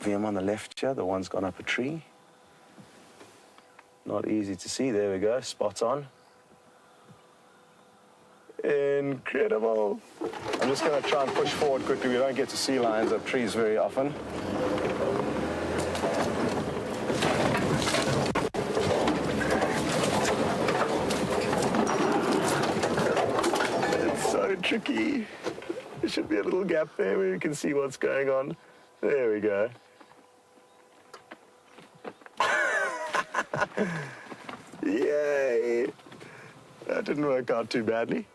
Wium on the left here, the one's gone up a tree. Not easy to see, there we go, spot on. Incredible. I'm just going to try and push forward quickly. We don't get to see lions up trees very often. It's so tricky. There should be a little gap there where you can see what's going on. There we go. Yay! That didn't work out too badly.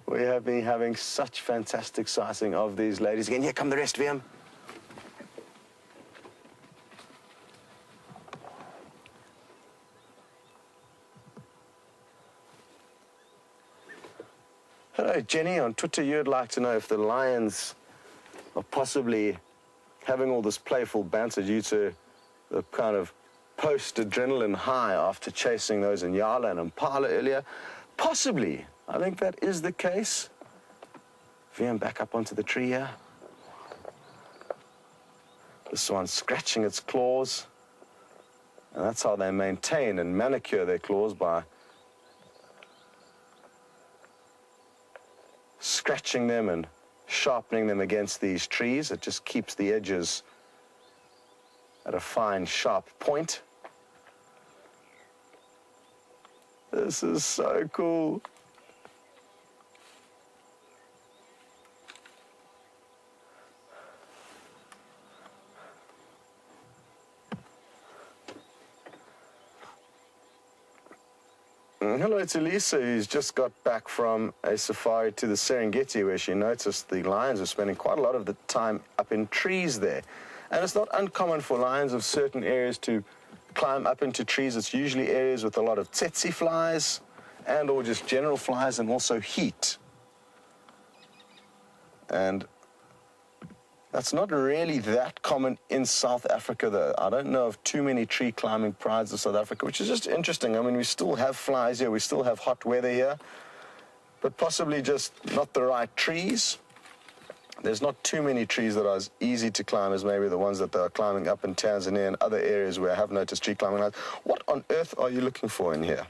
We have been having such fantastic sighting of these ladies. Again, here come the rest, Wium. Hello, Jenny. On Twitter, you'd like to know if the lions are possibly having all this playful banter due to the kind of post-adrenaline high after chasing those Inyala and Impala earlier. Possibly. I think that is the case. Wium back up onto the tree here. This one's scratching its claws. And that's how they maintain and manicure their claws, by scratching them and sharpening them against these trees. It just keeps the edges at a fine, sharp point. This is so cool. Hello to Lisa, who's just got back from a safari to the Serengeti, where she noticed the lions are spending quite a lot of the time up in trees there. And it's not uncommon for lions of certain areas to climb up into trees. It's usually areas with a lot of tsetse flies and or just general flies, and also heat. And that's not really that common in South Africa, though. I don't know of too many tree climbing prides of South Africa, which is just interesting. I mean, we still have flies here, we still have hot weather here, but possibly just not the right trees. There's not too many trees that are as easy to climb as maybe the ones that they are climbing up in Tanzania and other areas where I have noticed tree climbing lions. What on earth are you looking for in here?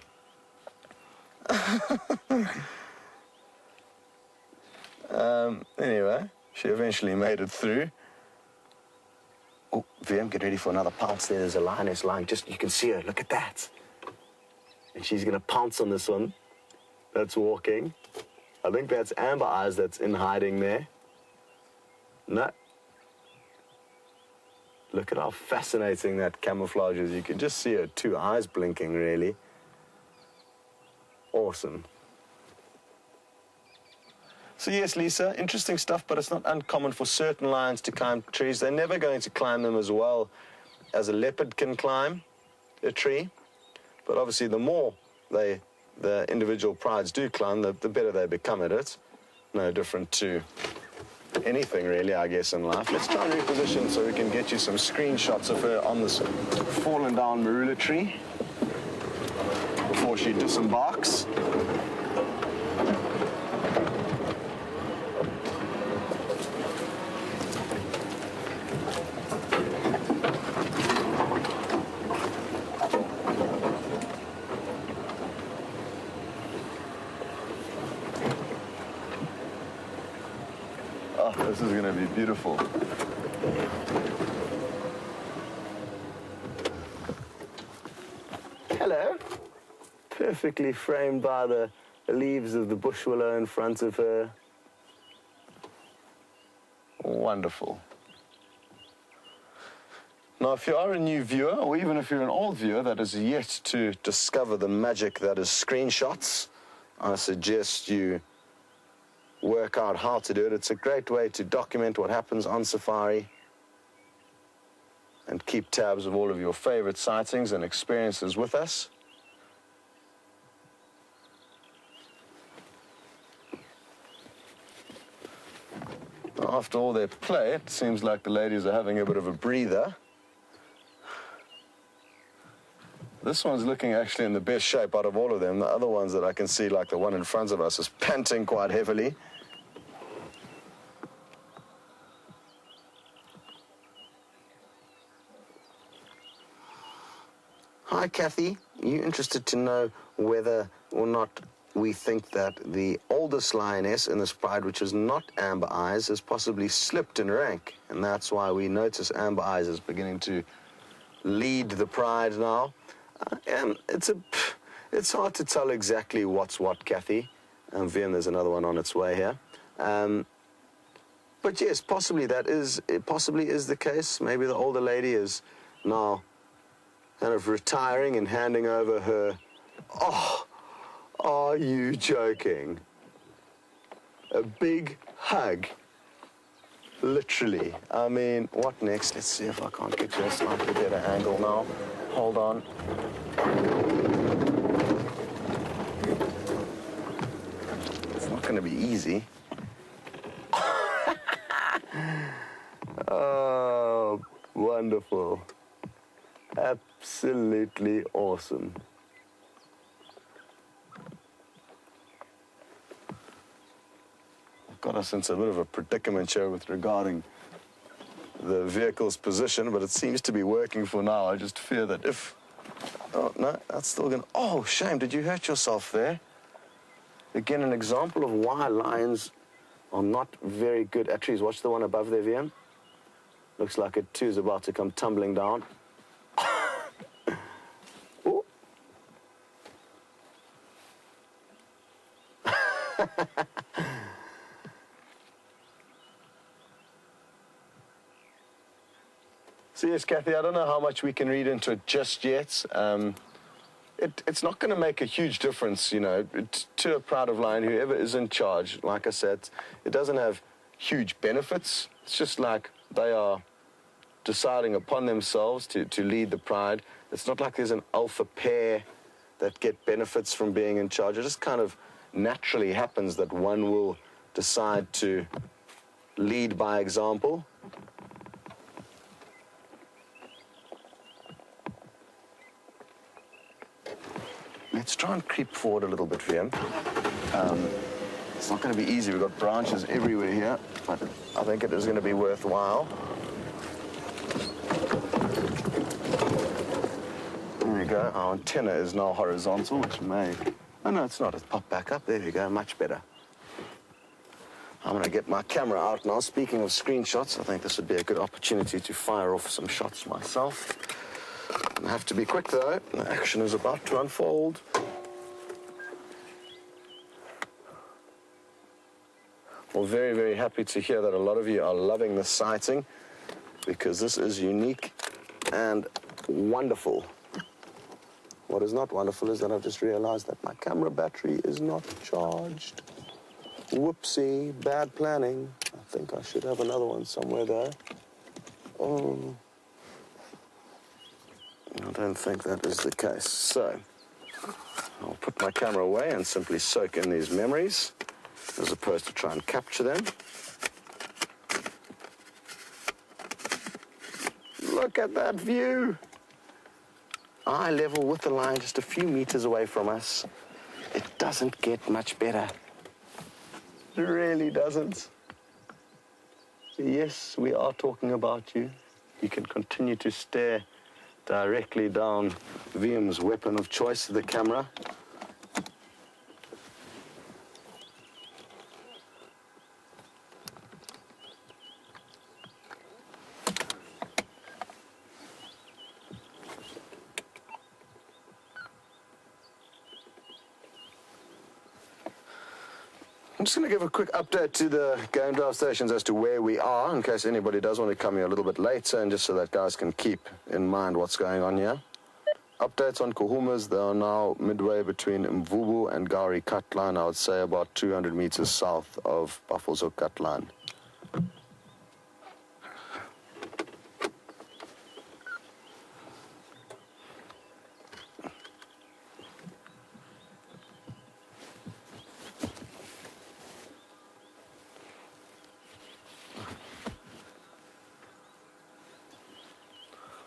Anyway, she eventually made it through. Oh, Wium, get ready for another pounce there. There's a lioness lying just, you can see her, look at that. And she's going to pounce on this one that's walking. I think that's Amber Eyes that's in hiding there. No. Look at how fascinating that camouflage is. You can just see her two eyes blinking, really. Awesome. So yes, Lisa, interesting stuff, but it's not uncommon for certain lions to climb trees. They're never going to climb them as well as a leopard can climb a tree. But obviously, the more the individual prides do climb, the better they become at it. No different to anything, really, I guess, in life. Let's try and reposition so we can get you some screenshots of her on this fallen down marula tree before she disembarks. This is going to be beautiful. Hello. Perfectly framed by the leaves of the bush willow in front of her. Wonderful. Now, if you are a new viewer, or even if you're an old viewer that is yet to discover the magic that is screenshots, I suggest you work out how to do it. It's a great way to document what happens on safari and keep tabs of all of your favorite sightings and experiences with us. After all their play, it seems like the ladies are having a bit of a breather. This one's looking actually in the best shape out of all of them. The other ones that I can see, like the one in front of us, is panting quite heavily. Hi, Kathy. You interested to know whether or not we think that the oldest lioness in this pride, which is not Amber Eyes, has possibly slipped in rank, and that's why we notice Amber Eyes is beginning to lead the pride now. And it's hard to tell exactly what's what, Kathy. Wium, there's another one on its way here. But yes, possibly it possibly is the case. Maybe the older lady is now kind of retiring and handing over her. Oh, are you joking? A big hug. Literally. I mean, what next? Let's see if I can't get you a slightly better angle now. Hold on. It's not going to be easy. Oh, wonderful. Absolutely awesome. I've got us into a bit of a predicament here with regarding the vehicle's position, but it seems to be working for now. I just fear that if... Oh, no, that's still going to... Oh, shame, did you hurt yourself there? Again, an example of why lions are not very good at trees. Watch the one above there, Wium. Looks like it too is about to come tumbling down. Oh. So yes, Kathy, I don't know how much we can read into it just yet. It's not going to make a huge difference, you know, to a pride of lion, whoever is in charge. Like I said, it doesn't have huge benefits. It's just like they are deciding upon themselves to lead the pride. It's not like there's an alpha pair that get benefits from being in charge. It just kind of naturally happens that one will decide to lead by example. Let's try and creep forward a little bit, Wium. It's not going to be easy. We've got branches everywhere here, but I think it is going to be worthwhile. There we go. Our antenna is now horizontal, which may... Oh, no, it's not. It's popped back up. There we go. Much better. I'm going to get my camera out now. Speaking of screenshots, I think this would be a good opportunity to fire off some shots myself. I have to be quick, though. The action is about to unfold. Well, very, very happy to hear that a lot of you are loving this sighting, because this is unique and wonderful. What is not wonderful is that I've just realized that my camera battery is not charged. Whoopsie, bad planning. I think I should have another one somewhere there. Oh. I don't think that is the case. So, I'll put my camera away and simply soak in these memories, as opposed to try and capture them. Look at that view. Eye level with the line just a few meters away from us. It doesn't get much better. It really doesn't. Yes, we are talking about you. You can continue to stare directly down Wium's weapon of choice, the camera. I'm just going to give a quick update to the game drive stations as to where we are, in case anybody does want to come here a little bit later, and just so that guys can keep in mind what's going on here. Updates on Nkuhumas. They are now midway between Mvubu and Gari cut line, I would say about 200 meters south of Buffalo's Hook cut line.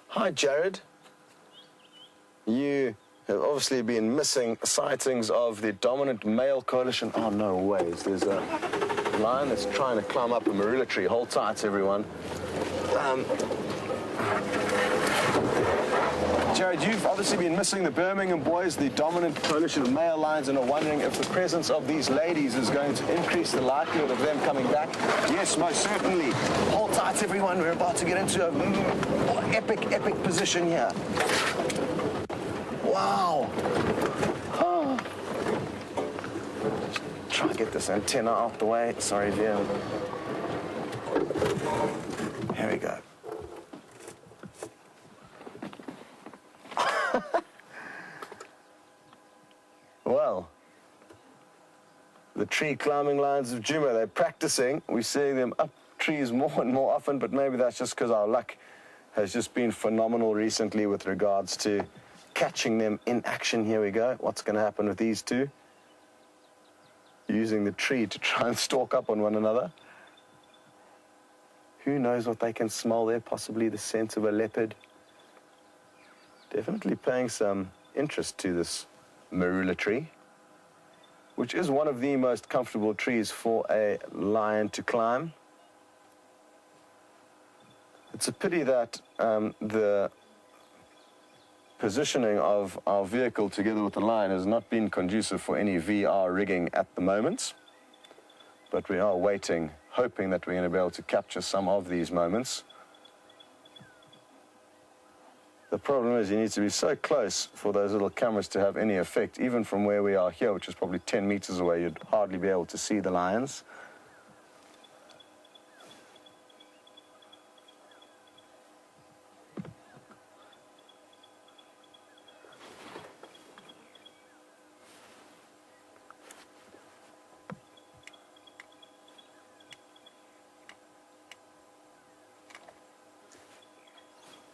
Hi, Jared. You have obviously been missing sightings of the dominant male coalition. Oh, no ways. There's a lion that's trying to climb up a marula tree. Hold tight, everyone. Jared, you've obviously been missing the Birmingham boys, the dominant coalition of male lions, and are wondering if the presence of these ladies is going to increase the likelihood of them coming back. Yes, most certainly. Hold tight, everyone. We're about to get into a epic position here. Wow. Oh. Try and get this antenna out the way. Sorry, dear. Here we go. Well, the tree climbing lions of Djuma, they're practicing. We're seeing them up trees more and more often, but maybe that's just because our luck has just been phenomenal recently with regards to catching them in action. Here we go. What's going to happen with these two? Using the tree to try and stalk up on one another. Who knows what they can smell there? Possibly the scent of a leopard. Definitely paying some interest to this marula tree, which is one of the most comfortable trees for a lion to climb. It's a pity that the positioning of our vehicle together with the lion has not been conducive for any VR rigging at the moment, but we are waiting, hoping that we're going to be able to capture some of these moments. The problem is you need to be so close for those little cameras to have any effect. Even from where we are here, which is probably 10 meters away, you'd hardly be able to see the lions.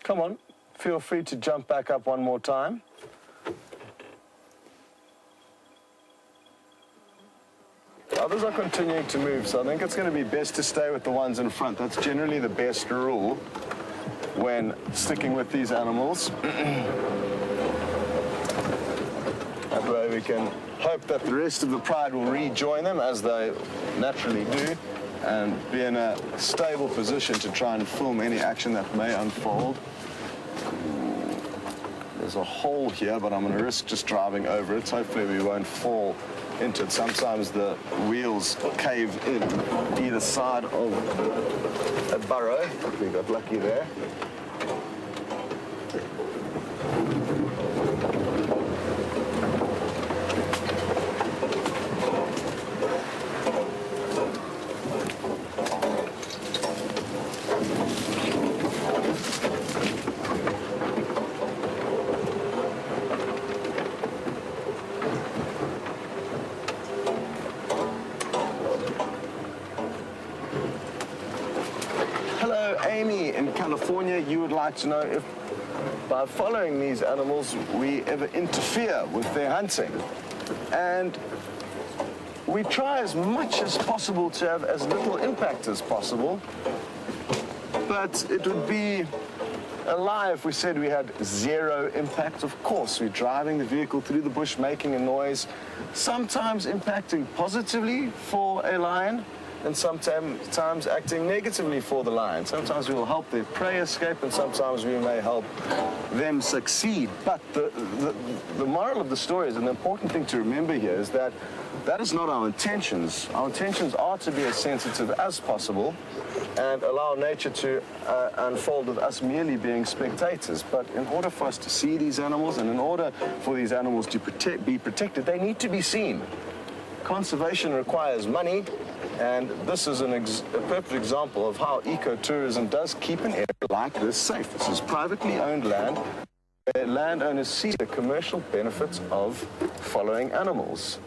Come on. Feel free to jump back up one more time. Others are continuing to move, so I think it's going to be best to stay with the ones in front. That's generally the best rule when sticking with these animals. That way we can hope that the rest of the pride will rejoin them, as they naturally do, and be in a stable position to try and film any action that may unfold. There's a hole here, but I'm going to risk just driving over it. Hopefully we won't fall into it. Sometimes the wheels cave in either side of a burrow. We got lucky there. California, you would like to know if by following these animals we ever interfere with their hunting. And we try as much as possible to have as little impact as possible, but it would be a lie if we said we had zero impact. Of course, we're driving the vehicle through the bush, making a noise, sometimes impacting positively for a lion, and sometimes acting negatively for the lion. Sometimes we will help their prey escape, and sometimes we may help them succeed. But the moral of the story is, and the important thing to remember here is that that is not our intentions. Our intentions are to be as sensitive as possible and allow nature to unfold with us merely being spectators. But in order for us to see these animals, and in order for these animals to be protected, they need to be seen. Conservation requires money, and this is a perfect example of how ecotourism does keep an area like this safe. This is privately owned land where landowners see the commercial benefits of following animals.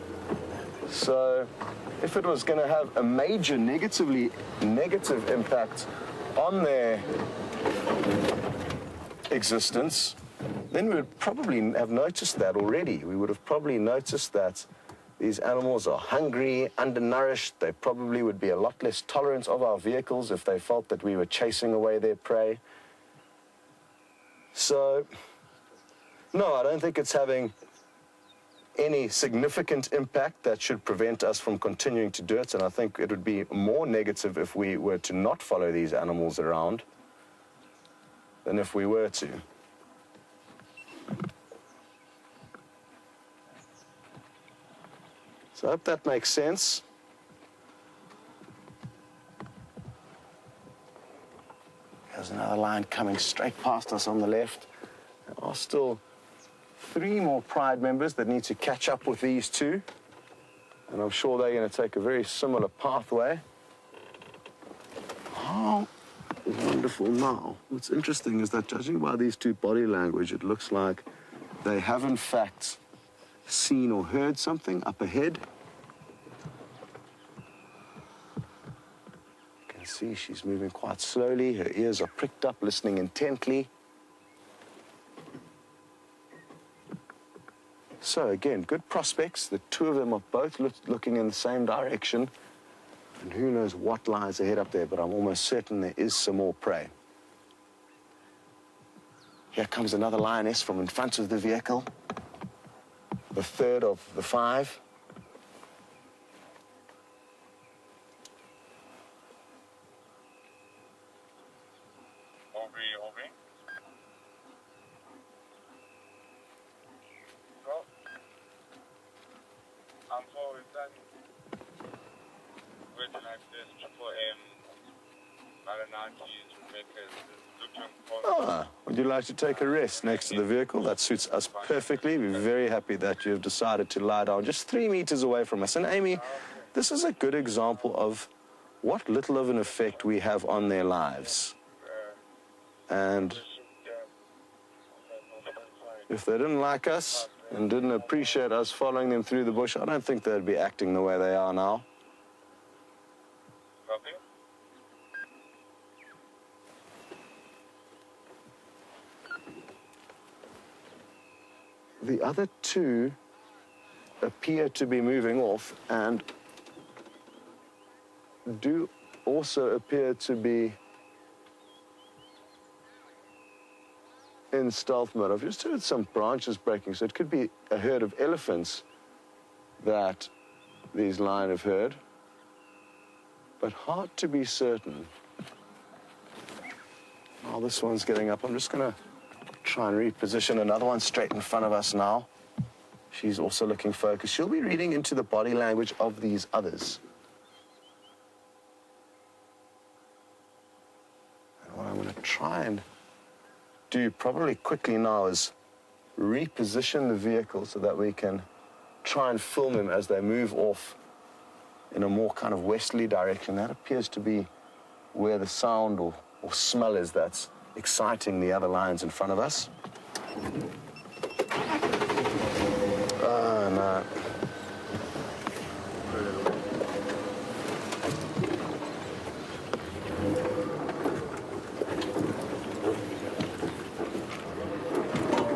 So if it was going to have a major negative impact on their existence, then we would probably have noticed that already. We would have probably noticed that these animals are hungry, undernourished. They probably would be a lot less tolerant of our vehicles if they felt that we were chasing away their prey. So, no, I don't think it's having any significant impact that should prevent us from continuing to do it. And I think it would be more negative if we were to not follow these animals around than if we were to. So I hope that makes sense. There's another lion coming straight past us on the left. There are still 3 more pride members that need to catch up with these 2. And I'm sure they're going to take a very similar pathway. How wonderful now. What's interesting is that judging by these 2 body language, it looks like they have in fact seen or heard something up ahead. You can see she's moving quite slowly. Her ears are pricked up, listening intently. So again, good prospects. The 2 of them are both looking in the same direction. And who knows what lies ahead up there, but I'm almost certain there is some more prey. Here comes another lioness from in front of the vehicle. The 3rd of the 5. Aubrey. So, I'm forward done. Waiting like this, Triple M. Maranathi's Rebecca's looking for. Would you like to take a rest next to the vehicle? That suits us perfectly. We're very happy that you've decided to lie down just 3 meters away from us. And Amy, this is a good example of what little of an effect we have on their lives. And if they didn't like us and didn't appreciate us following them through the bush, I don't think they'd be acting the way they are now. The other 2 appear to be moving off and do also appear to be in stealth mode. I've just heard some branches breaking, so it could be a herd of elephants that these lions have heard, but hard to be certain. Oh, this one's getting up. I'm just going to try and reposition another one straight in front of us now. She's also looking focused. She'll be reading into the body language of these others. And what I'm going to try and do probably quickly now is reposition the vehicle so that we can try and film them as they move off in a more kind of westerly direction. That appears to be where the sound or smell is that's exciting the other lions in front of us. Oh, no.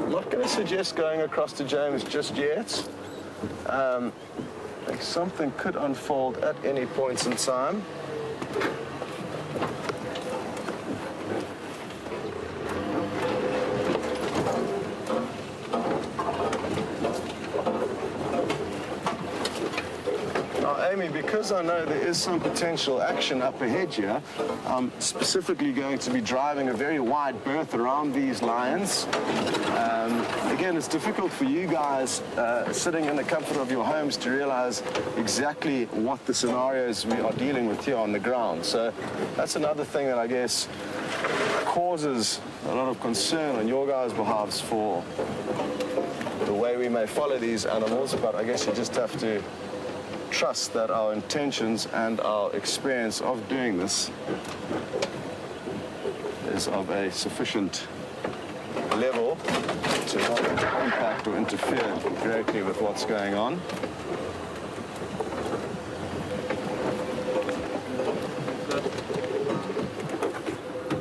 I'm not going to suggest going across to James just yet. I think something could unfold at any point in time. Amy, because I know there is some potential action up ahead here, I'm specifically going to be driving a very wide berth around these lions. Again, it's difficult for you guys sitting in the comfort of your homes to realize exactly what the scenarios we are dealing with here on the ground. So that's another thing that I guess causes a lot of concern on your guys' behalves for the way we may follow these animals, but I guess you just have to trust that our intentions and our experience of doing this is of a sufficient level to not impact or interfere directly with what's going on.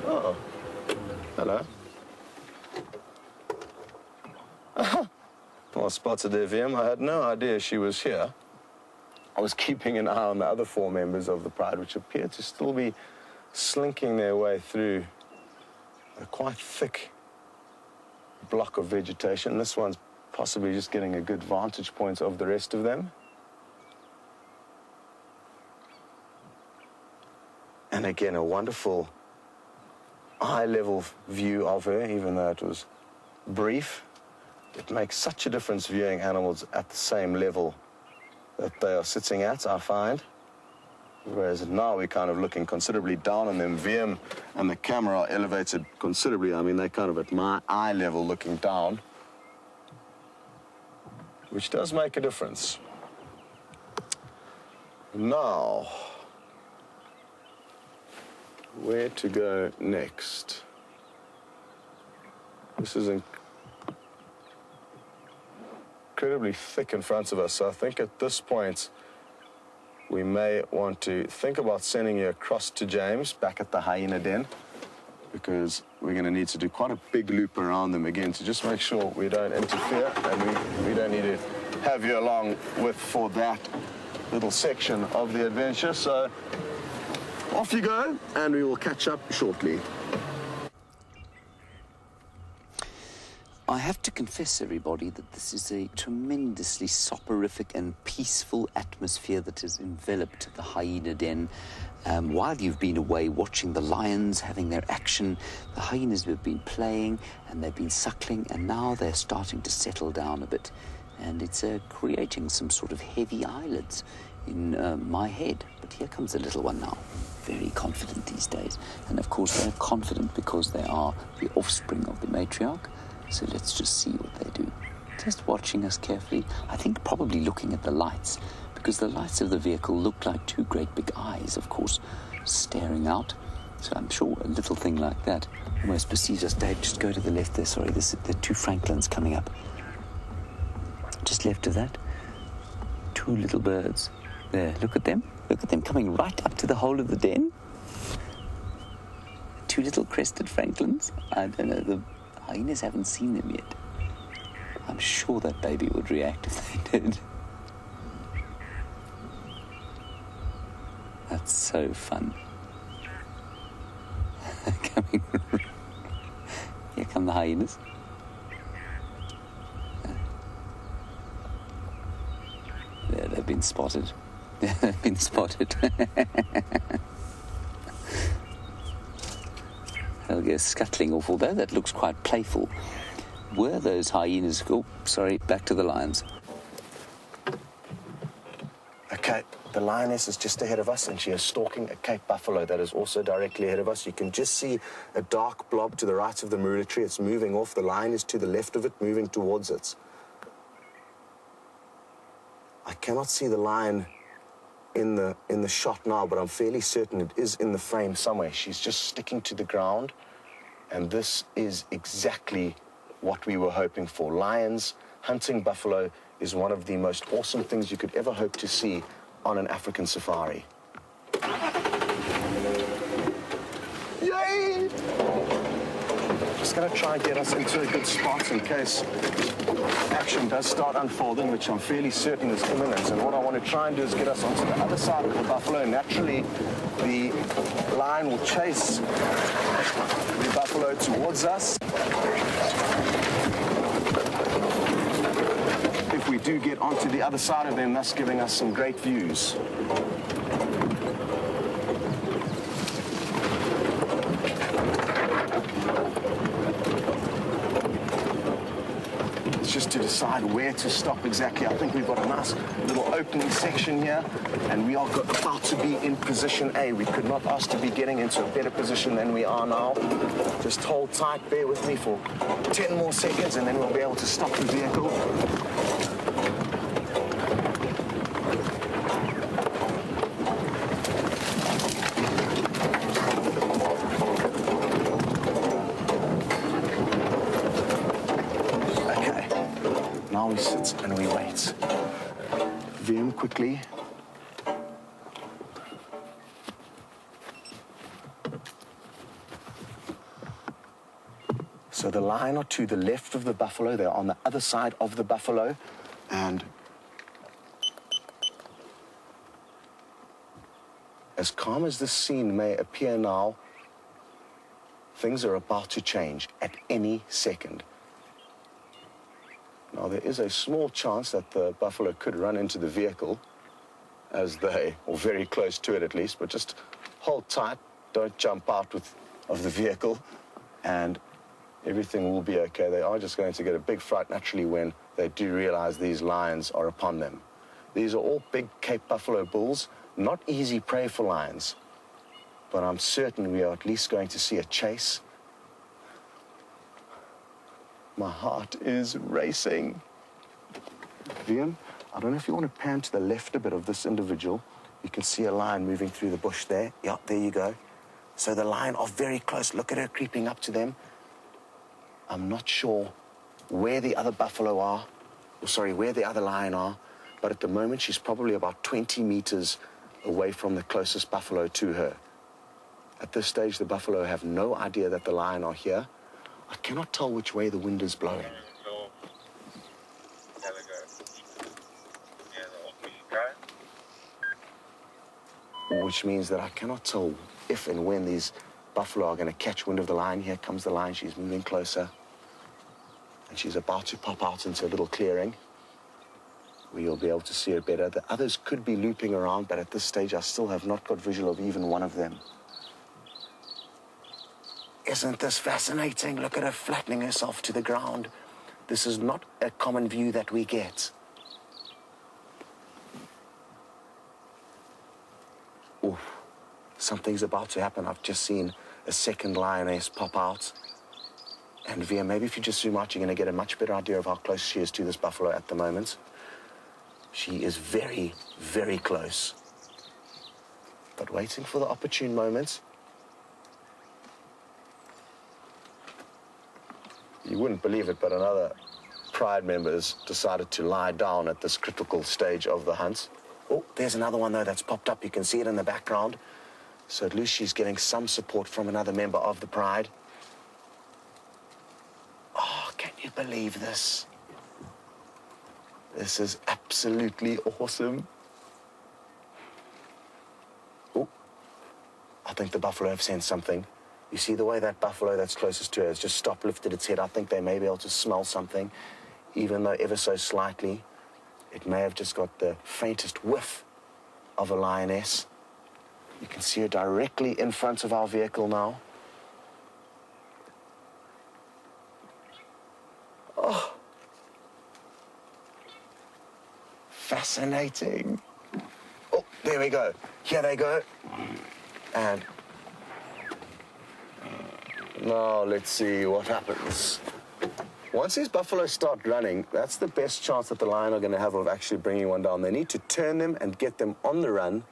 Oh, hello. Well spotted there, Wium. I had no idea she was here. I was keeping an eye on the other 4 members of the pride, which appear to still be slinking their way through a quite thick block of vegetation. This one's possibly just getting a good vantage point of the rest of them. And again, a wonderful eye-level view of her, even though it was brief. It makes such a difference viewing animals at the same level that they are sitting at, I find. Whereas now we're kind of looking considerably down on them. Wium and the camera are elevated considerably. I mean, they're kind of at my eye level looking down, which does make a difference. Now, where to go next? This is incredibly thick in front of us, so I think at this point we may want to think about sending you across to James, back at the hyena den, because we're going to need to do quite a big loop around them again to just make sure we don't interfere, and we don't need to have you along with for that little section of the adventure. So off you go, and we will catch up shortly. I have to confess, everybody, that this is a tremendously soporific and peaceful atmosphere that has enveloped the hyena den. While you've been away watching the lions having their action, the hyenas have been playing and they've been suckling, and now they're starting to settle down a bit. And it's creating some sort of heavy eyelids in my head. But here comes the little one now, very confident these days. And of course they're confident because they are the offspring of the matriarch. So let's just see what they do. Just watching us carefully. I think probably looking at the lights, because the lights of the vehicle look like two great big eyes, of course, staring out. So I'm sure a little thing like that almost perceives us. Dave, just go to the left there. Sorry, there are two francolins coming up. Just left of that. Two little birds. There, look at them. Look at them coming right up to the hole of the den. Two little crested francolins. I don't know, the hyenas haven't seen them yet. I'm sure that baby would react if they did. That's so fun. Coming. Here come the hyenas. There, they've been spotted. They've been spotted. They'll go scuttling off, although that looks quite playful. Were those hyenas... Oh, sorry, back to the lions. Okay, the lioness is just ahead of us, and she is stalking a Cape buffalo that is also directly ahead of us. You can just see a dark blob to the right of the marula tree. It's moving off. The lion is to the left of it, moving towards it. I cannot see the lion in the shot now, but I'm fairly certain it is in the frame somewhere. She's just sticking to the ground, and this is exactly what we were hoping for. Lions hunting buffalo is one of the most awesome things you could ever hope to see on an African safari. Yay! Just gonna try and get us into a good spot in case action does start unfolding, which I'm fairly certain is imminent. And what I want to try and do is get us onto the other side of the buffalo. Naturally, the lion will chase the buffalo towards us. If we do get onto the other side of them, thus giving us some great views. Just to decide where to stop exactly. I think we've got a nice little opening section here, and we are about to be in position A. We could not ask to be getting into a better position than we are now. Just hold tight, bear with me for 10 more seconds, and then we'll be able to stop the vehicle. Now we sit and we wait. Wium quickly. So the lion are to the left of the buffalo. They're on the other side of the buffalo. And as calm as this scene may appear now, things are about to change at any second. Now, there is a small chance that the buffalo could run into the vehicle or very close to it at least, but just hold tight, don't jump out of the vehicle, and everything will be okay. They are just going to get a big fright naturally when they do realize these lions are upon them. These are all big Cape Buffalo bulls, not easy prey for lions, but I'm certain we are at least going to see a chase. My heart is racing. Wium, I don't know if you want to pan to the left a bit of this individual. You can see a lion moving through the bush there. Yeah, there you go. So the lion are very close. Look at her creeping up to them. I'm not sure where the other buffalo are, where the other lion are, but at the moment she's probably about 20 meters away from the closest buffalo to her. At this stage, the buffalo have no idea that the lion are here. I cannot tell which way the wind is blowing. Which means that I cannot tell if and when these buffalo are going to catch wind of the lion. Here comes the lion. She's moving closer. And she's about to pop out into a little clearing where you'll be able to see her better. The others could be looping around, but at this stage, I still have not got visual of even one of them. Isn't this fascinating? Look at her flattening herself to the ground. This is not a common view that we get. Oof. Something's about to happen. I've just seen a second lioness pop out. And Wium, maybe if you just zoom out, you're going to get a much better idea of how close she is to this buffalo at the moment. She is very, very close. But waiting for the opportune moment. You wouldn't believe it, but another pride member has decided to lie down at this critical stage of the hunt. Oh, there's another one, though, that's popped up. You can see it in the background. So at least she's getting some support from another member of the pride. Oh, can you believe this? This is absolutely awesome. Oh, I think the buffalo have sensed something. You see the way that buffalo that's closest to her has just stopped, lifted its head. I think they may be able to smell something, even though ever so slightly. It may have just got the faintest whiff of a lioness. You can see her directly in front of our vehicle now. Oh. Fascinating. Oh, there we go. Here they go. And now let's see what happens. Once these buffaloes start running, that's the best chance that the lion are going to have of actually bringing one down. They need to turn them and get them on the run,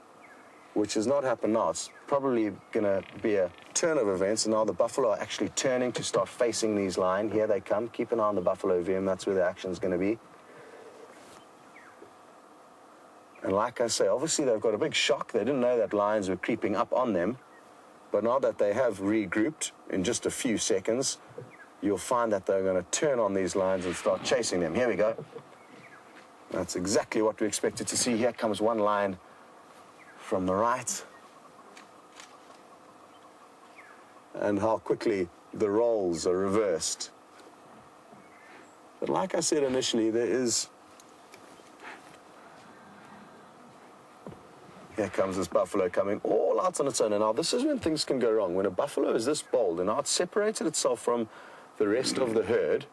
which has not happened now. It's probably going to be a turn of events, and now the buffalo are actually turning to start facing these lions. Here they come. Keep an eye on the buffalo, Wium. That's where the action's going to be. And like I say, obviously they've got a big shock. They didn't know that lions were creeping up on them. But now that they have regrouped in just a few seconds, you'll find that they're going to turn on these lions and start chasing them. Here we go. That's exactly what we expected to see. Here comes one lion from the right. And how quickly the roles are reversed. But like I said initially, there is... Here comes this buffalo coming all out on its own. And now this is when things can go wrong. When a buffalo is this bold and now it's separated itself from the rest of the herd,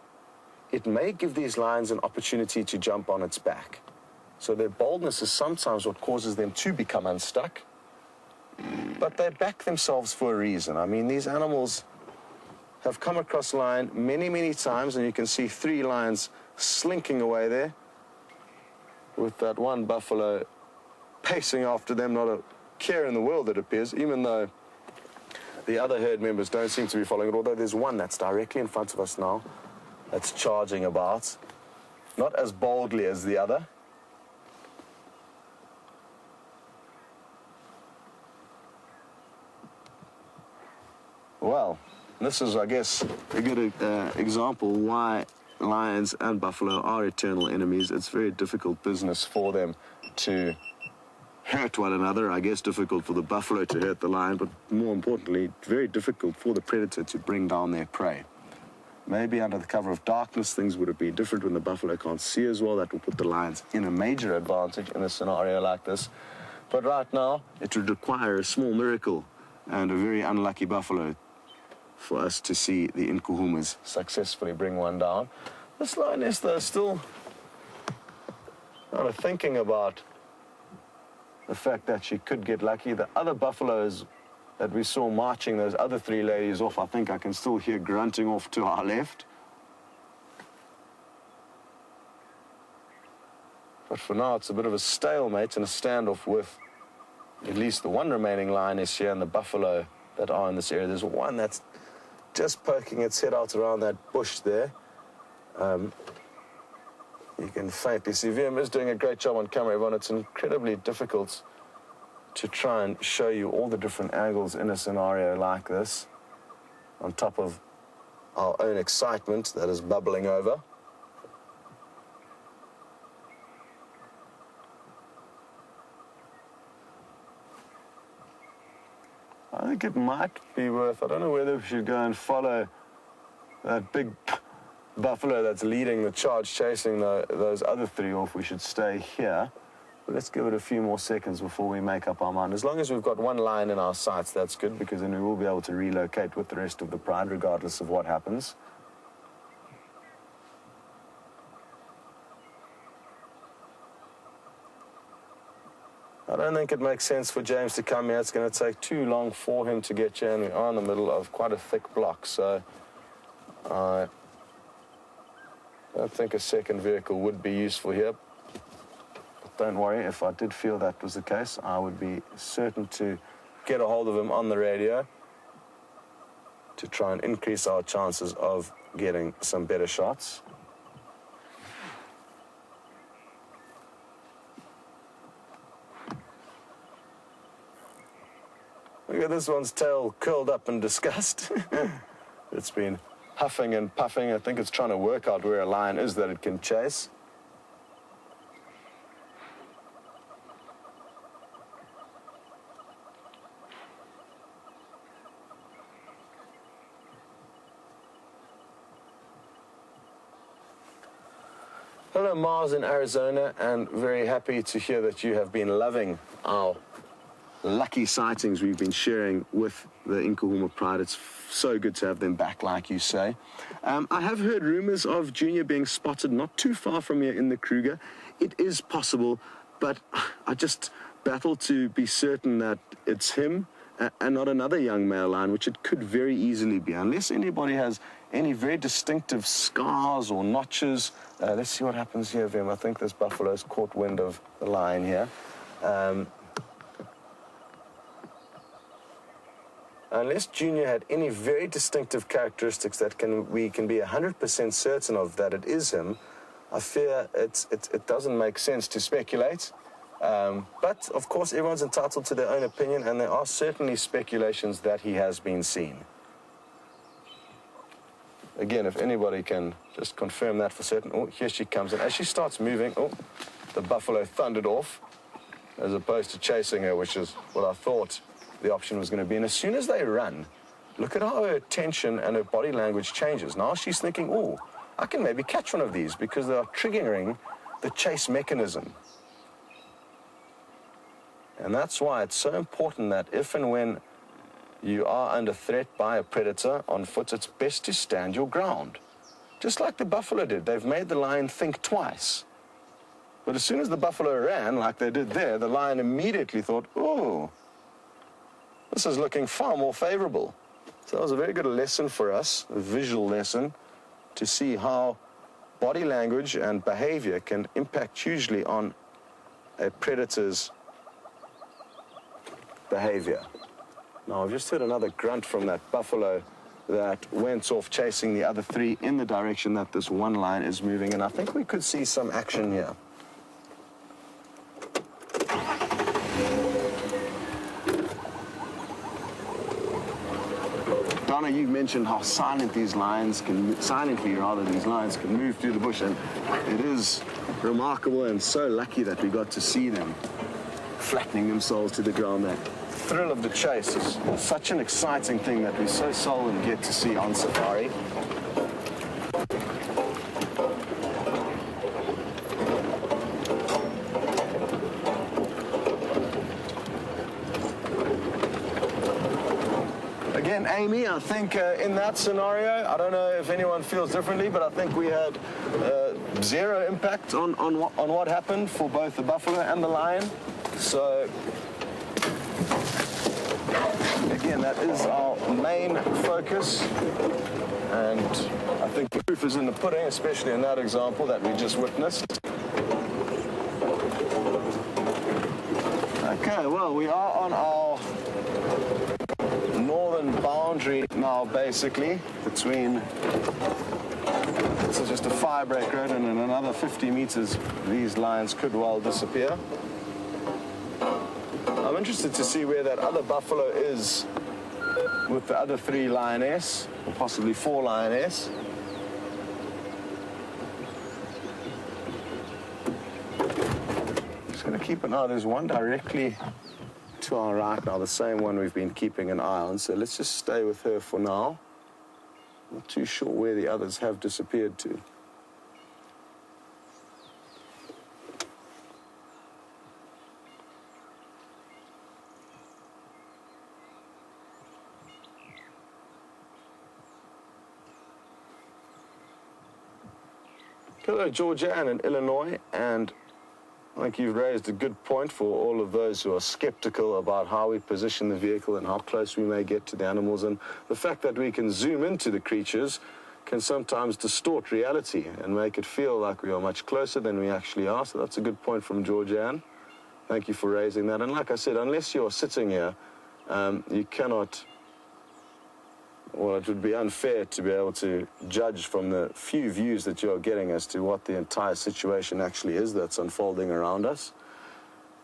it may give these lions an opportunity to jump on its back. So their boldness is sometimes what causes them to become unstuck. But they back themselves for a reason. I mean, these animals have come across lion many, many times, and you can see 3 lions slinking away there with that one buffalo pacing after them, not a care in the world, it appears, even though the other herd members don't seem to be following it, although there's one that's directly in front of us now that's charging about, not as boldly as the other. Well, this is, I guess, a good example why lions and buffalo are eternal enemies. It's very difficult business for them to hurt one another. I guess difficult for the buffalo to hurt the lion, but more importantly, very difficult for the predator to bring down their prey. Maybe under the cover of darkness, things would have been different when the buffalo can't see as well. That will put the lions in a major advantage in a scenario like this. But right now, it would require a small miracle and a very unlucky buffalo for us to see the Nkuhumas successfully bring one down. This lioness, though, is still kind of thinking about the fact that she could get lucky. The other buffaloes that we saw marching those other 3 ladies off, I think I can still hear grunting off to our left. But for now, it's a bit of a stalemate and a standoff with at least the one remaining lioness here and the buffalo that are in this area. There's one that's just poking its head out around that bush there. You can faintly see Wium is doing a great job on camera, everyone. It's incredibly difficult to try and show you all the different angles in a scenario like this, on top of our own excitement that is bubbling over. I think it might be worth, I don't know whether we should go and follow that big buffalo that's leading the charge, chasing those other 3 off. We should stay here. But let's give it a few more seconds before we make up our mind. As long as we've got one lion in our sights, that's good, because then we will be able to relocate with the rest of the pride, regardless of what happens. I don't think it makes sense for James to come here. It's going to take too long for him to get here, and we are in the middle of quite a thick block, so I don't think a second vehicle would be useful here. But don't worry, if I did feel that was the case, I would be certain to get a hold of him on the radio to try and increase our chances of getting some better shots. Look at this one's tail curled up in disgust. It's been huffing and puffing. I think it's trying to work out where a lion is that it can chase. Hello, Mars in Arizona, and very happy to hear that you have been loving our lucky sightings we've been sharing with the Nkuhuma Pride. It's so good to have them back, like you say. I have heard rumors of Junior being spotted not too far from here in the Kruger. It is possible, but I just battle to be certain that it's him and not another young male lion, which it could very easily be, unless anybody has any very distinctive scars or notches. Let's see what happens here, Wium. I think this buffalo's caught wind of the lion here. Unless Junior had any very distinctive characteristics that we can be 100% certain of that it is him, I fear it doesn't make sense to speculate. But, of course, everyone's entitled to their own opinion, and there are certainly speculations that he has been seen. Again, if anybody can just confirm that for certain. Oh, here she comes. And as she starts moving, oh, the buffalo thundered off, as opposed to chasing her, which is what I thought the option was going to be. And as soon as they run, look at how her attention and her body language changes. Now she's thinking, oh, I can maybe catch one of these, because they are triggering the chase mechanism. And that's why it's so important that if and when you are under threat by a predator on foot, it's best to stand your ground. Just like the buffalo did. They've made the lion think twice. But as soon as the buffalo ran, like they did there, the lion immediately thought, oh, this is looking far more favorable. So that was a very good lesson for us, a visual lesson, to see how body language and behavior can impact hugely on a predator's behavior. Now, I've just heard another grunt from that buffalo that went off chasing the other 3 in the direction that this one lion is moving, and I think we could see some action here. Donna, you mentioned how silently these lions can move through the bush, and it is remarkable and so lucky that we got to see them flattening themselves to the ground. That thrill of the chase is such an exciting thing that we so seldom get to see on safari. Again, Amy, I think in that scenario, I don't know if anyone feels differently, but I think we had zero impact on what happened for both the buffalo and the lion. So, again, that is our main focus. And I think the proof is in the pudding, especially in that example that we just witnessed. Okay, well, we are on our northern boundary now, basically, between, this is just a fire-break road, and in another 50 meters, these lions could well disappear. I'm interested to see where that other buffalo is with the other 3 lioness, or possibly 4 lioness. Just going to keep an eye. There's one directly to our right now, the same one we've been keeping an eye on, so let's just stay with her for now. Not too sure where the others have disappeared to. Hello, Georgia Ann in Illinois, and I think you've raised a good point for all of those who are skeptical about how we position the vehicle and how close we may get to the animals. And the fact that we can zoom into the creatures can sometimes distort reality and make it feel like we are much closer than we actually are. So that's a good point from Georgia Ann. Thank you for raising that. And like I said, unless you're sitting here, you cannot... Well, it would be unfair to be able to judge from the few views that you're getting as to what the entire situation actually is that's unfolding around us.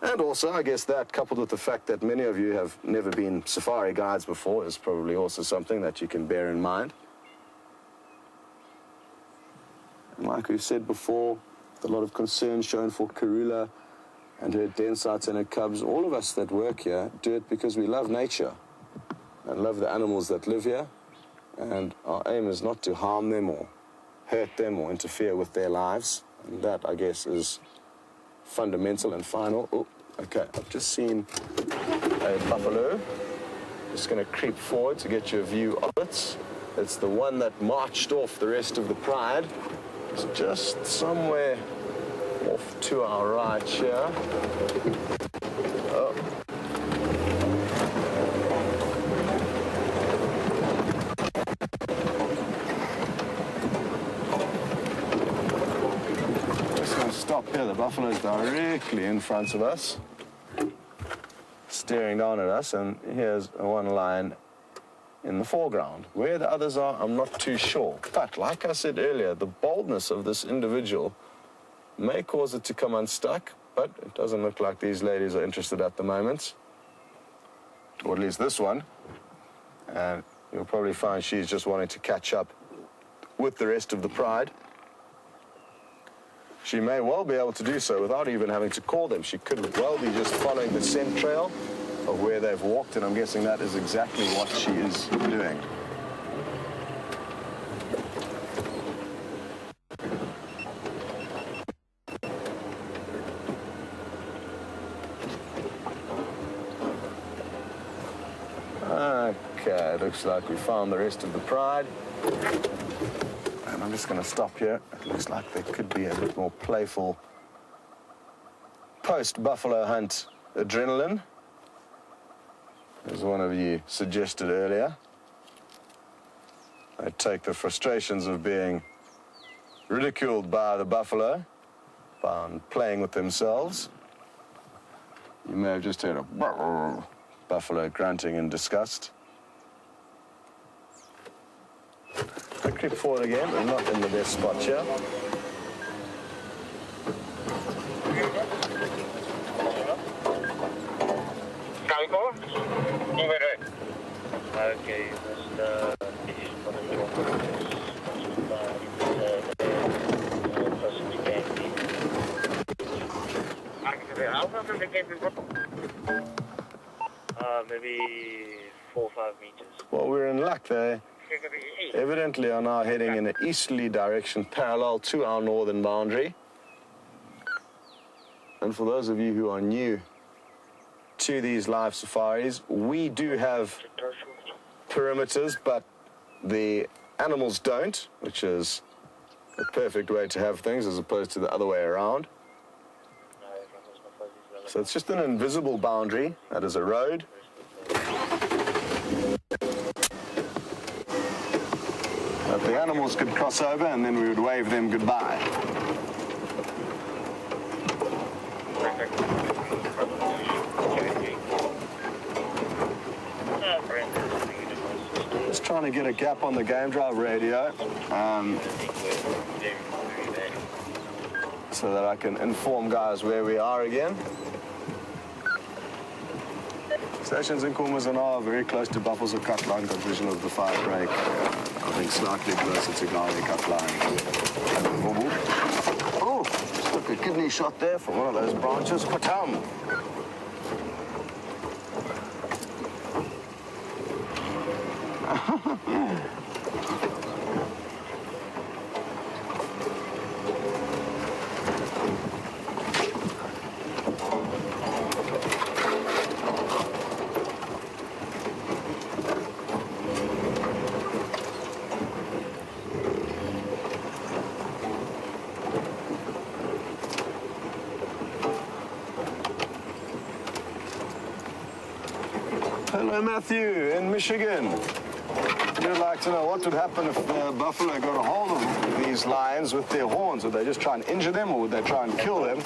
And also, I guess that, coupled with the fact that many of you have never been safari guides before, is probably also something that you can bear in mind. And like we've said before, a lot of concern shown for Karula and her den sites and her cubs. All of us that work here do it because we love nature and love the animals that live here. And our aim is not to harm them or hurt them or interfere with their lives. And that, I guess, is fundamental and final. Oh, okay, I've just seen a buffalo. Just going to creep forward to get you a view of it. It's the one that marched off the rest of the pride. It's just somewhere off to our right here. Oh. Stop here. The buffalo is directly in front of us, staring down at us, and here's one lion in the foreground. Where the others are, I'm not too sure. But like I said earlier, the boldness of this individual may cause it to come unstuck, but it doesn't look like these ladies are interested at the moment, or at least this one. And you'll probably find she's just wanting to catch up with the rest of the pride. She may well be able to do so without even having to call them. She could well be just following the scent trail of where they've walked, and I'm guessing that is exactly what she is doing. Okay, looks like we found the rest of the pride. And I'm just going to stop here. It looks like there could be a bit more playful post-buffalo hunt adrenaline, as one of you suggested earlier. They take the frustrations of being ridiculed by the buffalo by playing with themselves. You may have just heard a buffalo grunting in disgust. I creep forward again. I'm not in the best spot here. Okay, maybe 4 or 5 meters. Well, we're in luck there. Evidently are now heading in an easterly direction parallel to our northern boundary. And for those of you who are new to these live safaris, we do have perimeters, but the animals don't, which is a perfect way to have things as opposed to the other way around. So it's just an invisible boundary that is a road. That the animals could cross over and then we would wave them goodbye. Just trying to get a gap on the game drive radio so that I can inform guys where we are again. Stations in Nkuhumas and are very close to Buffels or cut line condition of the fire break. I think slightly closer to Garvey cut line. Oh, just took a kidney shot there from one of those branches. Patam! Hello, Matthew, in Michigan. You'd like to know what would happen if the buffalo got a hold of these lions with their horns. Would they just try and injure them, or would they try and kill them?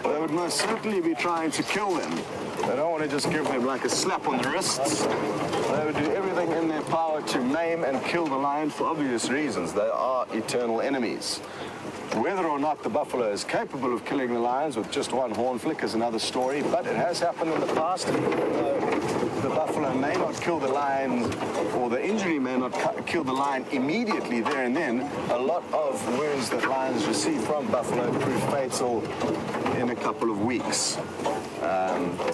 Well, they would most certainly be trying to kill them. They don't want to just give them like a slap on the wrists. They would do everything in their power to maim and kill the lion for obvious reasons. They are eternal enemies. Whether or not the buffalo is capable of killing the lions with just one horn flick is another story, but it has happened in the past. The buffalo may not kill the lion, or the injury may not kill the lion immediately there and then. A lot of wounds that lions receive from buffalo prove fatal in a couple of weeks.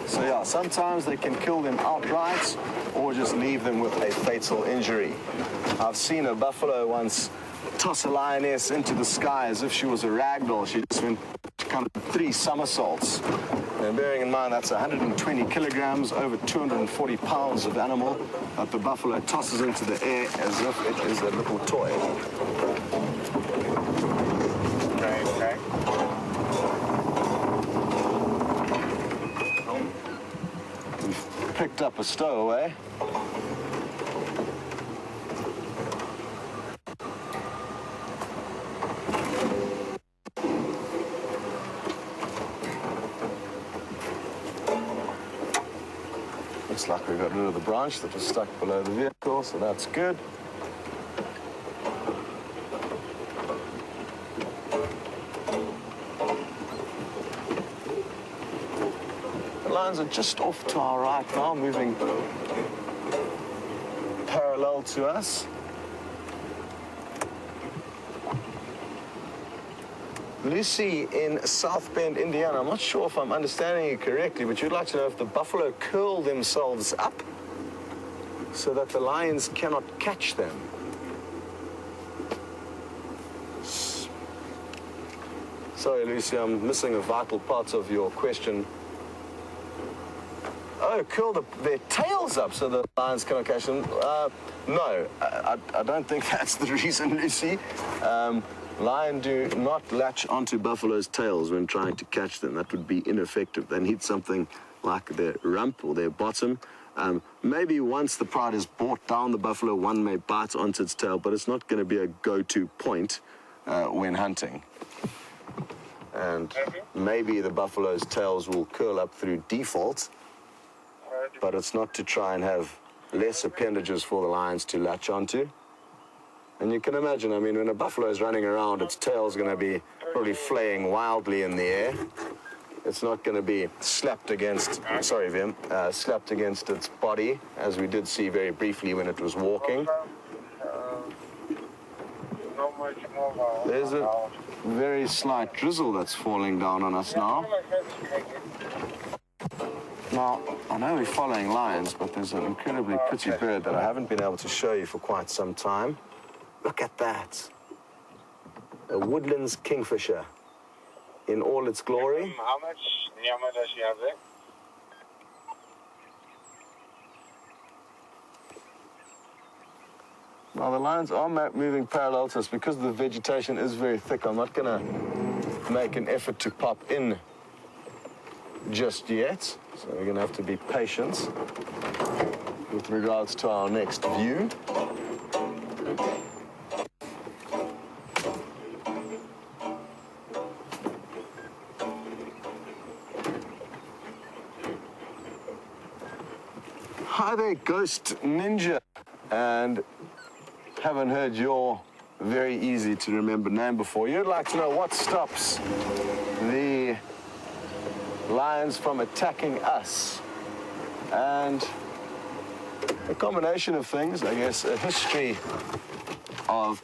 So yeah, sometimes they can kill them outright or just leave them with a fatal injury. I've seen a buffalo once toss a lioness into the sky as if she was a rag doll. She just went kind of 3 somersaults. And bearing in mind that's 120 kilograms, over 240 pounds of animal that the buffalo tosses into the air as if it is a little toy. Okay. We've picked up a stowaway. Looks like we got rid of the branch that was stuck below the vehicle, so that's good. The lines are just off to our right now, moving parallel to us. Lucy in South Bend, Indiana. I'm not sure if I'm understanding you correctly, but you'd like to know if the buffalo curl themselves up so that the lions cannot catch them. Sorry, Lucy, I'm missing a vital part of your question. Oh, curl their tails up so the lions cannot catch them? No, I don't think that's the reason, Lucy. Lions do not latch onto buffalo's tails when trying to catch them. That would be ineffective. They need something like their rump or their bottom. Maybe once the pride is brought down the buffalo, one may bite onto its tail, but it's not going to be a go-to point when hunting. And maybe the buffalo's tails will curl up through default, but it's not to try and have less appendages for the lions to latch onto. And you can imagine, I mean, when a buffalo is running around, its tail's going to be probably flaying wildly in the air. It's not going to be slapped against, sorry, Wium, slapped against its body, as we did see very briefly when it was walking. There's a very slight drizzle that's falling down on us now. Now, I know we're following lions, but there's an incredibly pretty bird that I haven't been able to show you for quite some time. Look at that. A woodlands kingfisher in all its glory. How much nyama does she have there? Now the lions are moving parallel to us because the vegetation is very thick. I'm not going to make an effort to pop in just yet. So we're going to have to be patient with regards to our next view. Hi there, Ghost Ninja, and haven't heard your very easy to remember name before. You'd like to know what stops the lions from attacking us, and a combination of things, I guess. A history of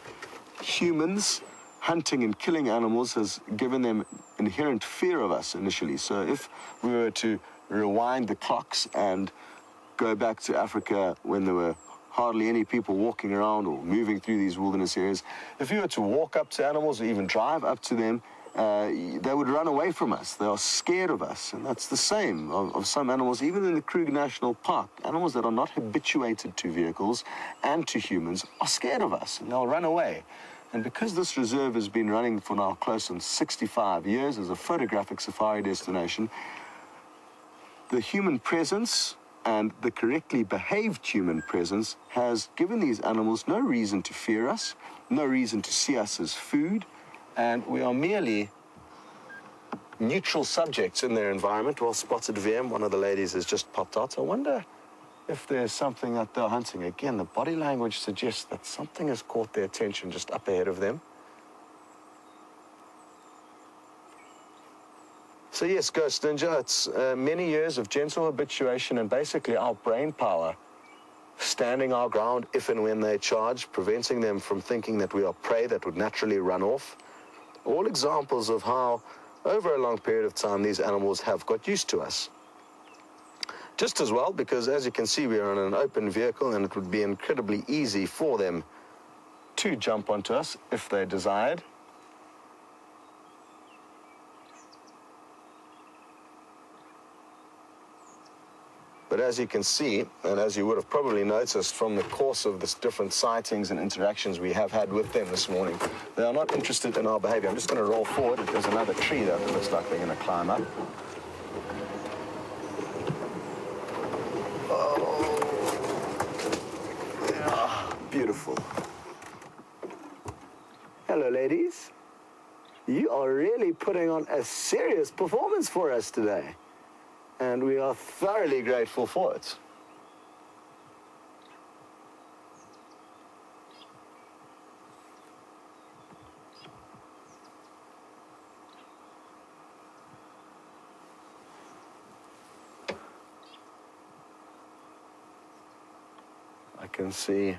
humans hunting and killing animals has given them inherent fear of us initially. So if we were to rewind the clocks and go back to Africa when there were hardly any people walking around or moving through these wilderness areas, if you were to walk up to animals or even drive up to them, they would run away from us. They are scared of us, and that's the same of some animals, even in the Kruger National Park. Animals that are not habituated to vehicles and to humans are scared of us, and they'll run away. And because this reserve has been running for now close on 65 years as a photographic safari destination, the human presence and the correctly behaved human presence has given these animals no reason to fear us, no reason to see us as food, and we are merely neutral subjects in their environment. Well spotted, Wium. One of the ladies has just popped out. I wonder if there's something that they're hunting. Again, the body language suggests that something has caught their attention just up ahead of them. So yes, Ghost Ninja, it's many years of gentle habituation and basically our brain power standing our ground if and when they charge, preventing them from thinking that we are prey that would naturally run off. All examples of how, over a long period of time, these animals have got used to us. Just as well, because as you can see, we are in an open vehicle and it would be incredibly easy for them to jump onto us if they desired. But as you can see, and as you would have probably noticed from the course of the different sightings and interactions we have had with them this morning, they are not interested in our behavior. I'm just going to roll forward. There's another tree that looks like they're going to climb up. Oh, yeah, beautiful. Hello, ladies. You are really putting on a serious performance for us today, and we are thoroughly grateful for it. I can see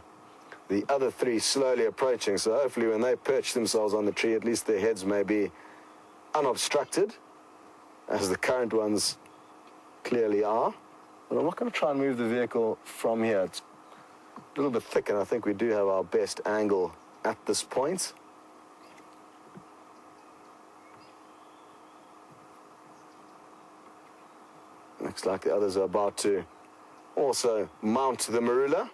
the other three slowly approaching, so hopefully when they perch themselves on the tree, at least their heads may be unobstructed, as the current ones clearly are. But I'm not going to try and move the vehicle from here. It's a little bit thick, and I think we do have our best angle at this point. Looks like the others are about to also mount the marula.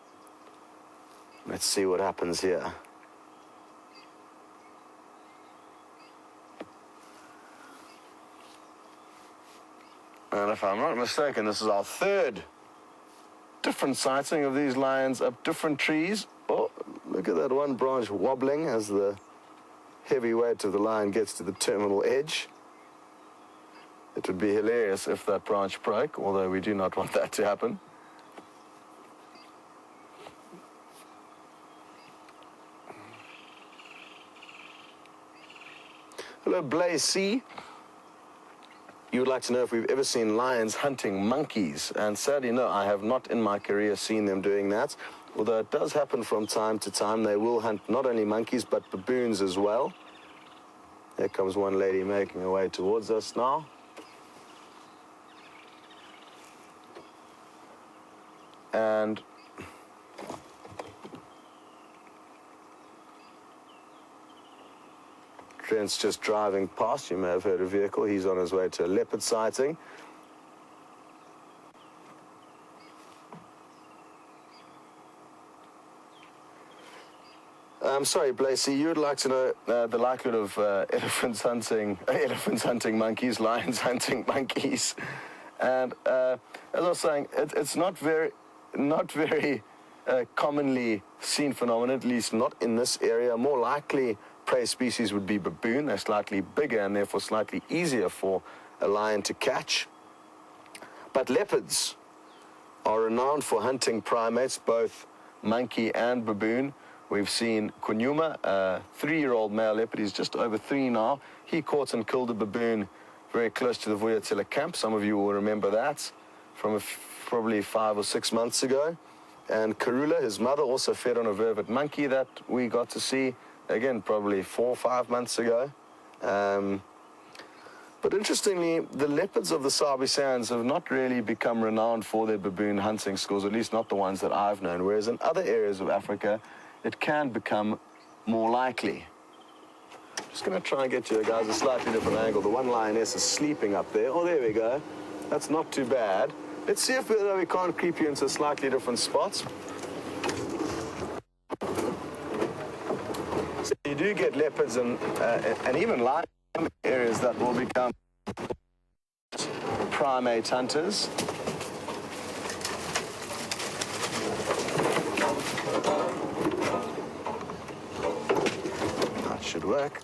Let's see what happens here. And if I'm not mistaken, this is our third different sighting of these lions up different trees. Oh, look at that one branch wobbling as the heavy weight of the lion gets to the terminal edge. It would be hilarious if that branch broke, although we do not want that to happen. Hello, Blaze C. You would like to know if we've ever seen lions hunting monkeys, and sadly, no, I have not in my career seen them doing that, although it does happen from time to time. They will hunt not only monkeys, but baboons as well. There comes one lady making her way towards us now. And Trent's just driving past. You may have heard a vehicle. He's on his way to a leopard sighting. Sorry, Blacey, you would like to know the likelihood of elephants hunting monkeys, lions hunting monkeys. And as I was saying, it's not very commonly seen phenomenon, at least not in this area. More likely, prey species would be baboon. They're slightly bigger and therefore slightly easier for a lion to catch. But leopards are renowned for hunting primates, both monkey and baboon. We've seen Nkuhumas, a 3-year-old male leopard. He's just over 3 now. He caught and killed a baboon very close to the WildEarth camp. Some of you will remember that from probably 5 or 6 months ago. And Karula, his mother, also fed on a vervet monkey that we got to see, again, probably 4 or 5 months ago. But interestingly, the leopards of the Sabi Sands have not really become renowned for their baboon hunting skills, at least not the ones that I've known, whereas in other areas of Africa, it can become more likely. Just going to try and get you guys a slightly different angle. The one lioness is sleeping up there. Oh, there we go. That's not too bad. Let's see if we can't creep you into slightly different spots. So you do get leopards and even lions in areas that will become primate hunters. That should work.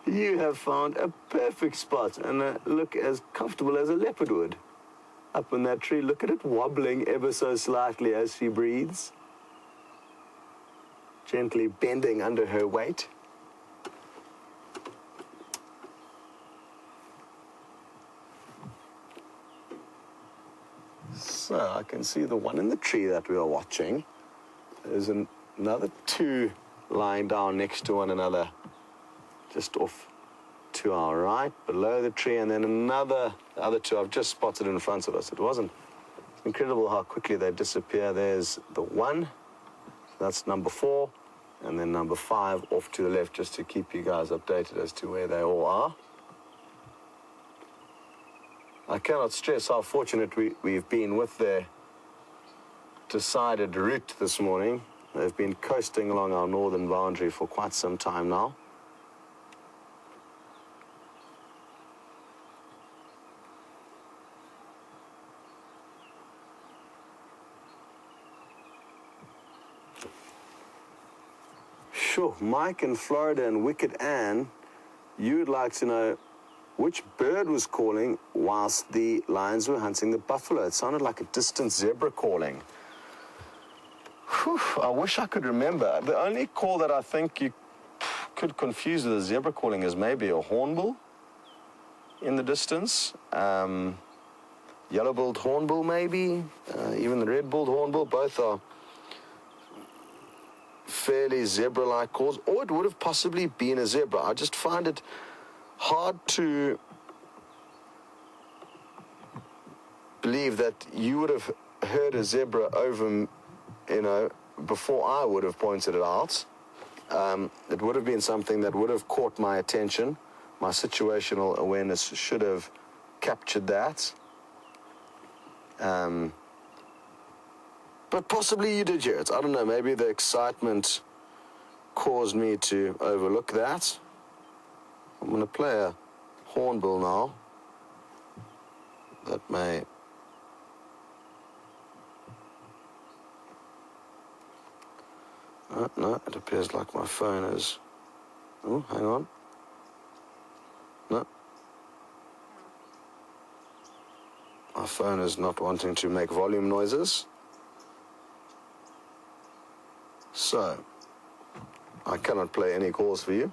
You have found a perfect spot and look as comfortable as a leopard would. Up in that tree, look at it wobbling ever so slightly as she breathes. Gently bending under her weight. So I can see the one in the tree that we are watching. There's another 2 lying down next to one another, just off to our right, below the tree, and then the other 2 I've just spotted in front of us. It's incredible how quickly they disappear. There's the 1, that's number 4, and then number 5 off to the left, just to keep you guys updated as to where they all are. I cannot stress how fortunate we've been with their decided route this morning. They've been coasting along our northern boundary for quite some time now. Sure, Mike in Florida and Wicked Ann, you would like to know which bird was calling whilst the lions were hunting the buffalo. It sounded like a distant zebra calling. Whew, I wish I could remember. The only call that I think you could confuse with a zebra calling is maybe a hornbill in the distance. Yellow-billed hornbill maybe, even the red-billed hornbill, both are fairly zebra-like calls, or it would have possibly been a zebra. I just find it hard to believe that you would have heard a zebra over, before I would have pointed it out. It would have been something that would have caught my attention. My situational awareness should have captured that. But possibly you did hear it. I don't know, maybe the excitement caused me to overlook that. I'm going to play a hornbill now. That may... no, it appears like my phone is... Oh, hang on. No. My phone is not wanting to make volume noises. So, I cannot play any calls for you.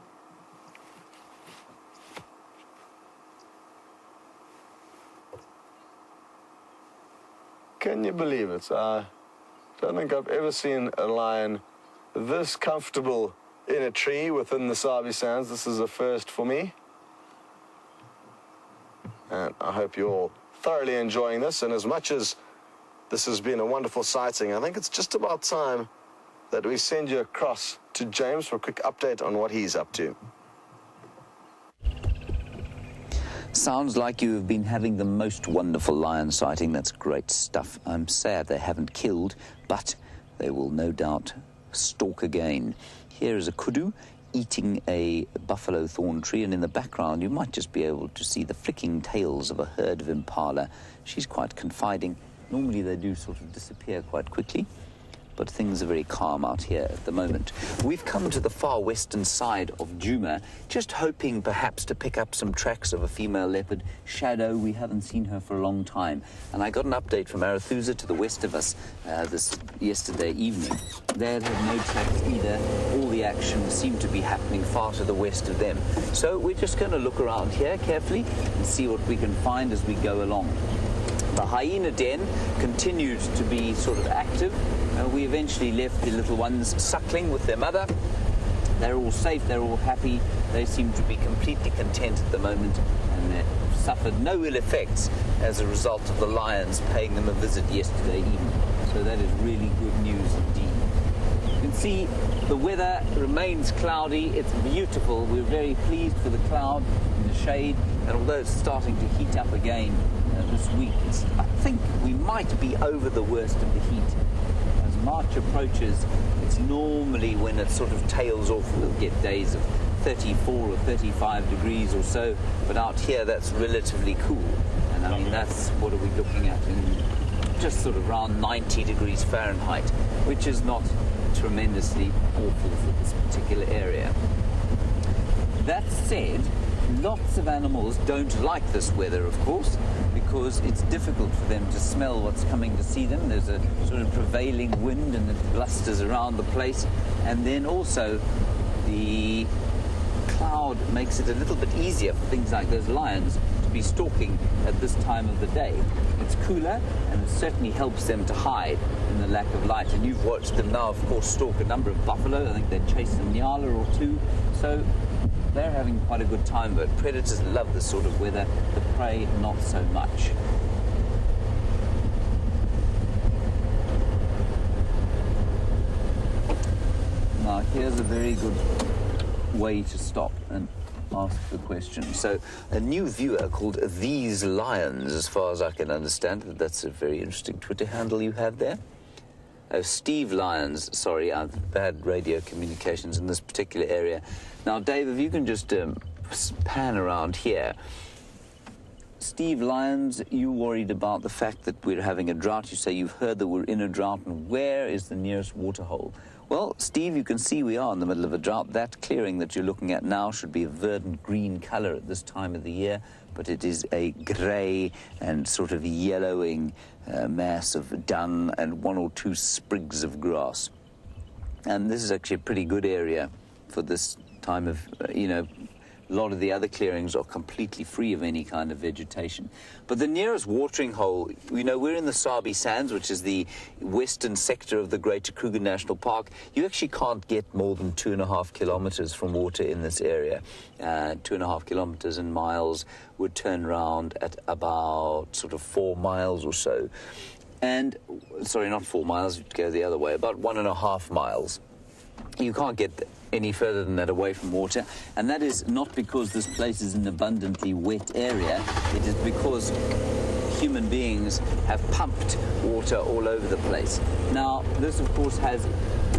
Can you believe it? I don't think I've ever seen a lion this comfortable in a tree within the Sabi Sands. This is a first for me. And I hope you're all thoroughly enjoying this. And as much as this has been a wonderful sighting, I think it's just about time that we send you across to James for a quick update on what he's up to. Sounds like you have been having the most wonderful lion sighting. That's great stuff. I'm sad they haven't killed, but they will no doubt stalk again. Here is a kudu eating a buffalo thorn tree, and in the background you might just be able to see the flicking tails of a herd of impala. She's quite confiding. Normally they do sort of disappear quite quickly, but things are very calm out here at the moment. We've come to the far western side of Djuma, just hoping perhaps to pick up some tracks of a female leopard. Shadow, we haven't seen her for a long time. And I got an update from Arathusa to the west of us yesterday evening. They had no tracks either. All the action seemed to be happening far to the west of them. So we're just going to look around here carefully and see what we can find as we go along. The hyena den continued to be sort of active. We eventually left the little ones suckling with their mother. They're all safe, they're all happy. They seem to be completely content at the moment, and they suffered no ill effects as a result of the lions paying them a visit yesterday evening. So that is really good news indeed. You can see the weather remains cloudy. It's beautiful. We're very pleased for the cloud in the shade, and although it's starting to heat up again this week, I think we might be over the worst of the heat. As March approaches, it's normally when it sort of tails off, we'll get days of 34 or 35 degrees or so, but out here that's relatively cool. And I mean, that's, what are we looking at, in just sort of around 90 degrees Fahrenheit, which is not tremendously awful for this particular area. That said, lots of animals don't like this weather, of course, because it's difficult for them to smell what's coming to see them. There's a sort of prevailing wind and it blusters around the place. And then also the cloud makes it a little bit easier for things like those lions to be stalking at this time of the day. It's cooler, and it certainly helps them to hide in the lack of light. And you've watched them now, of course, stalk a number of buffalo. I think they chased a nyala or two. So they're having quite a good time, but predators love this sort of weather, the prey not so much. Now here's a very good way to stop and ask the question. So a new viewer called These Lions, as far as I can understand, that's a very interesting Twitter handle you have there. Steve Lyons, sorry, I've bad radio communications in this particular area. Now, Dave, if you can just pan around here. Steve Lyons, you worried about the fact that we're having a drought. You say you've heard that we're in a drought, and where is the nearest waterhole? Well, Steve, you can see we are in the middle of a drought. That clearing that you're looking at now should be a verdant green colour at this time of the year, but it is a grey and sort of yellowing mass of dung and one or two sprigs of grass. And this is actually a pretty good area for this time of, a lot of the other clearings are completely free of any kind of vegetation. But the nearest watering hole, we're in the Sabi Sands, which is the western sector of the Greater Kruger National Park. You actually can't get more than 2.5 kilometers from water in this area. 2.5 kilometers in miles would turn around at about sort of 4 miles or so. And, sorry, not 4 miles, you'd go the other way, about 1.5 miles. You can't get any further than that away from water, and that is not because this place is an abundantly wet area. It is because human beings have pumped water all over the place. Now, this, of course, has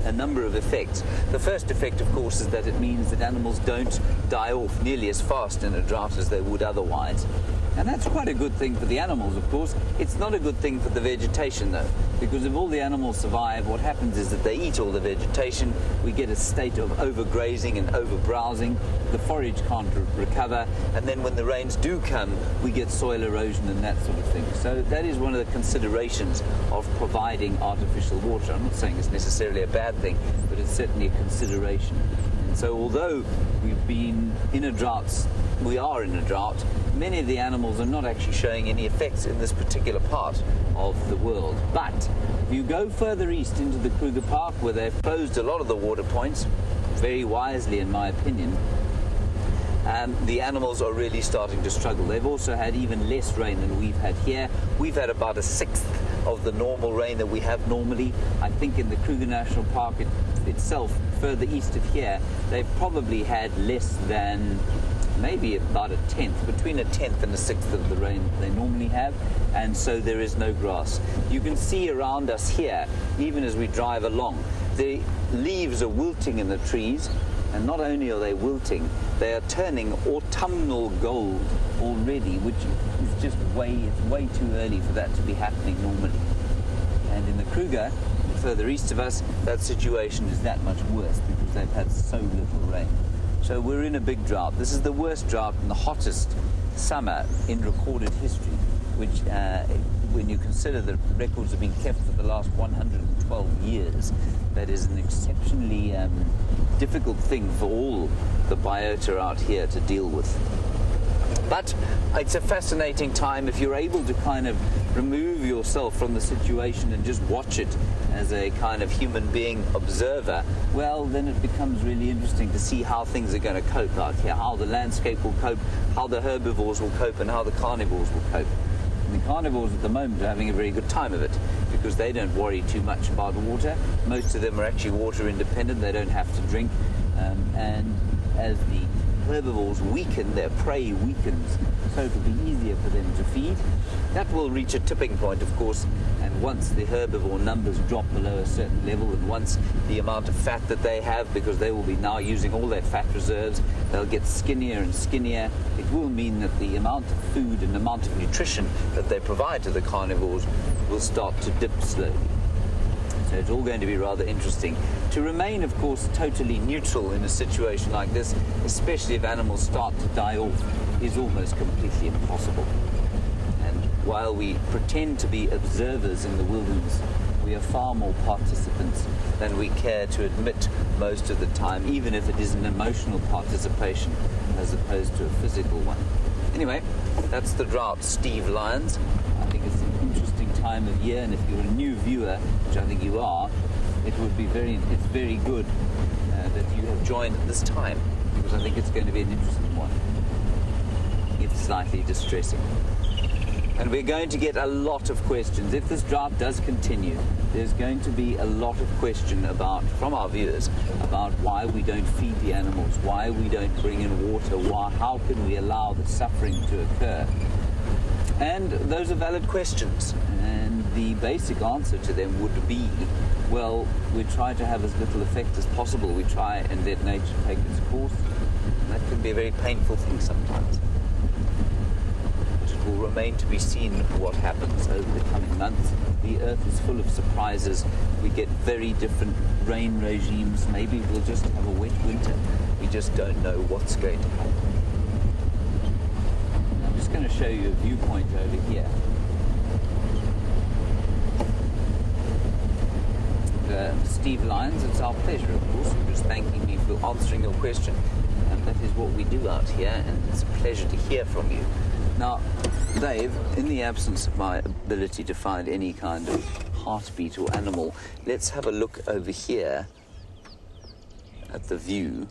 a number of effects. The first effect, of course, is that it means that animals don't die off nearly as fast in a drought as they would otherwise. And that's quite a good thing for the animals, of course. It's not a good thing for the vegetation, though, because if all the animals survive, what happens is that they eat all the vegetation. We get a state of overgrazing and overbrowsing. The forage can't recover, and then when the rains do come, we get soil erosion and that sort of thing. So that is one of the considerations of providing artificial water. I'm not saying it's necessarily a bad thing, but it's certainly a consideration. And so although we've been in a drought, we are in a drought, many of the animals are not actually showing any effects in this particular part of the world. But if you go further east into the Kruger Park, where they've closed a lot of the water points, very wisely in my opinion, the animals are really starting to struggle. They've also had even less rain than we've had here. We've had about 1/6 of the normal rain that we have normally. I think in the Kruger National Park itself, further east of here, they've probably had less than maybe about a tenth, between a tenth and a sixth of the rain they normally have, and so there is no grass. You can see around us here, even as we drive along, the leaves are wilting in the trees, and not only are they wilting, they are turning autumnal gold already, which is just it's way too early for that to be happening normally. And in the Kruger, further east of us, that situation is that much worse because they've had so little rain. So we're in a big drought. This is the worst drought and the hottest summer in recorded history, which, when you consider that records have been kept for the last 112 years, that is an exceptionally difficult thing for all the biota out here to deal with. But it's a fascinating time if you're able to kind of remove yourself from the situation and just watch it as a kind of human being observer. Well, then it becomes really interesting to see how things are going to cope out here, how the landscape will cope, how the herbivores will cope, and how the carnivores will cope. And the carnivores at the moment are having a very good time of it because they don't worry too much about water. Most of them are actually water independent. They don't have to drink. And as the herbivores weaken, their prey weakens, so it'll be easier for them to feed. That will reach a tipping point, of course, and once the herbivore numbers drop below a certain level, and once the amount of fat that they have, because they will be now using all their fat reserves, they'll get skinnier and skinnier. It will mean that the amount of food and the amount of nutrition that they provide to the carnivores will start to dip slowly. So it's all going to be rather interesting. To remain, of course, totally neutral in a situation like this, especially if animals start to die off, is almost completely impossible. And while we pretend to be observers in the wilderness, we are far more participants than we care to admit most of the time, even if it is an emotional participation as opposed to a physical one. Anyway, that's the drought, Steve Lyons. I think it's an interesting time of year, and if you're a new viewer, which I think you are, it would be it's very good that you have joined at this time, because I think it's going to be an interesting one, if slightly distressing. And we're going to get a lot of questions. If this drought does continue, there's going to be a lot of question from our viewers about why we don't feed the animals, why we don't bring in water, how can we allow the suffering to occur. And those are valid questions. And the basic answer to them would be, well, we try to have as little effect as possible. We try and let nature take its course. And that can be a very painful thing sometimes. But it will remain to be seen what happens over the coming months. The earth is full of surprises. We get very different rain regimes. Maybe we'll just have a wet winter. We just don't know what's going to happen. I'm just going to show you a viewpoint over here. Steve Lyons, it's our pleasure, of course. You're just thanking me for answering your question. And that is what we do out here, and it's a pleasure to hear from you. Now, Dave, in the absence of my ability to find any kind of heartbeat or animal, let's have a look over here at the view.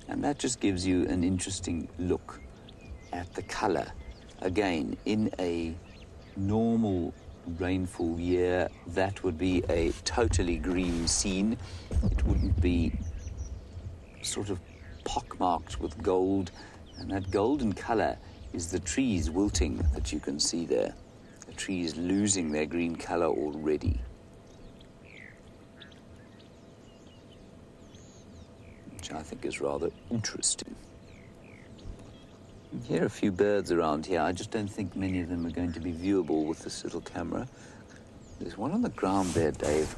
And that just gives you an interesting look at the color. Again, in a normal rainfall year, that would be a totally green scene. It wouldn't be sort of pockmarked with gold, and that golden color is the trees wilting that you can see there. The trees losing their green color already. Which I think is rather interesting. Here are a few birds around here. I just don't think many of them are going to be viewable with this little camera. There's one on the ground there, Dave.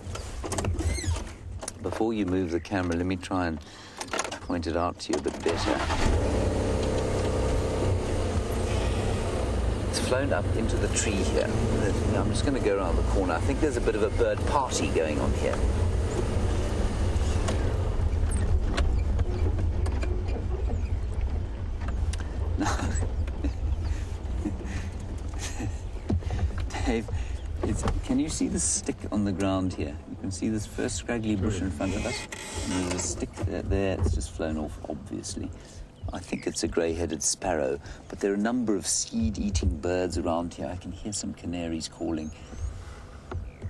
Before you move the camera, let me try and point it out to you a bit better. It's flown up into the tree here. I'm just going to go around the corner. I think there's a bit of a bird party going on here. Dave, can you see the stick on the ground here? You can see this first scraggly bush in front of us. And there's a stick there. It's just flown off, obviously. I think it's a grey-headed sparrow, but there are a number of seed-eating birds around here. I can hear some canaries calling.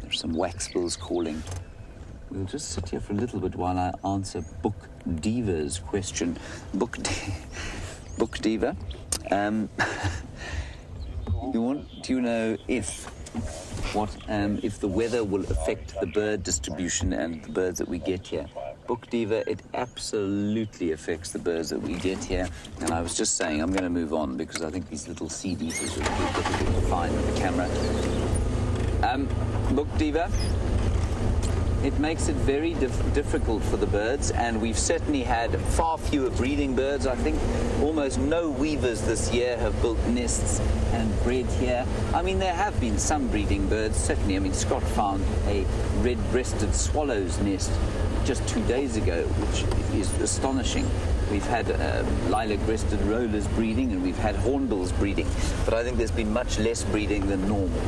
There's some waxbills calling. We'll just sit here for a little bit while I answer Book Diva's question. Book Diva. Do you know if the weather will affect the bird distribution and the birds that we get here? Book Diva, it absolutely affects the birds that we get here. And I was just saying, I'm going to move on because I think these little seed eaters are a bit difficult to find with the camera. Book Diva, it makes it very difficult for the birds, and we've certainly had far fewer breeding birds. I think almost no weavers this year have built nests and bred here. I mean, there have been some breeding birds, certainly. I mean, Scott found a red-breasted swallow's nest just 2 days ago, which is astonishing. We've had lilac-breasted rollers breeding, and we've had hornbills breeding, but I think there's been much less breeding than normal.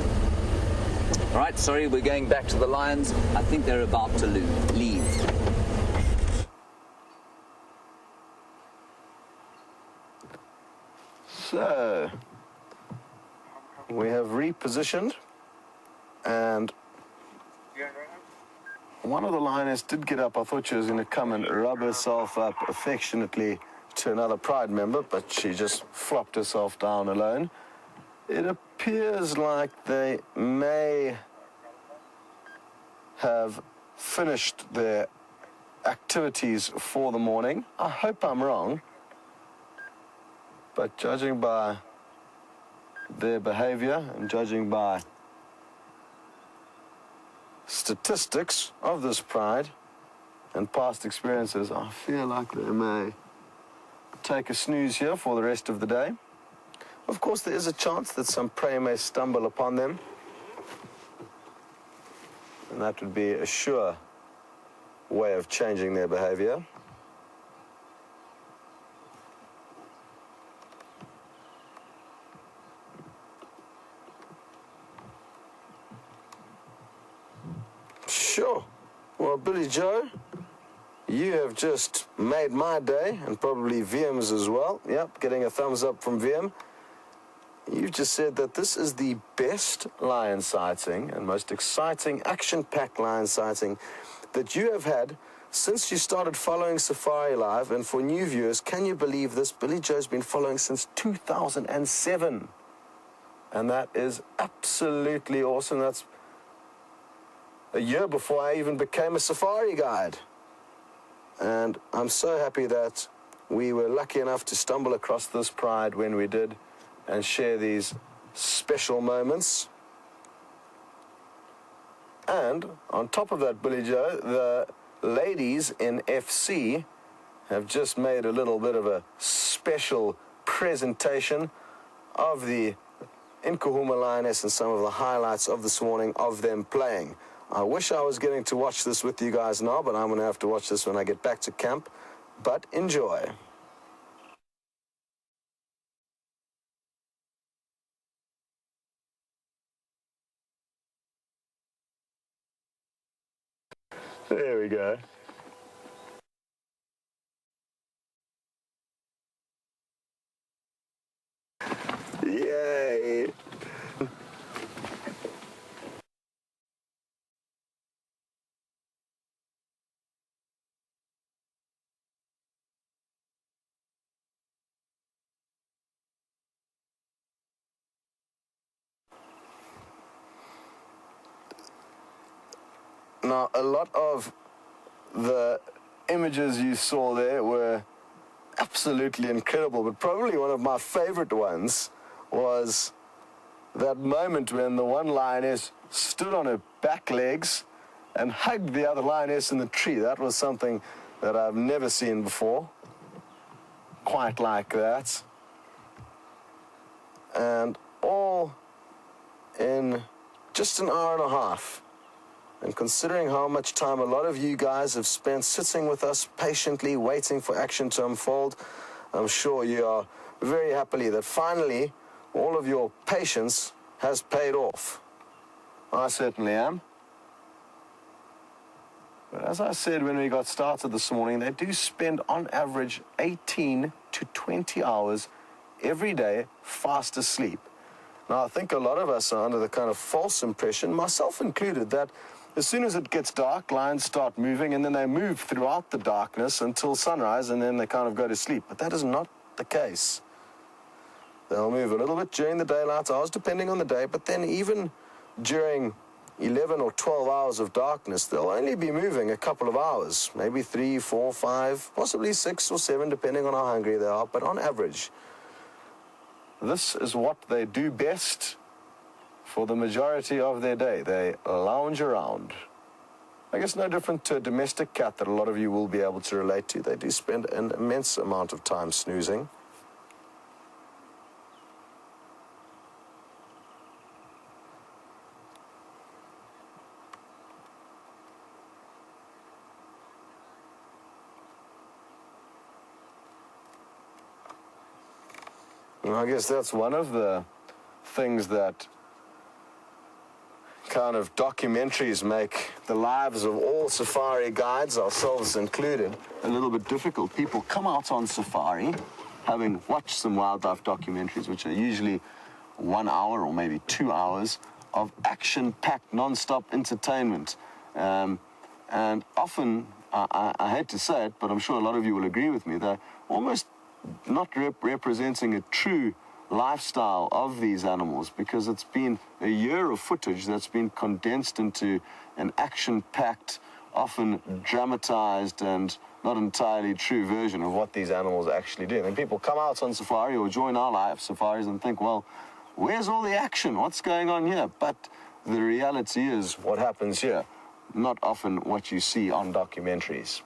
All right, sorry, we're going back to the lions. I think they're about to leave. So, we have repositioned, and one of the lioness did get up. I thought she was going to come and rub herself up affectionately to another pride member, but she just flopped herself down alone. It appears like they may have finished their activities for the morning. I hope I'm wrong, but judging by their behavior and judging by statistics of this pride and past experiences, I feel like they may take a snooze here for the rest of the day. Of course, there is a chance that some prey may stumble upon them, and that would be a sure way of changing their behavior. Sure. Well, Billy Joe, you have just made my day, and probably Wium's as well. Yep, getting a thumbs up from Wium. You've just said that this is the best lion sighting and most exciting, action-packed lion sighting that you have had since you started following SafariLIVE. And for new viewers, can you believe this? Billy Joe's been following since 2007. And that is absolutely awesome. That's a year before I even became a safari guide. And I'm so happy that we were lucky enough to stumble across this pride when we did, and share these special moments. And on top of that, Billy Joe, the ladies in FC have just made a little bit of a special presentation of the Nkuhumas lioness and some of the highlights of this morning of them playing. I wish I was getting to watch this with you guys now, but I'm going to have to watch this when I get back to camp. But enjoy. There we go. Yay! Now, a lot of the images you saw there were absolutely incredible, but probably one of my favorite ones was that moment when the one lioness stood on her back legs and hugged the other lioness in the tree. That was something that I've never seen before, quite like that. And all in just an hour and a half. And considering how much time a lot of you guys have spent sitting with us patiently waiting for action to unfold, I'm sure you are very happily that finally all of your patience has paid off. I certainly am. But as I said when we got started this morning, they do spend on average 18 to 20 hours every day fast asleep. Now, I think a lot of us are under the kind of false impression, myself included, that as soon as it gets dark, lions start moving, and then they move throughout the darkness until sunrise, and then they kind of go to sleep. But that is not the case. They'll move a little bit during the daylight hours, depending on the day, but then even during 11 or 12 hours of darkness, they'll only be moving a couple of hours, maybe 3, 4, 5, possibly 6 or 7, depending on how hungry they are, but on average, this is what they do best for the majority of their day. They lounge around. I guess no different to a domestic cat that a lot of you will be able to relate to. They do spend an immense amount of time snoozing. And I guess that's one of the things that kind of documentaries make the lives of all safari guides, ourselves included, a little bit difficult. People come out on safari, having watched some wildlife documentaries, which are usually 1 hour or maybe 2 hours of action-packed, non-stop entertainment. And often, I hate to say it, but I'm sure a lot of you will agree with me, they're almost not representing a true lifestyle of these animals, because it's been a year of footage that's been condensed into an action-packed, often dramatized and not entirely true version of what these animals actually do. And people come out on safari or join our live safaris and think, well, where's all the action? What's going on here? But the reality is what happens here, not often what you see on documentaries.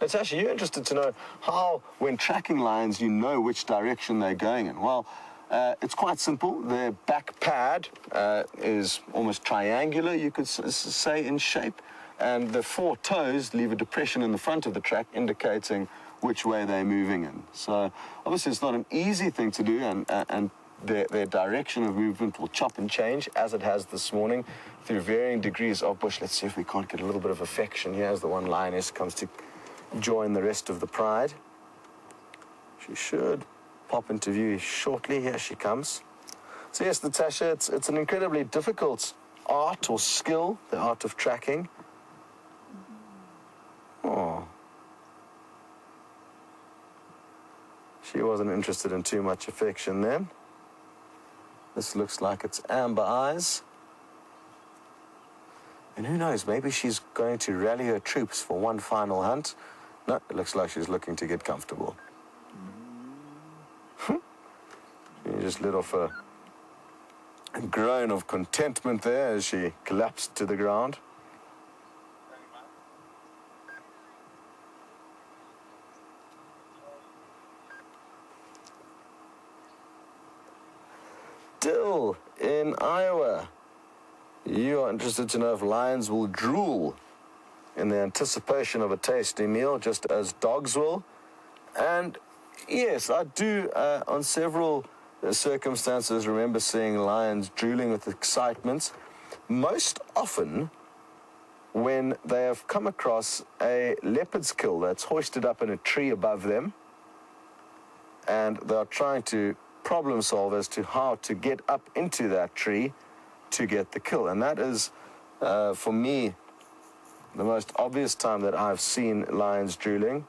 Natasha, you're interested to know how, when tracking lions, you know which direction they're going in. Well, it's quite simple. Their back pad is almost triangular, you could say, in shape, and the 4 toes leave a depression in the front of the track indicating which way they're moving in. So obviously it's not an easy thing to do, and their direction of movement will chop and change, as it has this morning, through varying degrees of bush. Let's see if we can't get a little bit of affection here as the one lioness comes to join the rest of the pride. She should pop into view shortly. Here she comes. So yes, Natasha, it's an incredibly difficult art or skill, the art of tracking. Oh. She wasn't interested in too much affection then. This looks like it's amber eyes. And who knows, maybe she's going to rally her troops for one final hunt. No, it looks like she's looking to get comfortable. She just let off a groan of contentment there as she collapsed to the ground. Dill in Iowa. You are interested to know if lions will drool in the anticipation of a tasty meal, just as dogs will. And yes, I do, on several circumstances, remember seeing lions drooling with excitement. Most often when they have come across a leopard's kill that's hoisted up in a tree above them, and they are trying to problem solve as to how to get up into that tree to get the kill. And that is, for me, the most obvious time that I've seen lions drooling.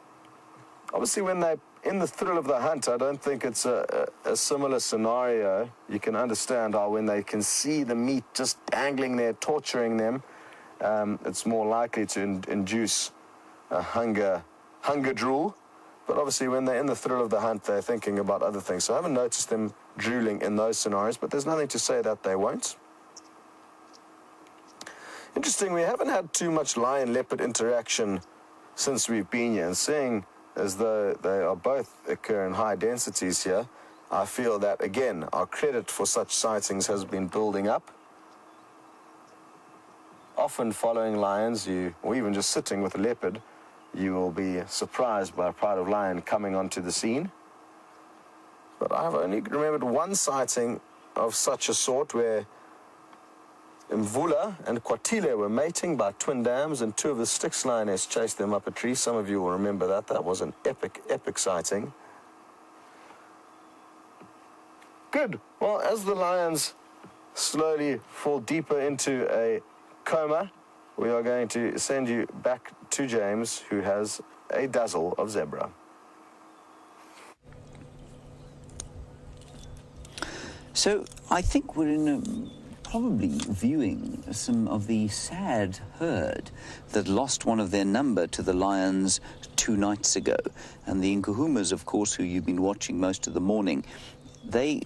Obviously, when they're in the thrill of the hunt, I don't think it's a similar scenario. You can understand how when they can see the meat just dangling there, torturing them, it's more likely to induce a hunger drool. But obviously, when they're in the thrill of the hunt, they're thinking about other things. So I haven't noticed them drooling in those scenarios, but there's nothing to say that they won't. Interesting, we haven't had too much lion-leopard interaction since we've been here, and seeing as though they are both occur in high densities here, I feel that, again, our credit for such sightings has been building up. Often following lions, or even just sitting with a leopard, you will be surprised by a pride of lion coming onto the scene. But I've only remembered one sighting of such a sort where Mvula and Kwatile were mating by twin dams, and 2 of the Styx lioness chased them up a tree. Some of you will remember that. That was an epic sighting. Good. Well, as the lions slowly fall deeper into a coma, we are going to send you back to James, who has a dazzle of zebra. So I think we're in probably viewing some of the sad herd that lost one of their number to the lions 2 nights ago. And the Nkuhumas, of course, who you've been watching most of the morning, they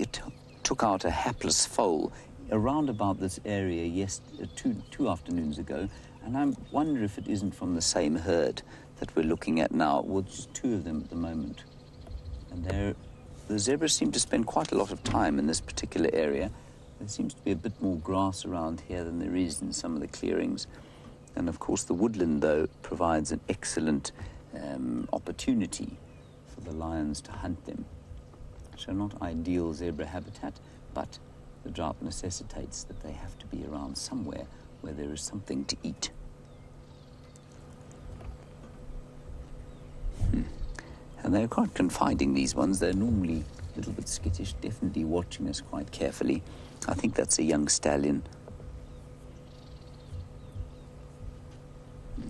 took out a hapless foal around about this area two afternoons ago. And I wonder if it isn't from the same herd that we're looking at now. Well, just 2 of them at the moment. And the zebras seem to spend quite a lot of time in this particular area. There seems to be a bit more grass around here than there is in some of the clearings. And of course the woodland, though, provides an excellent opportunity for the lions to hunt them. So not ideal zebra habitat, but the drought necessitates that they have to be around somewhere where there is something to eat. And they're quite confiding, these ones. They're normally a little bit skittish, definitely watching us quite carefully. I think that's a young stallion.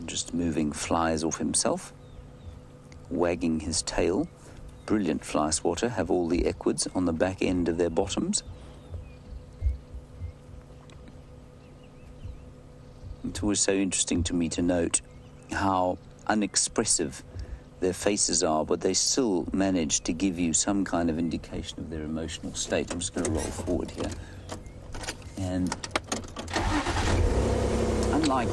Just moving flies off himself, wagging his tail. Brilliant fly swatter, have all the equids on the back end of their bottoms. It's always so interesting to me to note how unexpressive their faces are, but they still manage to give you some kind of indication of their emotional state. I'm just going to roll forward here. And unlike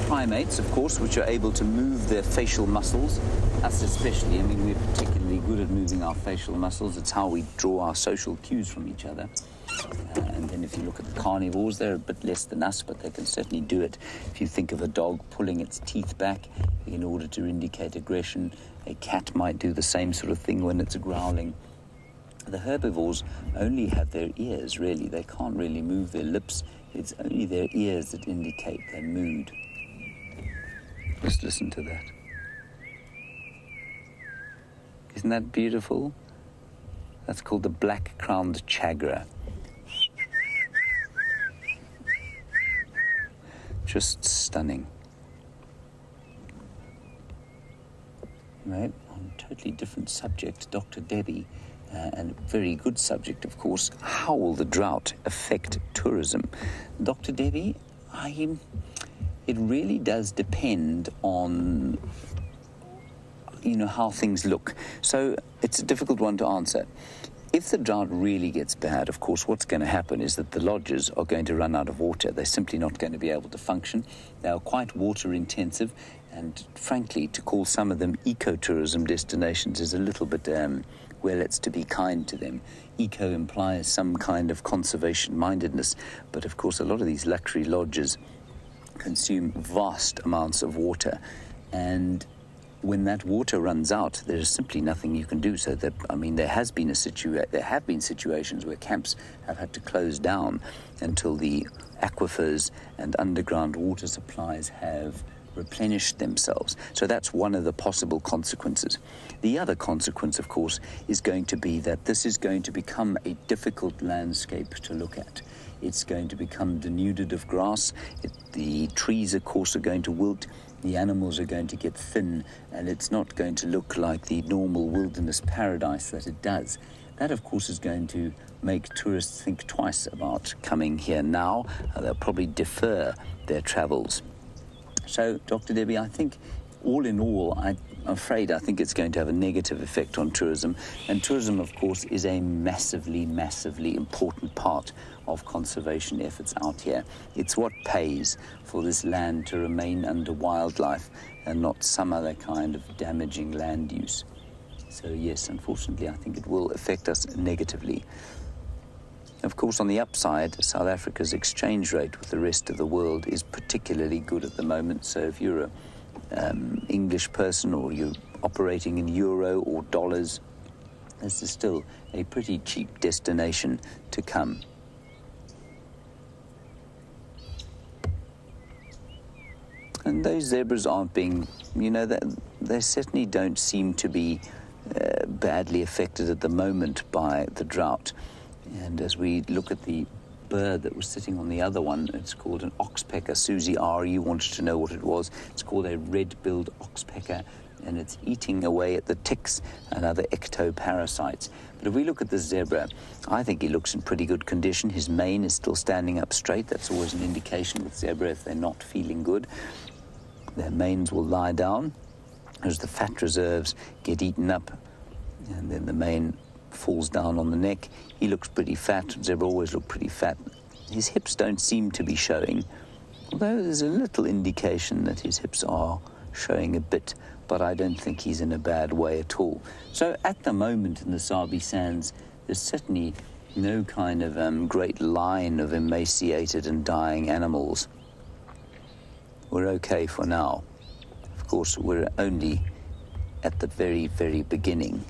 primates, of course, which are able to move their facial muscles, us especially, I mean, we're particularly good at moving our facial muscles. It's how we draw our social cues from each other. And then if you look at the carnivores, they're a bit less than us, but they can certainly do it. If you think of a dog pulling its teeth back in order to indicate aggression, a cat might do the same sort of thing when it's growling. The herbivores only have their ears, really. They can't really move their lips. It's only their ears that indicate their mood. Just listen to that. Isn't that beautiful? That's called the black-crowned chagra. Just stunning. Right, on a totally different subject, Dr. Debbie, and a very good subject, of course, how will the drought affect tourism? Dr. Debbie, it really does depend on, how things look. So it's a difficult one to answer. If the drought really gets bad, of course, what's going to happen is that the lodges are going to run out of water. They're simply not going to be able to function. They are quite water intensive, and frankly, to call some of them ecotourism destinations is a little bit, it's to be kind to them. Eco implies some kind of conservation mindedness, but of course a lot of these luxury lodges consume vast amounts of water, and when that water runs out, there is simply nothing you can do. So there have been situations where camps have had to close down until the aquifers and underground water supplies have replenished themselves. So that's one of the possible consequences. The other consequence, of course, is going to be that this is going to become a difficult landscape to look at. It's going to become denuded of grass. The trees, of course, are going to wilt. The animals are going to get thin, and it's not going to look like the normal wilderness paradise that it does. That, of course, is going to make tourists think twice about coming here now. They'll probably defer their travels. So, Dr. Debbie, I think all in all, I'm afraid I think it's going to have a negative effect on tourism. And tourism, of course, is a massively, massively important part of conservation efforts out here. It's what pays for this land to remain under wildlife and not some other kind of damaging land use. So, yes, unfortunately, I think it will affect us negatively. Of course, on the upside, South Africa's exchange rate with the rest of the world is particularly good at the moment. So if you're an English person or you're operating in euro or dollars, this is still a pretty cheap destination to come. And those zebras aren't being, they certainly don't seem to be badly affected at the moment by the drought. And as we look at the bird that was sitting on the other one, it's called an oxpecker. Susie R., you wanted to know what it was. It's called a red-billed oxpecker. and it's eating away at the ticks and other ectoparasites. But if we look at the zebra, I think he looks in pretty good condition. His mane is still standing up straight. That's always an indication with zebra if they're not feeling good. Their manes will lie down as the fat reserves get eaten up, and then the mane falls down on the neck. He looks pretty fat. Zebra always look pretty fat. His hips don't seem to be showing, although there's a little indication that his hips are showing a bit, but I don't think he's in a bad way at all. So at the moment in the Sabi Sands, there's certainly no kind of great line of emaciated and dying animals. We're okay for now. Of course, we're only at the very, very beginning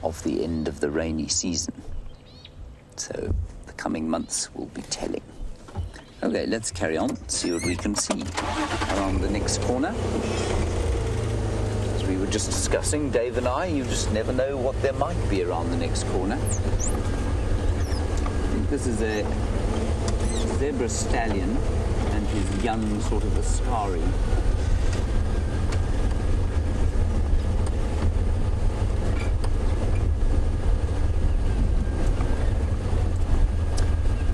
of the end of the rainy season. So the coming months will be telling. Okay, let's carry on, see what we can see around the next corner. As we were just discussing, Dave and I, you just never know what there might be around the next corner. I think this is a zebra stallion and his young sort of askari.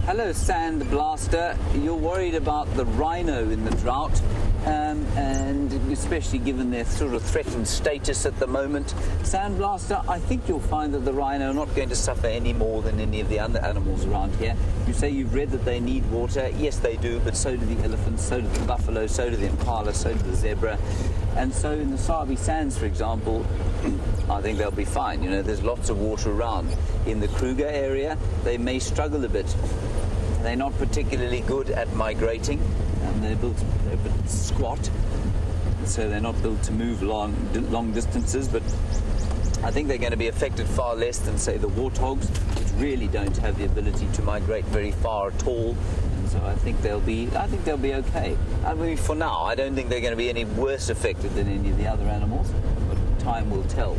Hello, Sand Blaster. You're worried about the rhino in the drought, and especially given their sort of threatened status at the moment. Sand Blaster, I think you'll find that the rhino are not going to suffer any more than any of the other animals around here. You say you've read that they need water. Yes, they do, but so do the elephants, so do the buffalo, so do the impala, so do the zebra. And so in the Sabi Sands, for example, I think they'll be fine. You know, there's lots of water around. In the Kruger area, they may struggle a bit. They're not particularly good at migrating, and they're a bit squat, so they're not built to move long distances, but I think they're going to be affected far less than, say, the warthogs, which really don't have the ability to migrate very far at all. And so I think they'll be okay. I mean, for now, I don't think they're going to be any worse affected than any of the other animals, but time will tell.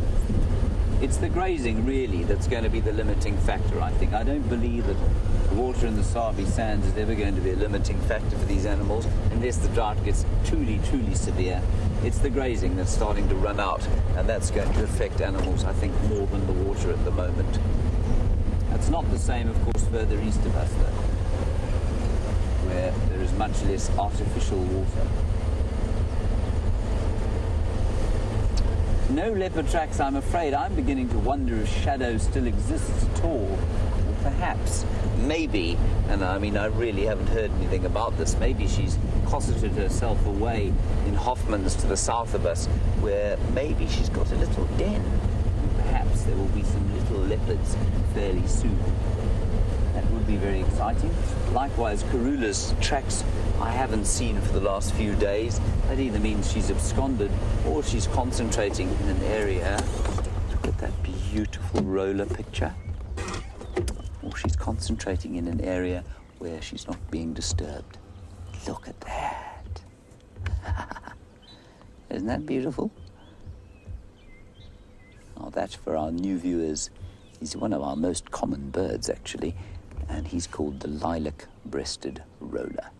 It's the grazing, really, that's going to be the limiting factor, I think. I don't believe that the water in the Sabi Sands is ever going to be a limiting factor for these animals unless the drought gets truly, truly severe. It's the grazing that's starting to run out, and that's going to affect animals, I think, more than the water at the moment. That's not the same, of course, further east of us, though, where there is much less artificial water. No leopard tracks, I'm afraid. I'm beginning to wonder if Shadow still exists at all. Perhaps, maybe, and I mean, I really haven't heard anything about this. Maybe she's cosseted herself away in Hoffman's to the south of us, where maybe she's got a little den. Perhaps there will be some little leopards fairly soon. That would be very exciting. Likewise, Karula's tracks I haven't seen for the last few days. That either means she's absconded or she's concentrating in an area. Look at that beautiful roller picture. Or she's concentrating in an area where she's not being disturbed. Look at that. Isn't that beautiful? Oh, that's for our new viewers. He's one of our most common birds, actually, and he's called the lilac-breasted roller.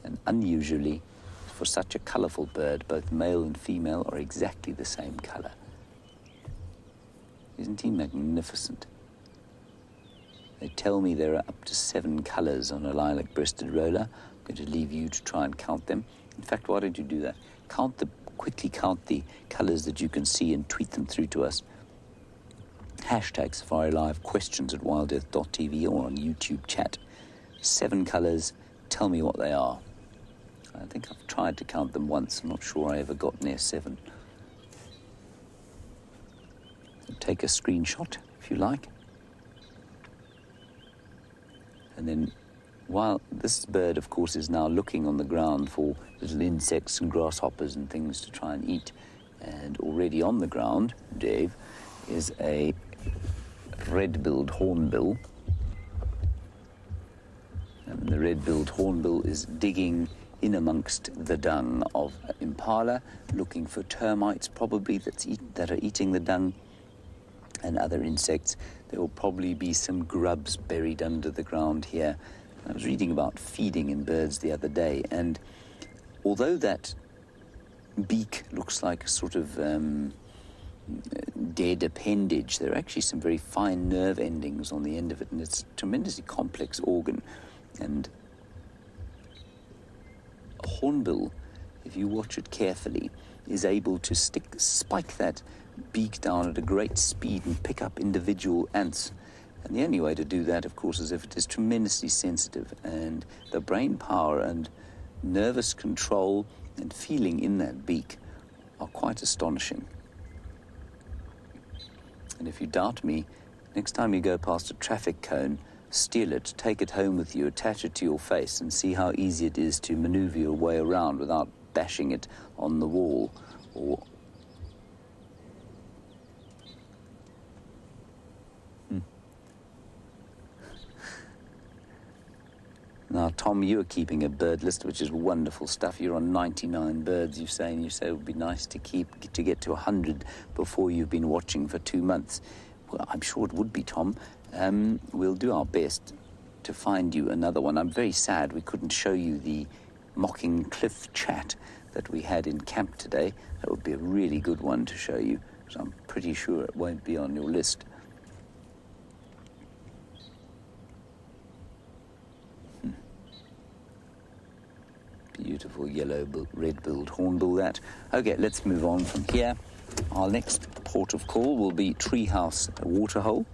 And unusually, for such a colourful bird, both male and female are exactly the same colour. Isn't he magnificent? They tell me there are up to 7 colours on a lilac-breasted roller. I'm going to leave you to try and count them. In fact, why don't you do that? Quickly count the colours that you can see and tweet them through to us. Hashtag SafariLIVE, questions at WildEarth.tv or on YouTube chat. 7 colours, tell me what they are. I think I've tried to count them once. I'm not sure I ever got near 7. So take a screenshot if you like. And then, while this bird, of course, is now looking on the ground for little insects and grasshoppers and things to try and eat, and already on the ground, Dave, is a red-billed hornbill. And the red-billed hornbill is digging in amongst the dung of impala, looking for termites probably that are eating the dung and other insects. There will probably be some grubs buried under the ground here. I was reading about feeding in birds the other day, and although that beak looks like a sort of dead appendage. There are actually some very fine nerve endings on the end of it, and it's a tremendously complex organ. And a hornbill, if you watch it carefully, is able to spike that beak down at a great speed and pick up individual ants. And the only way to do that, of course, is if it is tremendously sensitive. And the brain power and nervous control and feeling in that beak are quite astonishing. And if you doubt me, next time you go past a traffic cone, steal it, take it home with you, attach it to your face, and see how easy it is to maneuver your way around without bashing it on the wall or... Now, Tom, you are keeping a bird list, which is wonderful stuff. You're on 99 birds, you say, and you say it would be nice to get to 100 before you've been watching for 2 months. Well, I'm sure it would be, Tom. We'll do our best to find you another one. I'm very sad we couldn't show you the mocking cliff chat that we had in camp today. That would be a really good one to show you, so I'm pretty sure it won't be on your list. Beautiful yellow red-billed hornbill, that. Okay, let's move on from here. Our next port of call will be Treehouse Waterhole,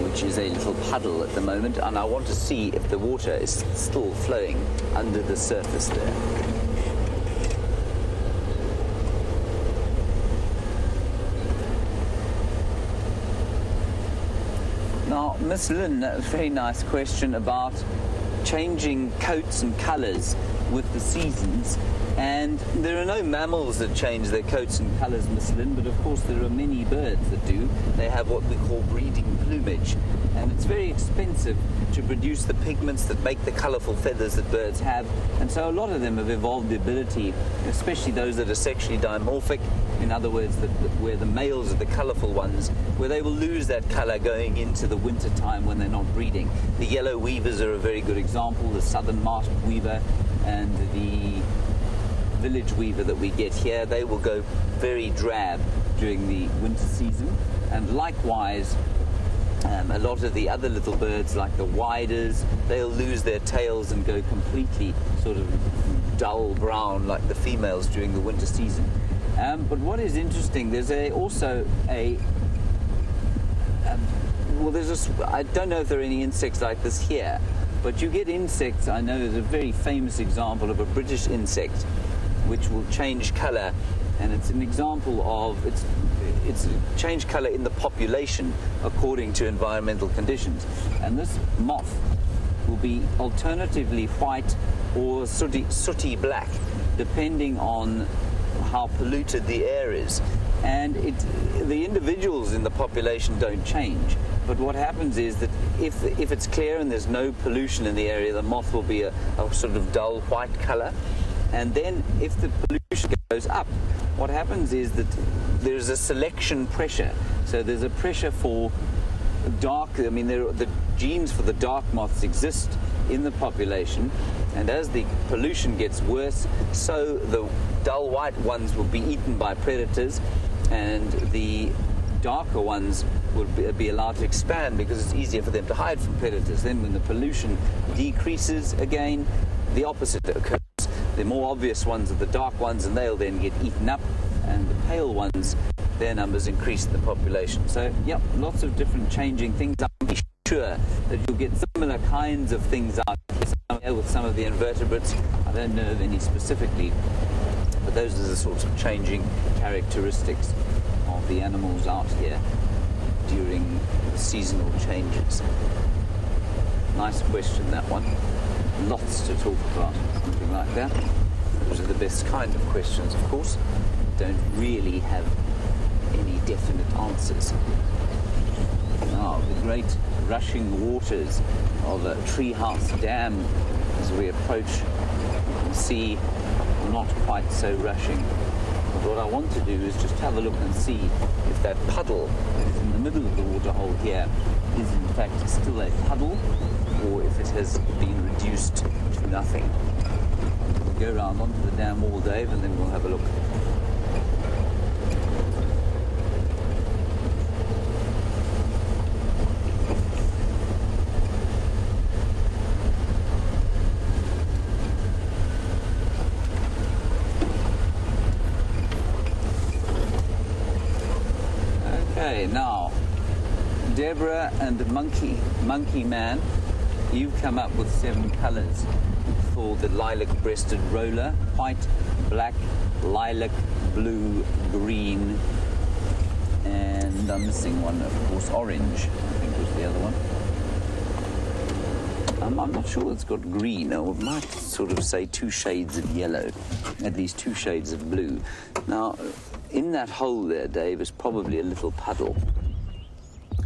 which is a little puddle at the moment, and I want to see if the water is still flowing under the surface there. Now, Miss Lynn, a very nice question about changing coats and colours with the seasons, and there are no mammals that change their coats and colours, Miss Lynn, but of course there are many birds that do. They have what we call breeding plumage, and it's very expensive to produce the pigments that make the colourful feathers that birds have, and so a lot of them have evolved the ability, especially those that are sexually dimorphic, in other words, where the males are the colourful ones, where they will lose that colour going into the winter time when they're not breeding. The yellow weavers are a very good example, the southern masked weaver and the village weaver that we get here. They will go very drab during the winter season, and likewise a lot of the other little birds like the widers, they'll lose their tails and go completely sort of dull brown like the females during the winter season. But what is interesting, there's I don't know if there are any insects like this here, but you get insects. I know there's a very famous example of a British insect which will change colour, and it's an example of it's changed colour in the population according to environmental conditions. And this moth will be alternatively white or sooty black, depending on how polluted the air is. And the individuals in the population don't change, but what happens is that if it's clear and there's no pollution in the area, the moth will be a sort of dull white colour. And then if the pollution goes up, what happens is that there's a selection pressure. So there's a pressure for dark, the genes for the dark moths exist in the population, and as the pollution gets worse, so the dull white ones will be eaten by predators, and the darker ones will be allowed to expand because it's easier for them to hide from predators. Then when the pollution decreases again, the opposite occurs. The more obvious ones are the dark ones, and they'll then get eaten up, and the pale ones, their numbers increase in the population. So, yep, lots of different changing things. I'm pretty sure that you'll get similar kinds of things out here with some of the invertebrates. I don't know of any specifically, but those are the sorts of changing characteristics of the animals out here during seasonal changes. Nice question, that one. Lots to talk about, something like that. Those are the best kind of questions, of course. Don't really have any definite answers. Now, the great rushing waters of a Treehouse Dam as we approach, you can see not quite so rushing. But what I want to do is just have a look and see if that puddle that is in the middle of the waterhole here is in fact still a puddle, or if it has been reduced to nothing. go round onto the dam wall, Dave, and then we'll have a look. Okay, now, Deborah and Monkey Man, you've come up with 7 colours for the lilac-breasted roller: white, black, lilac, blue, green, and I'm missing one, of course, orange, I think was the other one. I'm not sure it's got green, or it might sort of say 2 shades of yellow, at least 2 shades of blue. Now, in that hole there, Dave, is probably a little puddle.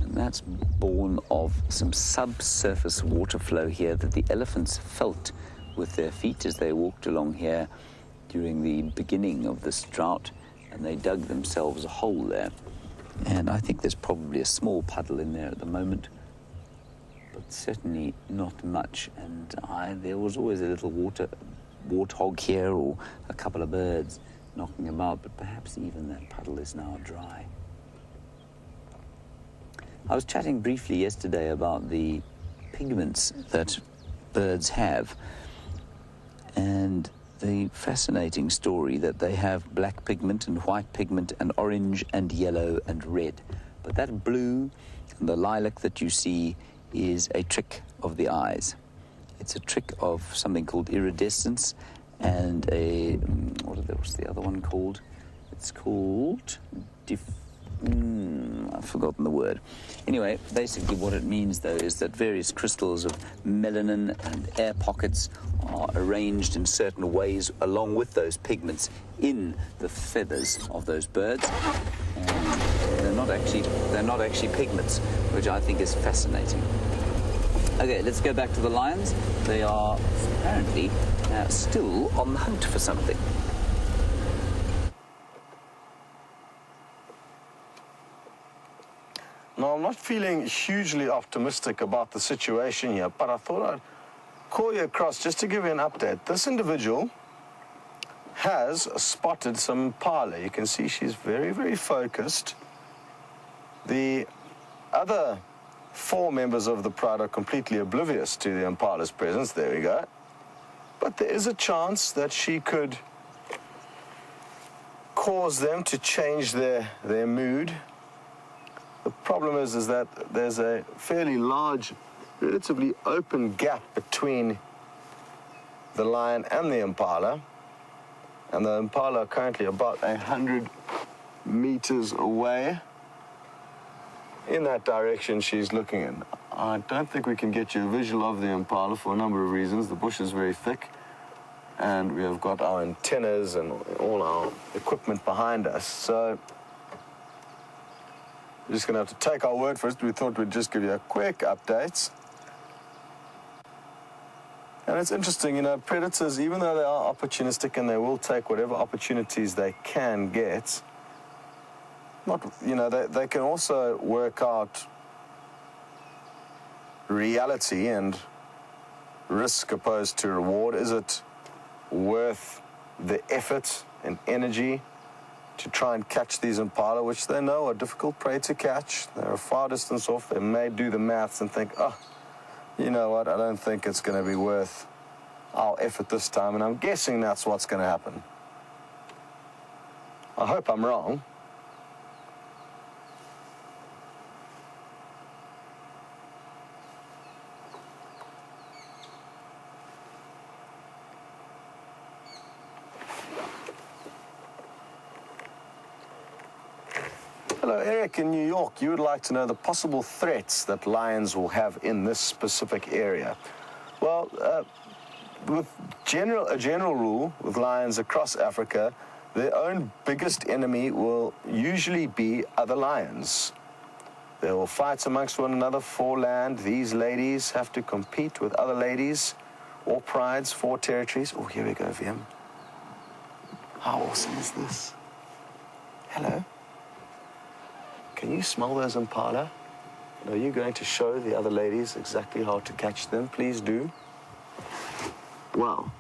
And that's born of some subsurface water flow here that the elephants felt with their feet as they walked along here during the beginning of this drought, and they dug themselves a hole there. And I think there's probably a small puddle in there at the moment, but certainly not much. And there was always a little warthog here, or a couple of birds knocking about, but perhaps even that puddle is now dry. I was chatting briefly yesterday about the pigments that birds have, and the fascinating story that they have black pigment and white pigment and orange and yellow and red. But that blue and the lilac that you see is a trick of the eyes. It's a trick of something called iridescence and what's the other one called? It's called I've forgotten the word. Anyway, basically what it means, though, is that various crystals of melanin and air pockets are arranged in certain ways along with those pigments in the feathers of those birds. And they're not actually pigments, which I think is fascinating. Okay, let's go back to the lions. They are apparently still on the hunt for something. Now, I'm not feeling hugely optimistic about the situation here, but I thought I'd call you across just to give you an update. This individual has spotted some impala. You can see she's very, very focused. The other 4 members of the pride are completely oblivious to the impala's presence. There we go. But there is a chance that she could cause them to change their mood. The problem is that there's a fairly large, relatively open gap between the lion and the impala. And the impala are currently about 100 meters away in that direction she's looking in. I don't think we can get you a visual of the impala for a number of reasons. The bush is very thick, and we have got our antennas and all our equipment behind us. So we're just going to have to take our word for it. We thought we'd just give you a quick update. And it's interesting, you know, predators, even though they are opportunistic and they will take whatever opportunities they can get, they can also work out reality and risk opposed to reward. Is it worth the effort and energy to try and catch these impala, which they know are difficult prey to catch? They're a far distance off. They may do the maths and think, oh, you know what, I don't think it's going to be worth our effort this time, and I'm guessing that's what's going to happen. I hope I'm wrong. Hello, Eric in New York. You would like to know the possible threats that lions will have in this specific area. Well, with a general rule with lions across Africa, their own biggest enemy will usually be other lions. They will fight amongst one another for land. These ladies have to compete with other ladies or prides for territories. Oh, here we go, Wium. How awesome is this? Hello? Can you smell those impala? Are you going to show the other ladies exactly how to catch them? Please do. Wow.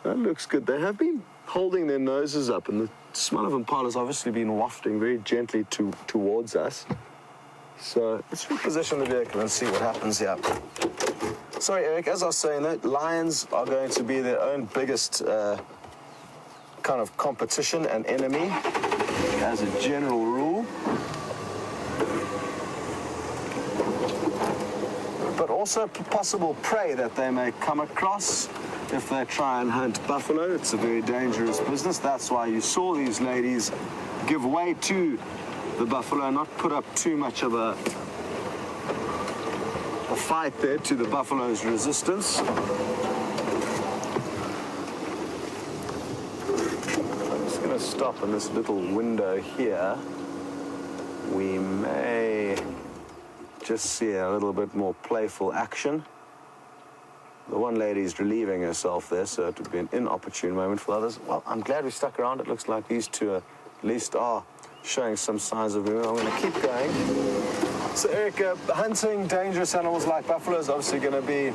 That looks good. They have been holding their noses up, and the smell of impala's obviously been wafting very gently towards us. So let's reposition the vehicle and see what happens here. Sorry, Eric, as I was saying, that lions are going to be their own biggest kind of competition and enemy, as a general rule. But also possible prey that they may come across if they try and hunt buffalo. It's a very dangerous business. That's why you saw these ladies give way to the buffalo, not put up too much of a fight there to the buffalo's resistance. I'm just going to stop in this little window here. We may just see a little bit more playful action. The one lady's relieving herself there, so it would be an inopportune moment for others. Well, I'm glad we stuck around. It looks like these two at least are showing some signs of movement. I'm going to keep going. So, Eric, hunting dangerous animals like buffalo is obviously going to be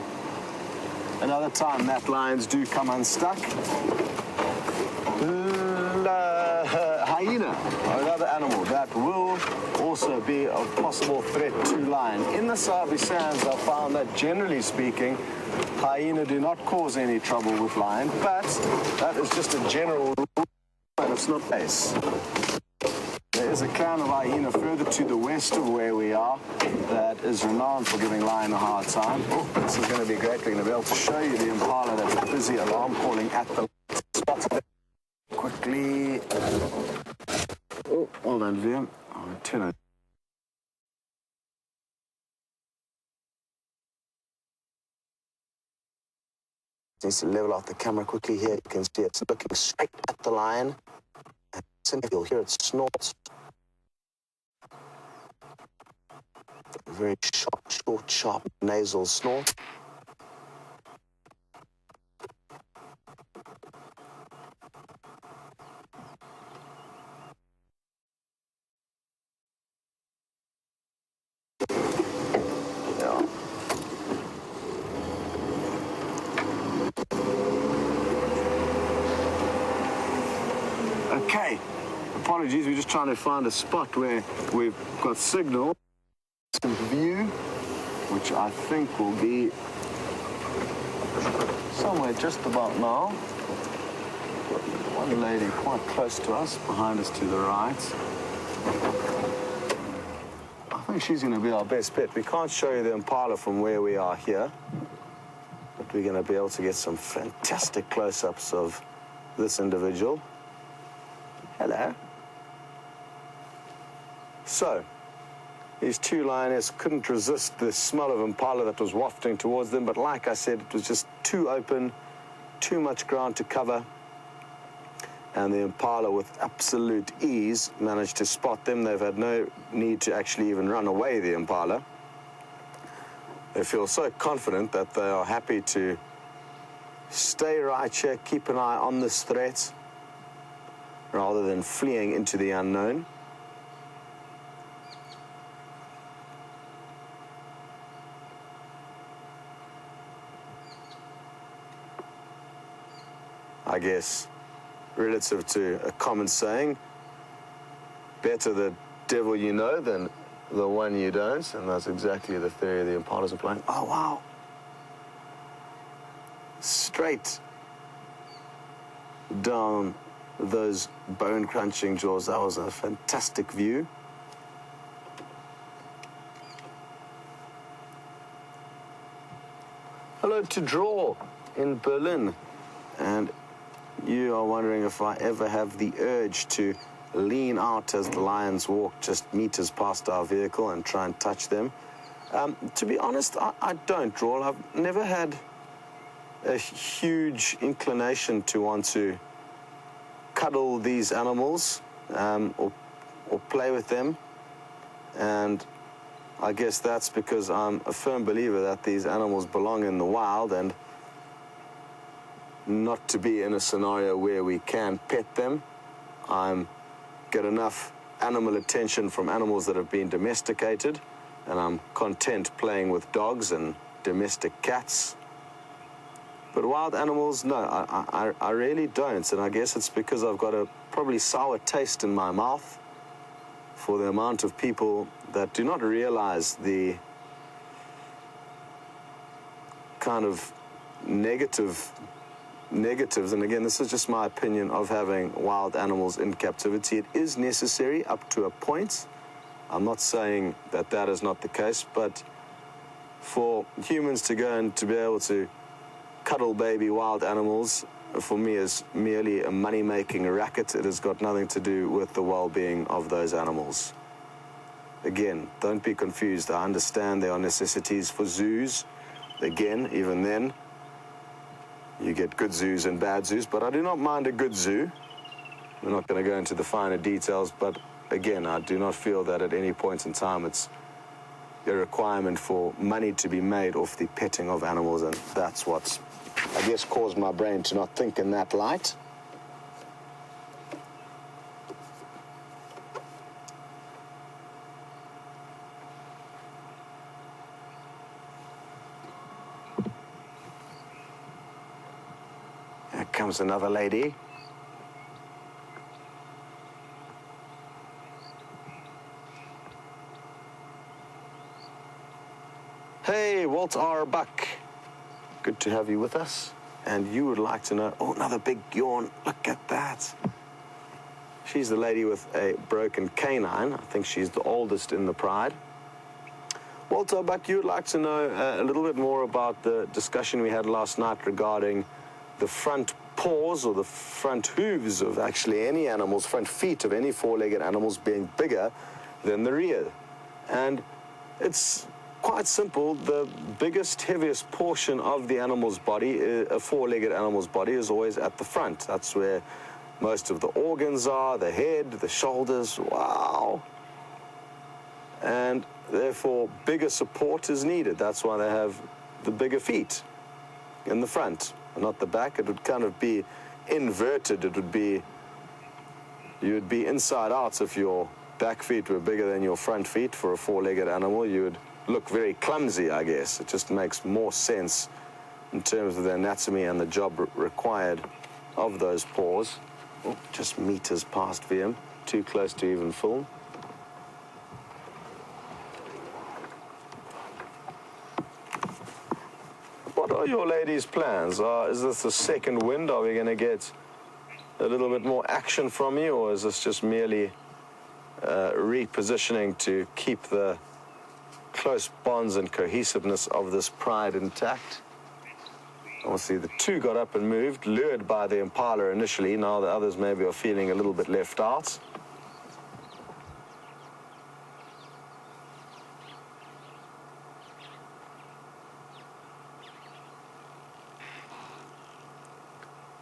another time that lions do come unstuck. Hyena, another animal that will also be a possible threat to lion. In the Sabi Sands, I found that generally speaking, hyena do not cause any trouble with lion, but that is just a general rule, and it's not the case. There is a clan of hyena further to the west of where we are that is renowned for giving lion a hard time. Oh, this is going to be great. We're going to be able to show you the impala that's busy alarm calling at the spot. Quickly. Oh, hold on, Wium. I'll turn it. Needs to level off the camera quickly here. You can see it's looking straight at the lion. And you'll hear it snort. A very short, sharp nasal snort. Okay, apologies, we're just trying to find a spot where we've got signal, some view, which I think will be somewhere just about now. One lady quite close to us, behind us to the right. I think she's going to be our best bet. We can't show you the impala from where we are here, but we're going to be able to get some fantastic close-ups of this individual. Hello. So, these two lioness couldn't resist the smell of impala that was wafting towards them, but like I said, it was just too open, too much ground to cover, and the impala with absolute ease managed to spot them. They've had no need to actually even run away, the impala. They feel so confident that they are happy to stay right here, keep an eye on this threat, rather than fleeing into the unknown. I guess, relative to a common saying, better the devil you know than the one you don't, and that's exactly the theory the impalas are playing. Oh, wow. Straight down those bone-crunching jaws. That was a fantastic view. Hello to Draw in Berlin. And you are wondering if I ever have the urge to lean out as the lions walk just meters past our vehicle and try and touch them. To be honest, I don't, Draw. I've never had a huge inclination to want to cuddle these animals or play with them, and I guess that's because I'm a firm believer that these animals belong in the wild and not to be in a scenario where we can pet them. I get enough animal attention from animals that have been domesticated, and I'm content playing with dogs and domestic cats. But wild animals, no, I really don't. And I guess it's because I've got a probably sour taste in my mouth for the amount of people that do not realize the kind of negatives, and again, this is just my opinion of having wild animals in captivity. It is necessary up to a point. I'm not saying that that is not the case, but for humans to go and to be able to cuddle baby wild animals, for me, is merely a money-making racket. It has got nothing to do with the well-being of those animals. Again, don't be confused. I understand there are necessities for zoos. Again, even then, you get good zoos and bad zoos, but I do not mind a good zoo. We're not going to go into the finer details, but again, I do not feel that at any point in time it's a requirement for money to be made off the petting of animals, and that's what's, I guess, caused my brain to not think in that light. Here comes another lady. Hey, Walt R. Buck. Good to have you with us. And you would like to know... Oh, another big yawn. Look at that. She's the lady with a broken canine. I think she's the oldest in the pride. Walt R. Buck, you would like to know a little bit more about the discussion we had last night regarding the front paws or the front hooves of actually any animals, front feet of any four-legged animals being bigger than the rear. And it's quite simple. The biggest, heaviest portion of the animal's body, a four-legged animal's body, is always at the front. That's where most of the organs are, the head, the shoulders, wow. And therefore, bigger support is needed. That's why they have the bigger feet in the front, not the back. It would kind of be inverted. It would be, you would be inside out if your back feet were bigger than your front feet. For a four-legged animal, you would look very clumsy, I guess. It just makes more sense in terms of the anatomy and the job required of those paws. Oh, just meters past Wium, too close to even film. What are your ladies' plans? Is this a second wind? Are we going to get a little bit more action from you, or is this just merely repositioning to keep the close bonds and cohesiveness of this pride intact? Obviously, the two got up and moved, lured by the impala initially. Now the others maybe are feeling a little bit left out.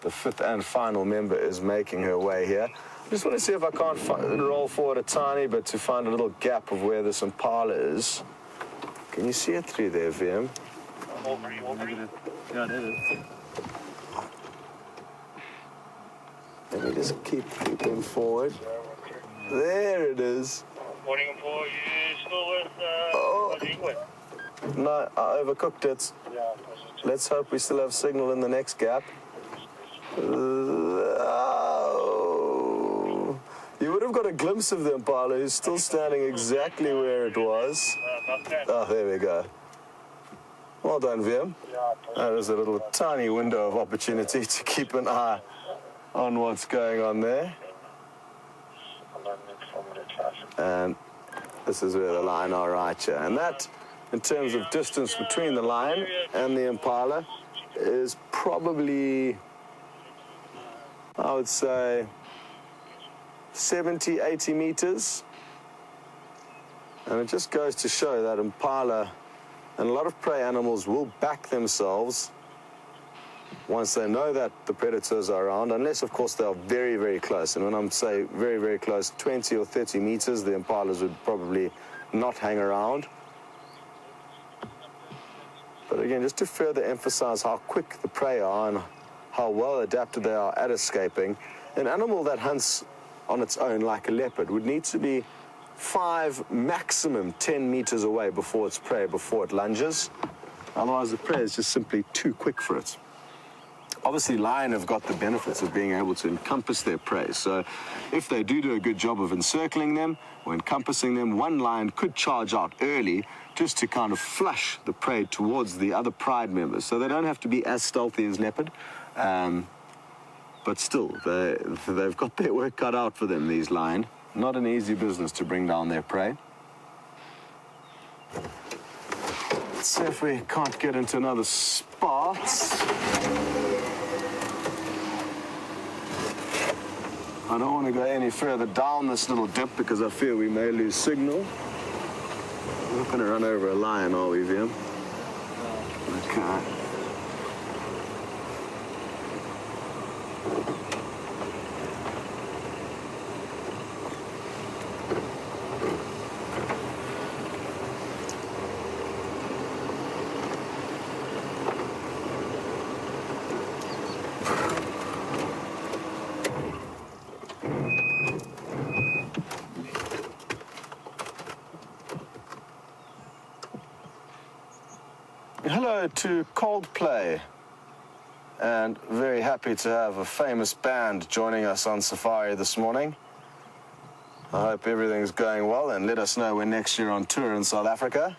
The fifth and final member is making her way here. I just want to see if I can't roll forward a tiny bit to find a little gap of where this impala is. Can you see it through there, Wium? Yeah, it is. Let me just keep creeping forward. There it is. Morning for you still with England? No, I overcooked it. Yeah, Let's hope we still have signal in the next gap. Oh. You would have got a glimpse of the impala, who's still standing exactly where it was. Oh, there we go. Well done, Wium. There's a little tiny window of opportunity to keep an eye on what's going on there. And this is where the lion are right here. And that, in terms of distance between the lion and the impala, is probably, I would say, 70, 80 meters. And it just goes to show that impala and a lot of prey animals will back themselves once they know that the predators are around, unless, of course, they are very, very close. And when I'm saying very, very close, 20 or 30 meters, the impalas would probably not hang around. But again, just to further emphasize how quick the prey are and how well adapted they are at escaping, an animal that hunts on its own, like a leopard, would need to be 5, maximum 10 meters away before its prey, before it lunges. Otherwise, the prey is just simply too quick for it. obviously lion have got the benefits of being able to encompass their prey. So if they do a good job of encircling them or encompassing them, one lion could charge out early just to kind of flush the prey towards the other pride members. So they don't have to be as stealthy as leopard. But still, they've got their work cut out for them, these lion. Not an easy business to bring down their prey. Let's see if we can't get into another spot. I don't want to go any further down this little dip because I fear we may lose signal. We're not going to run over a lion, are we, Wium? Okay. Hello to Coldplay, and very happy to have a famous band joining us on Safari this morning. I hope everything's going well, and let us know when next you're on tour in South Africa.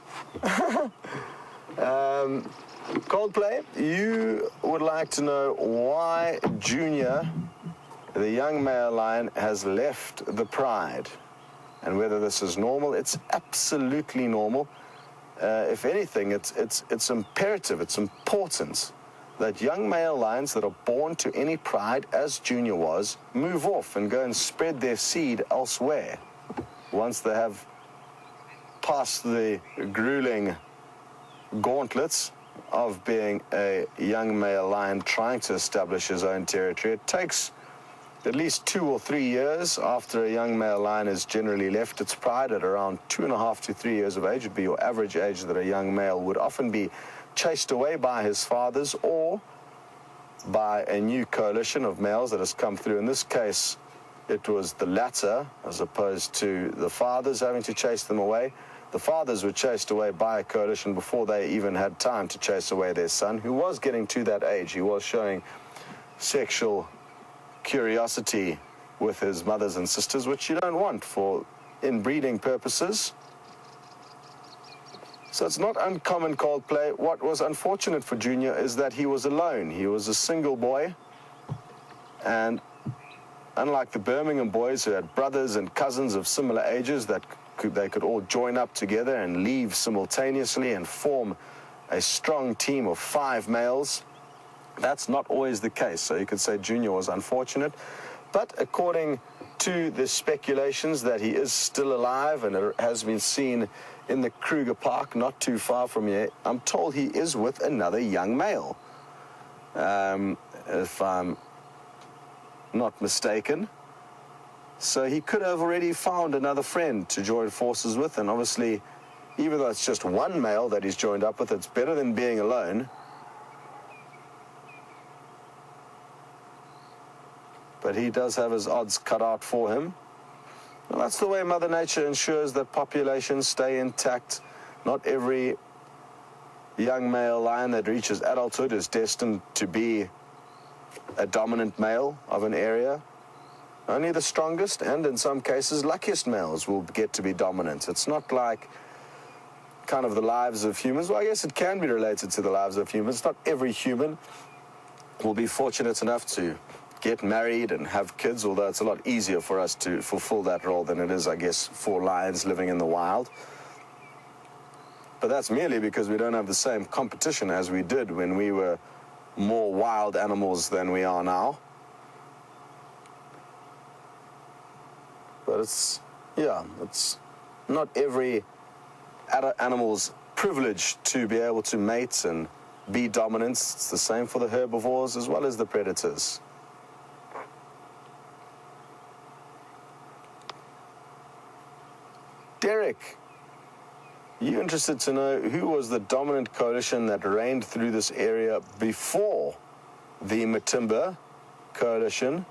Coldplay, you would like to know why Junior, the young male lion, has left the pride, and whether this is normal. It's absolutely normal. If anything, it's imperative, it's important that young male lions that are born to any pride, as Junior was, move off and go and spread their seed elsewhere once they have passed the grueling gauntlets of being a young male lion trying to establish his own territory. It takes at least 2 or 3 years after a young male lion has generally left its pride. At around 2.5 to 3 years of age would be your average age that a young male would often be chased away by his fathers or by a new coalition of males that has come through. In this case, it was the latter as opposed to the fathers having to chase them away. The fathers were chased away by a coalition before they even had time to chase away their son, who was getting to that age. He was showing sexual curiosity with his mothers and sisters, which you don't want for inbreeding purposes. So it's not uncommon, Coldplay. What was unfortunate for Junior is that he was alone. He was a single boy, and unlike the Birmingham boys who had brothers and cousins of similar ages that they could all join up together and leave simultaneously and form a strong team of 5 males, that's not always the case. So you could say Junior was unfortunate. But according to the speculations that he is still alive and it has been seen in the Kruger Park not too far from here, I'm told he is with another young male, if I'm not mistaken. So he could have already found another friend to join forces with, and obviously, even though it's just one male that he's joined up with, it's better than being alone. But he does have his odds cut out for him. Well, that's the way Mother Nature ensures that populations stay intact. Not every young male lion that reaches adulthood is destined to be a dominant male of an area. Only the strongest and, in some cases, luckiest males will get to be dominant. It's not like kind of the lives of humans. Well, I guess it can be related to the lives of humans. Not every human will be fortunate enough to get married and have kids, although it's a lot easier for us to fulfill that role than it is, I guess, for lions living in the wild. But that's merely because we don't have the same competition as we did when we were more wild animals than we are now. But it's not every animal's privilege to be able to mate and be dominant. It's the same for the herbivores as well as the predators. Derek, you interested to know who was the dominant coalition that reigned through this area before the Matimba coalition?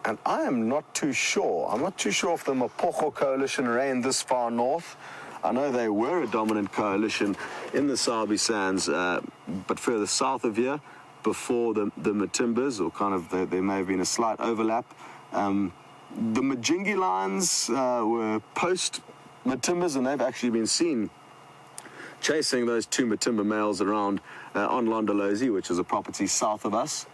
And I am not too sure. I'm not too sure if the Mapocho coalition reigned this far north. I know they were a dominant coalition in the Sabi Sands, but further south of here, before the Matimbas, or kind of there may have been a slight overlap. The Majingi lions were post-Matimbas, and they've actually been seen chasing those two Matimba males around on Londolozi, which is a property south of us.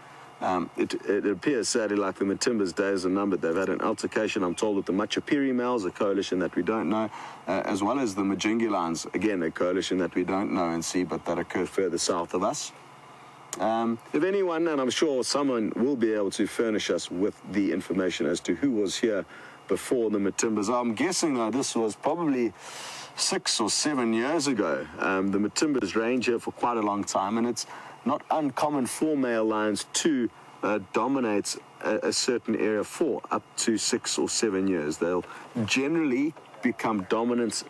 It appears, sadly, like the Matimba's days are numbered. They've had an altercation, I'm told, with the Machapiri males, a coalition that we don't know, as well as the Majingi lions, again, a coalition that we don't know and see, but that occurred further south of us. If anyone, and I'm sure someone will be able to furnish us with the information as to who was here before the Matimbas. I'm guessing, though, this was probably 6 or 7 years ago. The Matimbas range here for quite a long time, and it's not uncommon for male lions to dominate a certain area for up to 6 or 7 years. They'll generally become dominant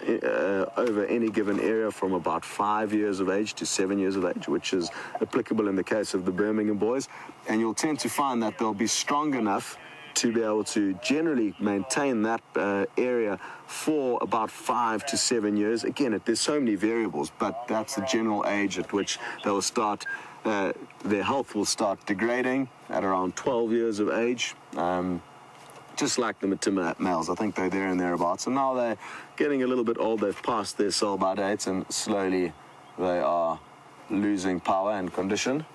over any given area from about 5 years of age to 7 years of age, which is applicable in the case of the Birmingham boys. And you'll tend to find that they'll be strong enough to be able to generally maintain that area for about 5 to 7 years. Again, there's so many variables, but that's the general age at which they'll start, their health will start degrading at around 12 years of age. Just like the Matimba males, I think they're there and thereabouts. And now they're getting a little bit old. They've passed their sell-by dates, and slowly they are losing power and condition.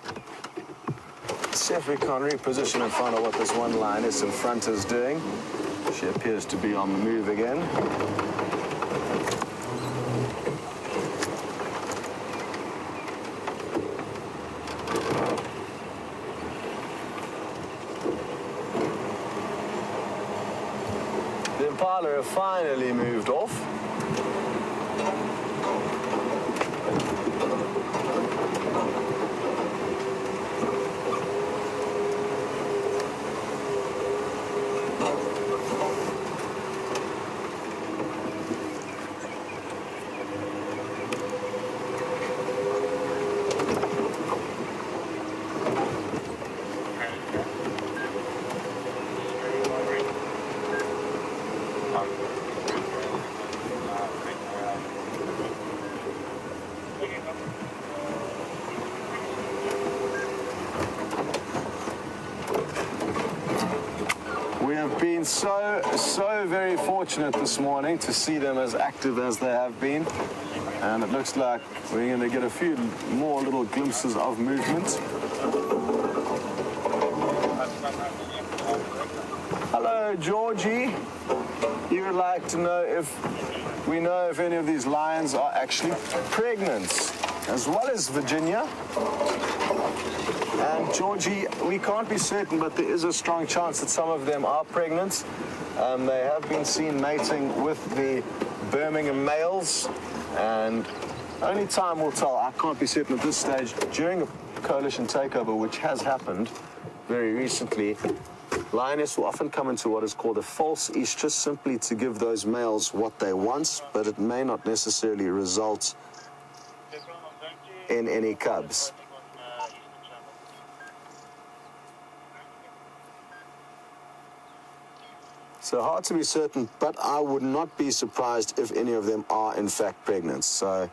Let's see if we can reposition and find out what this one lioness in front is doing. She appears to be on the move again. The impala have finally moved off. We have been so very fortunate this morning to see them as active as they have been, and it looks like we're going to get a few more little glimpses of movement. Hello, Georgie. You would like to know if we know if any of these lions are actually pregnant, as well as Virginia. And Georgie, we can't be certain, but there is a strong chance that some of them are pregnant. They have been seen mating with the Birmingham males, and only time will tell. I can't be certain at this stage. During a coalition takeover, which has happened very recently, lioness will often come into what is called a false estrus, simply to give those males what they want, but it may not necessarily result in any cubs. So hard to be certain, but I would not be surprised if any of them are in fact pregnant. So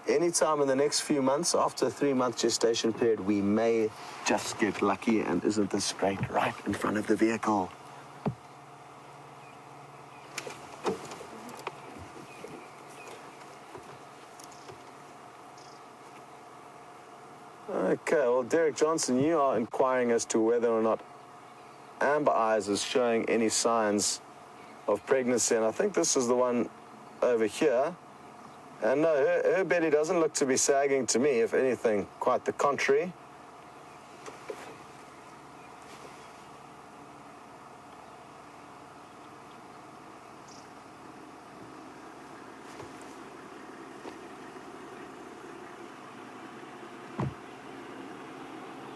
anytime in the next few months, after a 3-month gestation period, we may just get lucky. And isn't this great, right in front of the vehicle? Okay, well, Derek Johnson, you are inquiring as to whether or not Amber Eyes is showing any signs of pregnancy, and I think this is the one over here. And no, her belly doesn't look to be sagging to me. If anything, quite the contrary.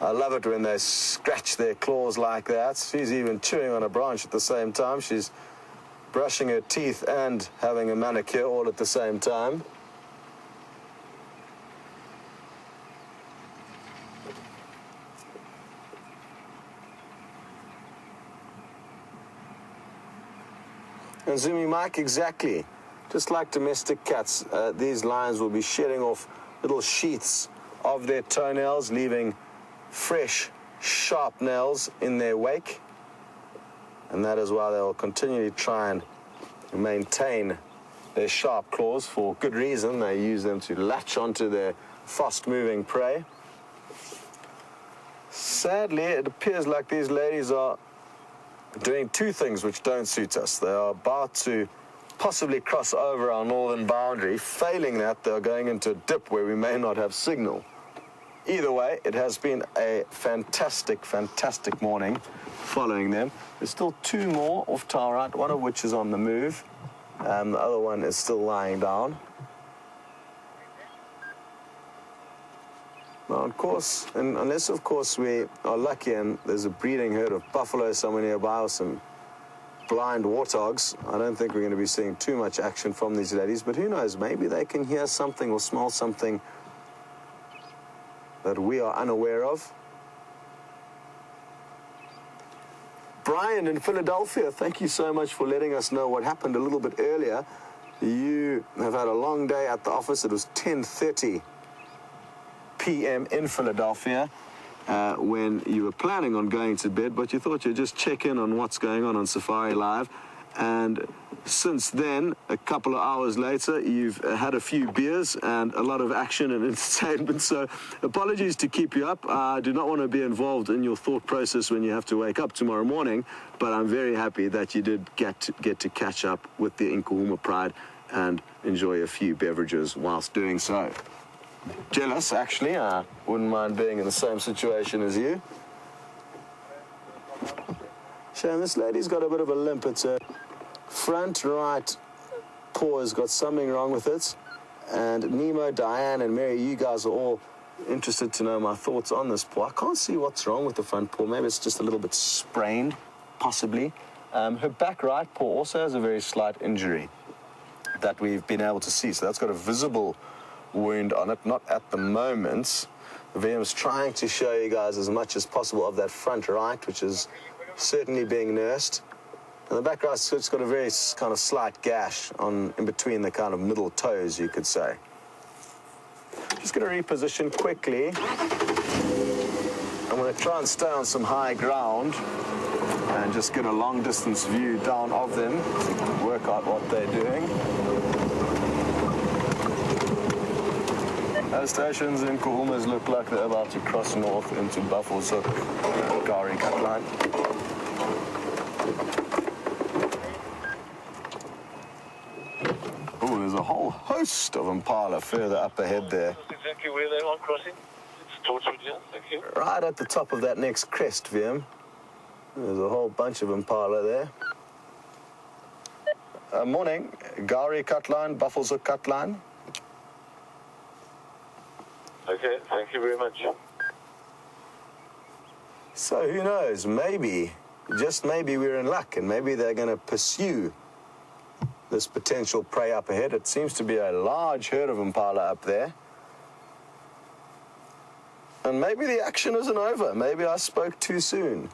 I love it when they scratch their claws like that. She's even chewing on a branch at the same time. She's brushing her teeth and having a manicure all at the same time. And Zumi Mike, exactly. Just like domestic cats, these lions will be shedding off little sheaths of their toenails, leaving fresh, sharp nails in their wake. And that is why they'll continually try and maintain their sharp claws for good reason. They use them to latch onto their fast-moving prey. Sadly, it appears like these ladies are doing two things which don't suit us. They are about to possibly cross over our northern boundary. Failing that, they're going into a dip where we may not have signal. Either way, it has been a fantastic, fantastic morning following them. There's still two more off to our right, one of which is on the move. The other one is still lying down. Now, of course, and unless, of course, we are lucky and there's a breeding herd of buffalo somewhere nearby or some blind warthogs, I don't think we're going to be seeing too much action from these ladies. But who knows, maybe they can hear something or smell something that we are unaware of. Brian in Philadelphia, thank you so much for letting us know what happened a little bit earlier. You have had a long day at the office. It was 10:30 p.m. in Philadelphia when you were planning on going to bed, but you thought you'd just check in on what's going on SafariLIVE. And since then, a couple of hours later, you've had a few beers and a lot of action and entertainment. So apologies to keep you up. I do not want to be involved in your thought process when you have to wake up tomorrow morning, but I'm very happy that you did get to catch up with the Nkuhumas pride and enjoy a few beverages whilst doing so. Jealous, actually. I wouldn't mind being in the same situation as you. Shane, this lady's got a bit of a limp. It's a front right paw has got something wrong with it. And Nemo, Diane, and Mary, you guys are all interested to know my thoughts on this paw. I can't see what's wrong with the front paw. Maybe it's just a little bit sprained, possibly. Her back right paw also has a very slight injury that we've been able to see. So that's got a visible wound on it, not at the moment. Wium's trying to show you guys as much as possible of that front right, which is certainly being nursed. And the back right's just got a very kind of slight gash in between the kind of middle toes, you could say. Just going to reposition quickly. I'm going to try and stay on some high ground and just get a long distance view down of them, work out what they're doing. Those stations in Nkuhumas look like they're about to cross north into Buffalo's Hook, Gari cut line. Oh, there's a whole host of impala further up ahead there. That's exactly where they are crossing. It's tortured, yeah. Thank you. Right at the top of that next crest, Wium. There's a whole bunch of impala there. Morning, Gari cut line, Buffalo's Hook cut line. Okay, thank you very much. So who knows, maybe, just maybe we're in luck and maybe they're going to pursue this potential prey up ahead. It seems to be a large herd of impala up there. And maybe the action isn't over. Maybe I spoke too soon.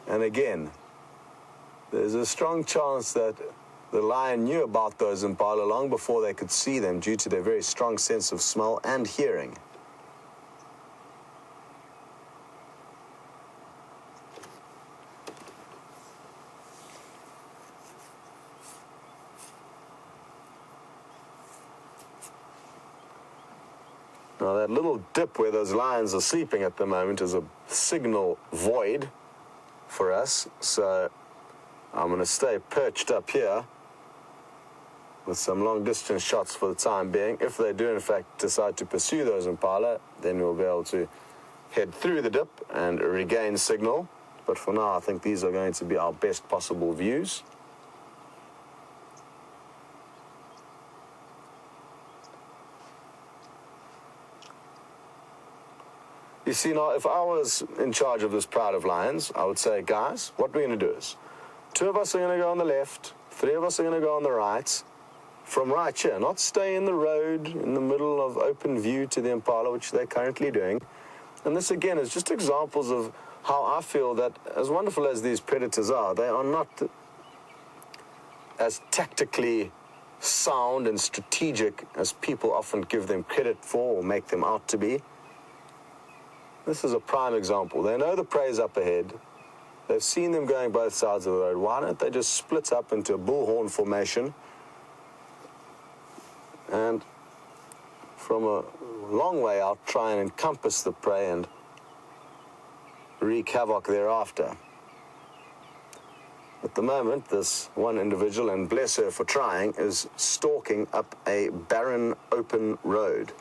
And again, there's a strong chance that the lion knew about those impala long before they could see them due to their very strong sense of smell and hearing. Now that little dip where those lions are sleeping at the moment is a signal void for us, so I'm going to stay perched up here with some long-distance shots for the time being. If they do, in fact, decide to pursue those impala, then we'll be able to head through the dip and regain signal. But for now, I think these are going to be our best possible views. You see, now, if I was in charge of this pride of lions, I would say, guys, what we're going to do is 2 of us are going to go on the left, 3 of us are going to go on the right, from right here, not stay in the road in the middle of open view to the impala, which they're currently doing. And this, again, is just examples of how I feel that, as wonderful as these predators are, they are not as tactically sound and strategic as people often give them credit for or make them out to be. This is a prime example. They know the prey's up ahead. They've seen them going both sides of the road. Why don't they just split up into a bullhorn formation and from a long way out try and encompass the prey and wreak havoc thereafter? At the moment, this one individual, and bless her for trying, is stalking up a barren, open road.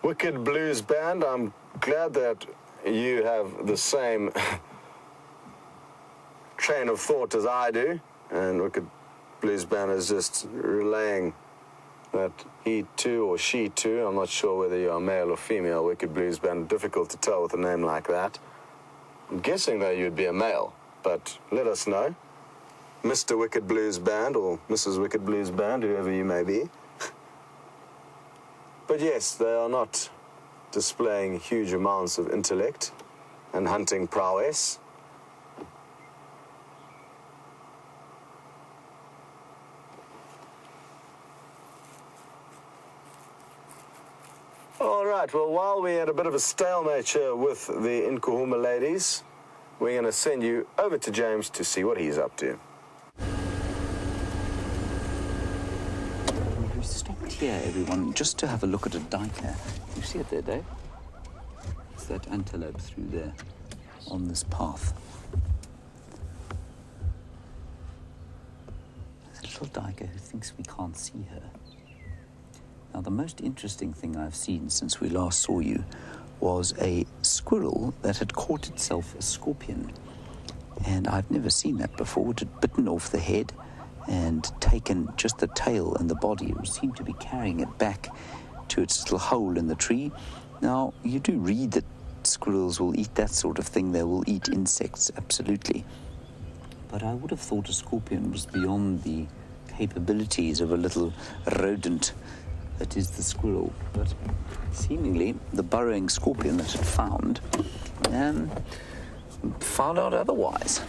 Wicked Blues Band, I'm glad that you have the same train of thought as I do, and Wicked Blues Band is just relaying that he too or she too, I'm not sure whether you're male or female, Wicked Blues Band, difficult to tell with a name like that. I'm guessing that you'd be a male, but let us know. Mr. Wicked Blues Band or Mrs. Wicked Blues Band, whoever you may be. But yes, they are not displaying huge amounts of intellect and hunting prowess. All right, well, while we had a bit of a stalemate here with the Nkuhumas ladies, we're going to send you over to James to see what he's up to. Here, everyone, just to have a look at a duiker. You see it there, Dave? It's that antelope through there on this path. There's a little duiker who thinks we can't see her. Now, the most interesting thing I've seen since we last saw you was a squirrel that had caught itself a scorpion. And I've never seen that before. It had bitten off the head and taken just the tail and the body. It seemed to be carrying it back to its little hole in the tree. Now, you do read that squirrels will eat that sort of thing. They will eat insects, absolutely. But I would have thought a scorpion was beyond the capabilities of a little rodent that is the squirrel. But seemingly, the burrowing scorpion that it found out otherwise.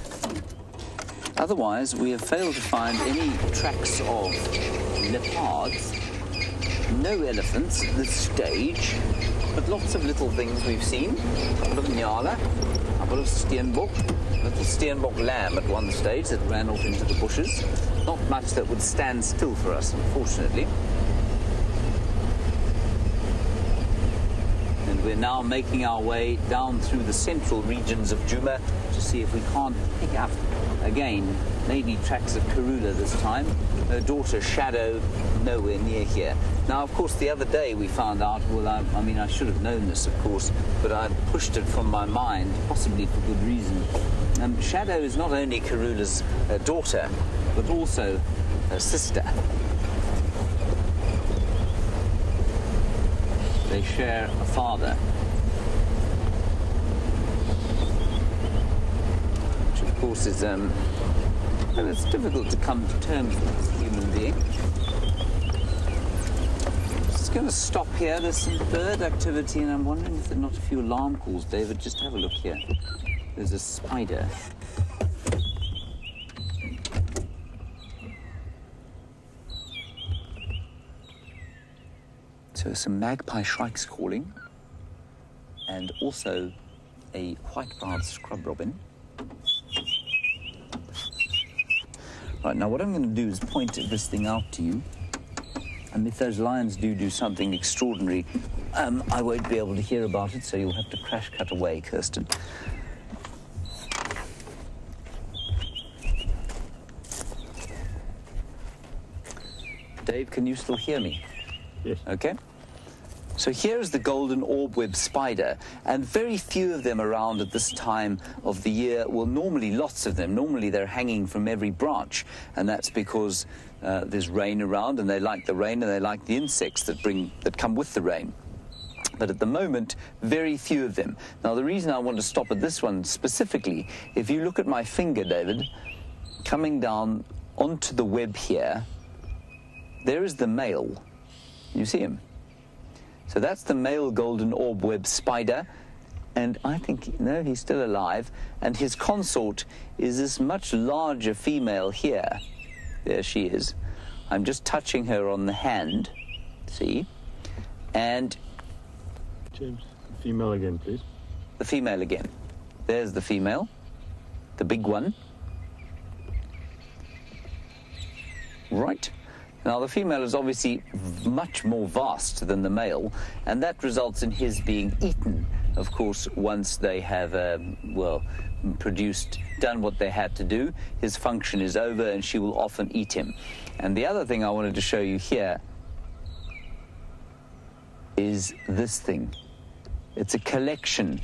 Otherwise, we have failed to find any tracks of leopards, no elephants at this stage, but lots of little things we've seen. A couple of nyala, a couple of steenbok, a little steenbok lamb at one stage that ran off into the bushes. Not much that would stand still for us, unfortunately. And we're now making our way down through the central regions of Djuma to see if we can't pick up again, maybe tracks of Karula this time. Her daughter, Shadow, nowhere near here. Now, of course, the other day we found out, well, I mean, I should have known this, of course, but I pushed it from my mind, possibly for good reason. Shadow is not only Karula's daughter, but also her sister. They share a father. Of course, is well, it's difficult to come to terms with as a human being. Just going to stop here. There's some bird activity, and I'm wondering if there are not a few alarm calls. David, just have a look here. There's a spider. So some magpie shrikes calling, and also a white-browed scrub robin. Right, now what I'm going to do is point this thing out to you. And if those lions do something extraordinary, I won't be able to hear about it, so you'll have to crash cut away, Kirsten. Dave, can you still hear me? Yes. Okay. So here is the golden orb web spider, and very few of them around at this time of the year. Well, normally lots of them. Normally they're hanging from every branch, and that's because there's rain around, and they like the rain, and they like the insects that come with the rain. But at the moment, very few of them. Now, the reason I want to stop at this one specifically, if you look at my finger, David, coming down onto the web here, there is the male. You see him? So that's the male golden orb web spider. And I think, no, he's still alive. And his consort is this much larger female here. There she is. I'm just touching her on the hand. See? And... James, female again, please. The female again. There's the female. The big one. Right. Now, the female is obviously much more vast than the male, and that results in his being eaten, of course, once they have, done what they had to do. His function is over, and she will often eat him. And the other thing I wanted to show you here is this thing. It's a collection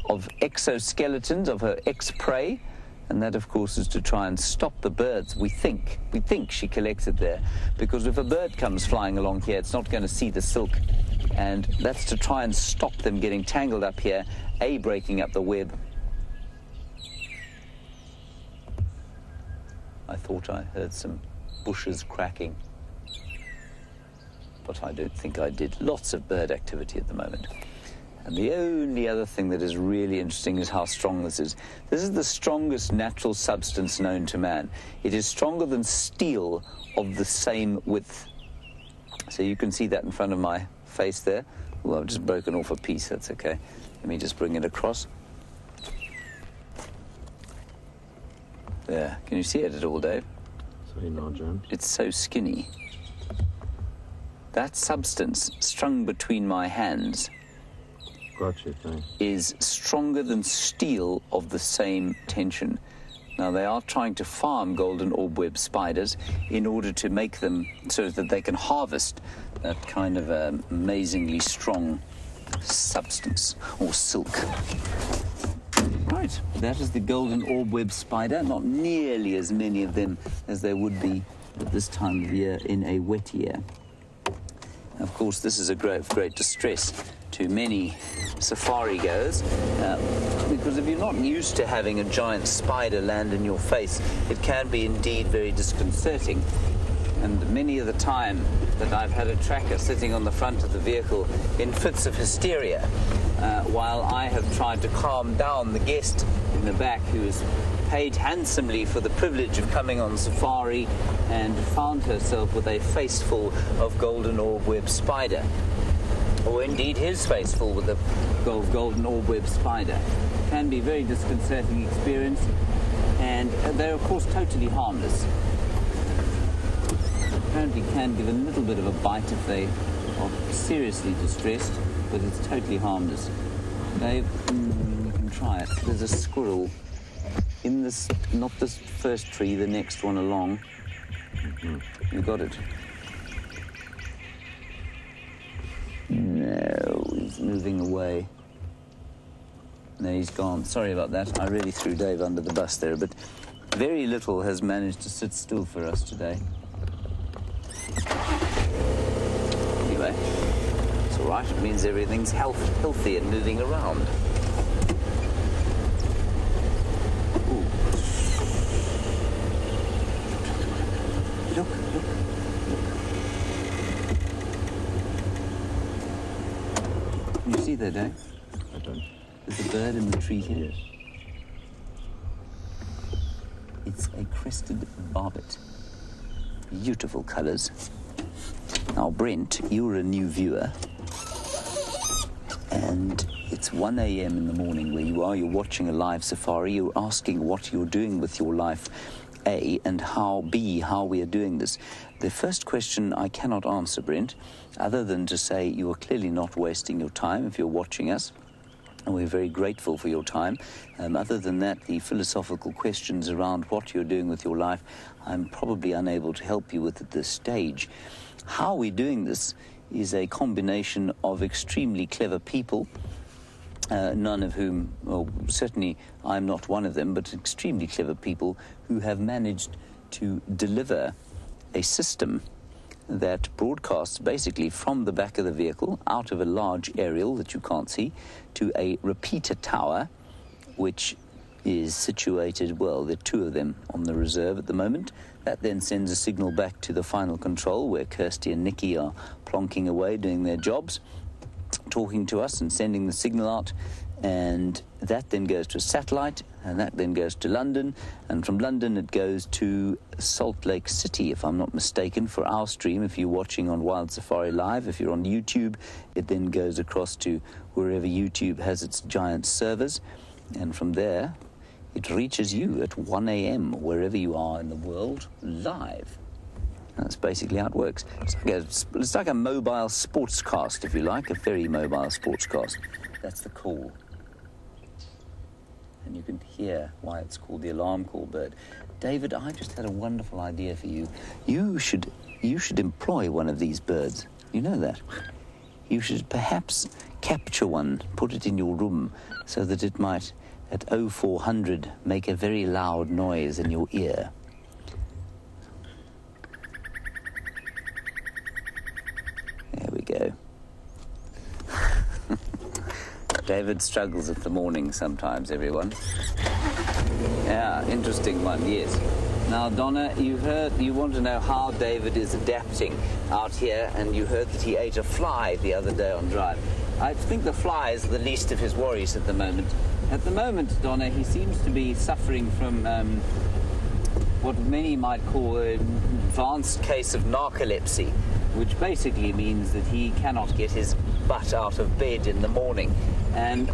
of exoskeletons of her ex-prey, and that, of course, is to try and stop the birds. We think she collects it there, because if a bird comes flying along here, it's not going to see the silk, and that's to try and stop them getting tangled up here, breaking up the web. I thought I heard some bushes cracking, but I don't think I did. Lots of bird activity at the moment. And the only other thing that is really interesting is how strong this is. This is the strongest natural substance known to man. It is stronger than steel of the same width. So you can see that in front of my face there. Well, I've just broken off a piece, that's okay. Let me just bring it across. There, can you see it at all, Dave? Sorry, no, James. It's so skinny. That substance strung between my hands Gotcha, thanks. is stronger than steel of the same tension. Now, they are trying to farm golden orb web spiders in order to make them so that they can harvest that kind of amazingly strong substance or silk. Right, that is the golden orb web spider. Not nearly as many of them as there would be at this time of year in a wet year. Of course, this is a great distress to many safari goers, because if you're not used to having a giant spider land in your face, it can be indeed very disconcerting. And many of the time that I've had a tracker sitting on the front of the vehicle in fits of hysteria, while I have tried to calm down the guest in the back who is paid handsomely for the privilege of coming on safari and found herself with a face full of golden orb web spider. Or indeed his face full with the golden orb web spider. Can be a very disconcerting experience, and they're of course totally harmless. Apparently can give a little bit of a bite if they are seriously distressed, but it's totally harmless. Dave, you can try it. There's a squirrel in this, not this first tree, the next one along. You got it. No, he's moving away. No, he's gone. Sorry about that. I really threw Dave under the bus there, but very little has managed to sit still for us today. Anyway, it's all right. It means everything's healthy and moving around. Ooh. Look. Can you see that, Dave? I don't. There's a bird in the tree here. Yes. It's a crested barbet. Beautiful colours. Now, Brent, you're a new viewer, and it's 1 a.m. in the morning where you are. You're watching a live safari. You're asking what you're doing with your life, A, and how, B, how we are doing this. The first question I cannot answer, Brent, other than to say you are clearly not wasting your time if you're watching us. And we're very grateful for your time. Other than that, the philosophical questions around what you're doing with your life, I'm probably unable to help you with at this stage. How we're doing this is a combination of extremely clever people, none of whom, well, certainly I'm not one of them, but extremely clever people who have managed to deliver a system that broadcasts basically from the back of the vehicle out of a large aerial that you can't see to a repeater tower, which is situated, well, there are two of them on the reserve at the moment. That then sends a signal back to the final control where Kirsty and Nikki are plonking away doing their jobs, talking to us and sending the signal out. And that then goes to a satellite, and that then goes to London, and from London it goes to Salt Lake City, if I'm not mistaken, for our stream. If you're watching on Wild Safari Live, if you're on YouTube, it then goes across to wherever YouTube has its giant servers, and from there it reaches you at 1 a.m. wherever you are in the world, live. That's basically how it works. It's like a mobile sportscast, if you like, a very mobile sportscast. That's the call. And you can hear why it's called the alarm call bird. David, I just had a wonderful idea for you. You should employ one of these birds. You know that. You should perhaps capture one, put it in your room, so that it might, at 0400, make a very loud noise in your ear. There we go. David struggles at the morning sometimes, everyone. Yeah, interesting one, yes. Now, Donna, you want to know how David is adapting out here, and you heard that he ate a fly the other day on drive. I think the fly is the least of his worries at the moment. At the moment, Donna, he seems to be suffering from what many might call an advanced case of narcolepsy, which basically means that he cannot get his butt out of bed in the morning. And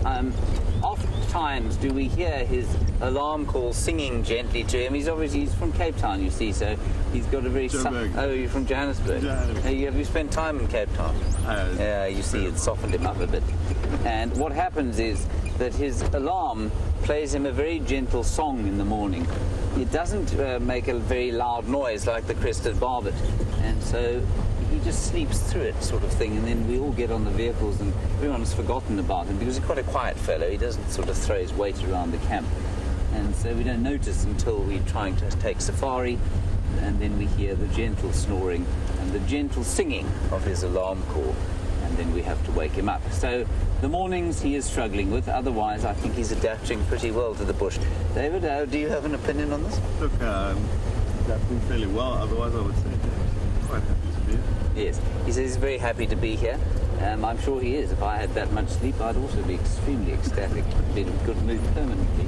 oftentimes do we hear his alarm call singing gently to him. He's from Cape Town, you see, so he's got a very... Oh, you're from Johannesburg? Johannesburg. Have you spent time in Cape Town? Yeah, you see, it softened him up a bit. And what happens is that his alarm plays him a very gentle song in the morning. It doesn't make a very loud noise like the crested barbet. And so he just sleeps through it, sort of thing, and then we all get on the vehicles and everyone's forgotten about him because he's quite a quiet fellow. He doesn't sort of throw his weight around the camp. And so we don't notice until we're trying to take safari, and then we hear the gentle snoring and the gentle singing of his alarm call, and then we have to wake him up. So the mornings he is struggling with, otherwise I think he's adapting pretty well to the bush. David, do you have an opinion on this? Look, adapting fairly well, otherwise I would say quite happy to be here. Yes, he says he's very happy to be here. I'm sure he is. If I had that much sleep, I'd also be extremely ecstatic, be in a good mood permanently.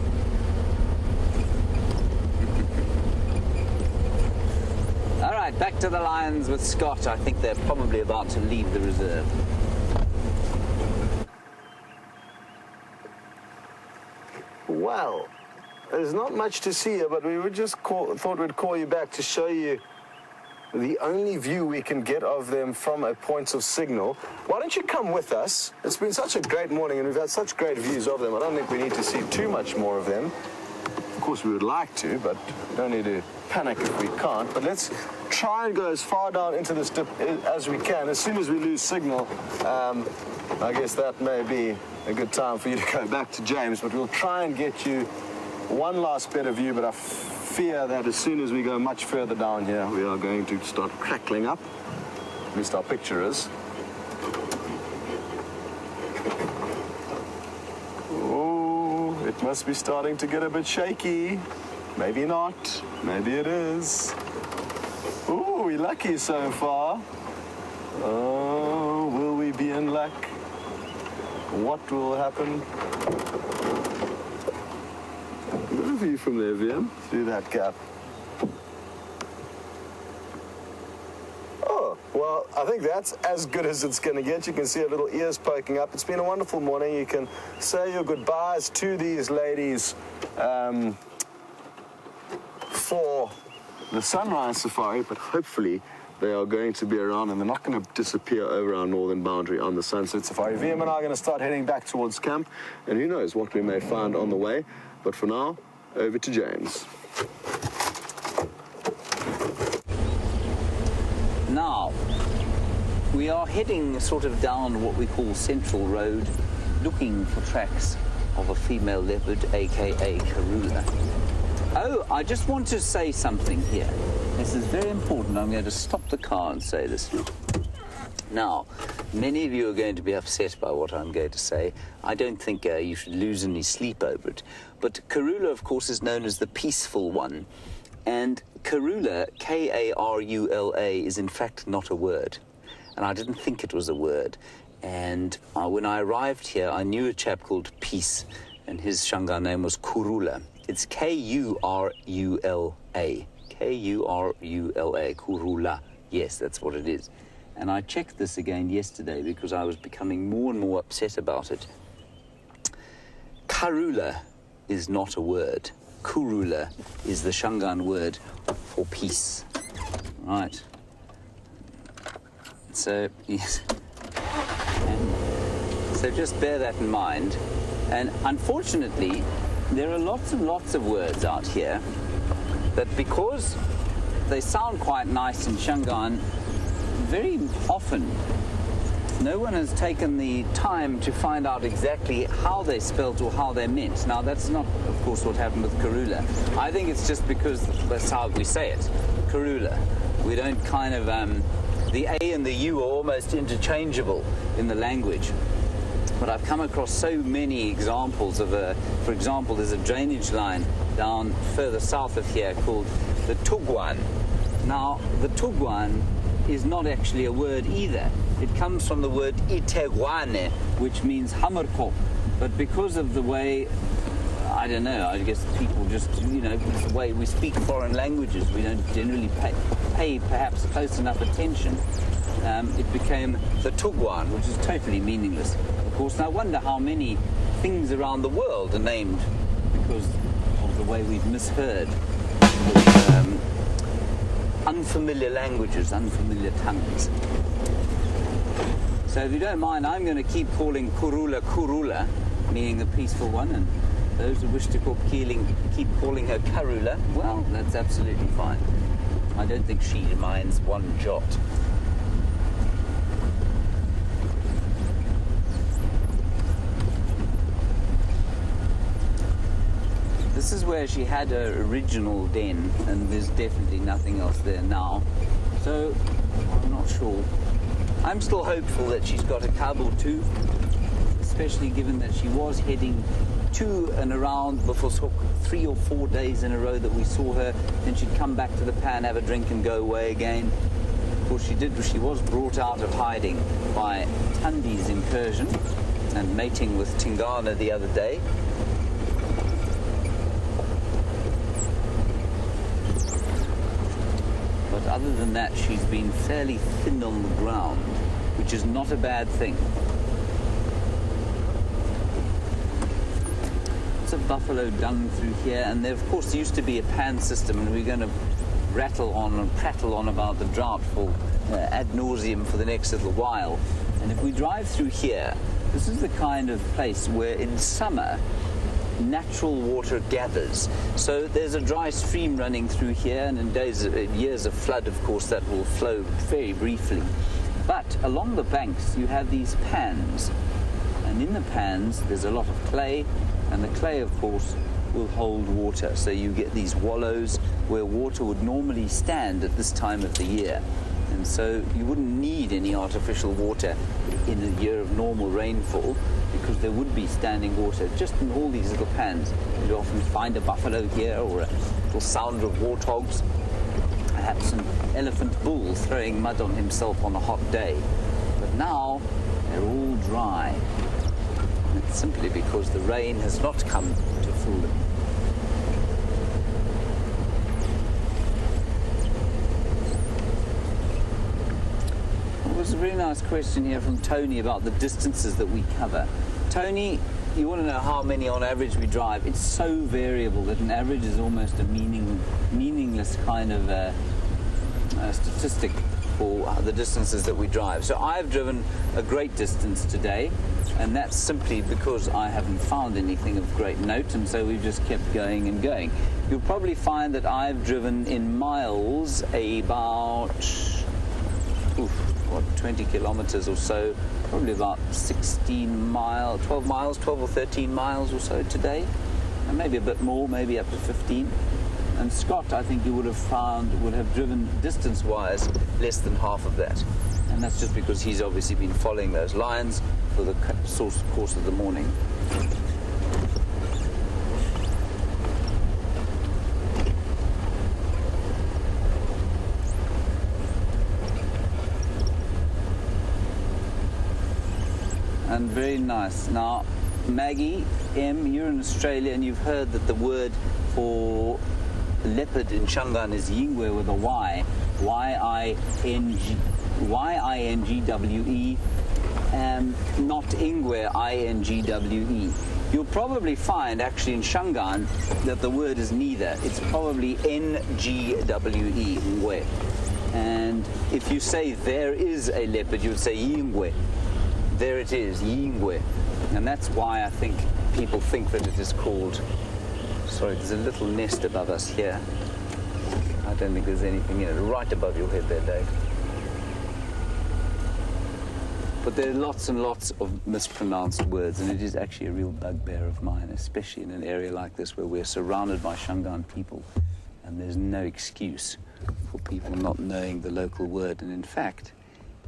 All right, back to the lions with Scott. I think they're probably about to leave the reserve. Well, there's not much to see here, but we would just thought we'd call you back to show you the only view we can get of them from a point of signal. Why don't you come with us? It's been such a great morning and we've had such great views of them. I don't think we need to see too much more of them. Of course, we would like to, but we don't need to panic if we can't. But let's try and go as far down into this dip as we can. As soon as we lose signal, I guess that may be a good time for you to go back to James, but we'll try and get you one last better view, but I fear that as soon as we go much further down here, we are going to start crackling up. At least our picture is. Oh, it must be starting to get a bit shaky. Maybe not. Maybe it is. Oh, we're lucky so far. Oh, will we be in luck? What will happen? Good view from there, Wium. Through that gap. Oh, well, I think that's as good as it's going to get. You can see her little ears poking up. It's been a wonderful morning. You can say your goodbyes to these ladies for the sunrise safari, but hopefully they are going to be around and they're not going to disappear over our northern boundary on the sunset safari. Wium and I are going to start heading back towards camp, and who knows what we may find on the way. But for now, over to James. Now, we are heading sort of down what we call Central Road, looking for tracks of a female leopard, a.k.a. Karula. Oh, I just want to say something here. This is very important. I'm going to stop the car and say this. Now, many of you are going to be upset by what I'm going to say. I don't think you should lose any sleep over it. But Karula, of course, is known as the peaceful one. And Karula, K-A-R-U-L-A, is in fact not a word. And I didn't think it was a word. And when I arrived here, I knew a chap called Peace, and his Shangaan name was Kurula. It's K-U-R-U-L-A. K-U-R-U-L-A, Kurula. Yes, that's what it is. And I checked this again yesterday because I was becoming more and more upset about it. Karula is not a word. Kurula is the Shangaan word for peace. Right. So, yes. So just bear that in mind. And unfortunately, there are lots and lots of words out here that, because they sound quite nice in Shangaan, very often no one has taken the time to find out exactly how they spelt or how they're meant. Now, that's not, of course, what happened with Karula. I think it's just because that's how we say it, Karula. We don't kind of, the A and the U are almost interchangeable in the language. But I've come across so many examples of for example, there's a drainage line down further south of here called the Tugwan. Now, the Tugwan is not actually a word either. It comes from the word itegwane, which means hammerkop. But because of the way, I don't know, I guess people just, it's the way we speak foreign languages, we don't generally pay perhaps close enough attention. It became the Tugwan, which is totally meaningless. Of course, I wonder how many things around the world are named because of the way we've misheard unfamiliar languages, unfamiliar tongues. So if you don't mind, I'm going to keep calling Kurula Kurula, meaning the peaceful one, and those who wish to keep calling her Karula, well, that's absolutely fine. I don't think she minds one jot. This is where she had her original den, and there's definitely nothing else there now. So, I'm not sure. I'm still hopeful that she's got a cub or two, especially given that she was heading to and around for 3 or 4 days in a row that we saw her. Then she'd come back to the pan, have a drink, and go away again. Of course, she was brought out of hiding by Tundi's incursion and mating with Tingana the other day. But other than that, she's been fairly thin on the ground, which is not a bad thing. It's a buffalo dung through here, and there, of course, used to be a pan system, and we're going to rattle on and prattle on about the drought for ad nauseum for the next little while. And if we drive through here, this is the kind of place where in summer natural water gathers. So there's a dry stream running through here, and in years of flood, of course, that will flow very briefly. But along the banks, you have these pans, and in the pans, there's a lot of clay, and the clay, of course, will hold water. So you get these wallows where water would normally stand at this time of the year. And so you wouldn't need any artificial water in a year of normal rainfall, because there would be standing water just in all these little pans. You'd often find a buffalo here, or a little sounder of warthogs, perhaps an elephant bull throwing mud on himself on a hot day. But now they're all dry. And it's simply because the rain has not come to fill them. There's a really nice question here from Tony about the distances that we cover. Tony, you want to know how many on average we drive. It's so variable that an average is almost a meaningless kind of statistic for the distances that we drive. So I've driven a great distance today, and that's simply because I haven't found anything of great note, and so we've just kept going and going. You'll probably find that I've driven in miles about 20 kilometers or so, probably about 12 or 13 miles or so today, and maybe a bit more, maybe up to 15. And Scott, I think you would have found, would have driven distance-wise less than half of that. And that's just because he's obviously been following those lines for the course of the morning. And very nice. Now, Maggie M., you're in Australia and you've heard that the word for leopard in Shangaan is yingwe with a Y. Y-I-N-G-W-E, and not ingwe, I-N-G-W-E. You'll probably find, actually, in Shangaan, that the word is neither. It's probably N-G-W-E, ngwe. And if you say there is a leopard, you would say yingwe. There it is, yingwe. And that's why I think people think that it is called... Sorry, there's a little nest above us here. I don't think there's anything in it. Right above your head there, Dave. But there are lots and lots of mispronounced words, and it is actually a real bugbear of mine, especially in an area like this where we're surrounded by Shangaan people, and there's no excuse for people not knowing the local word. And in fact,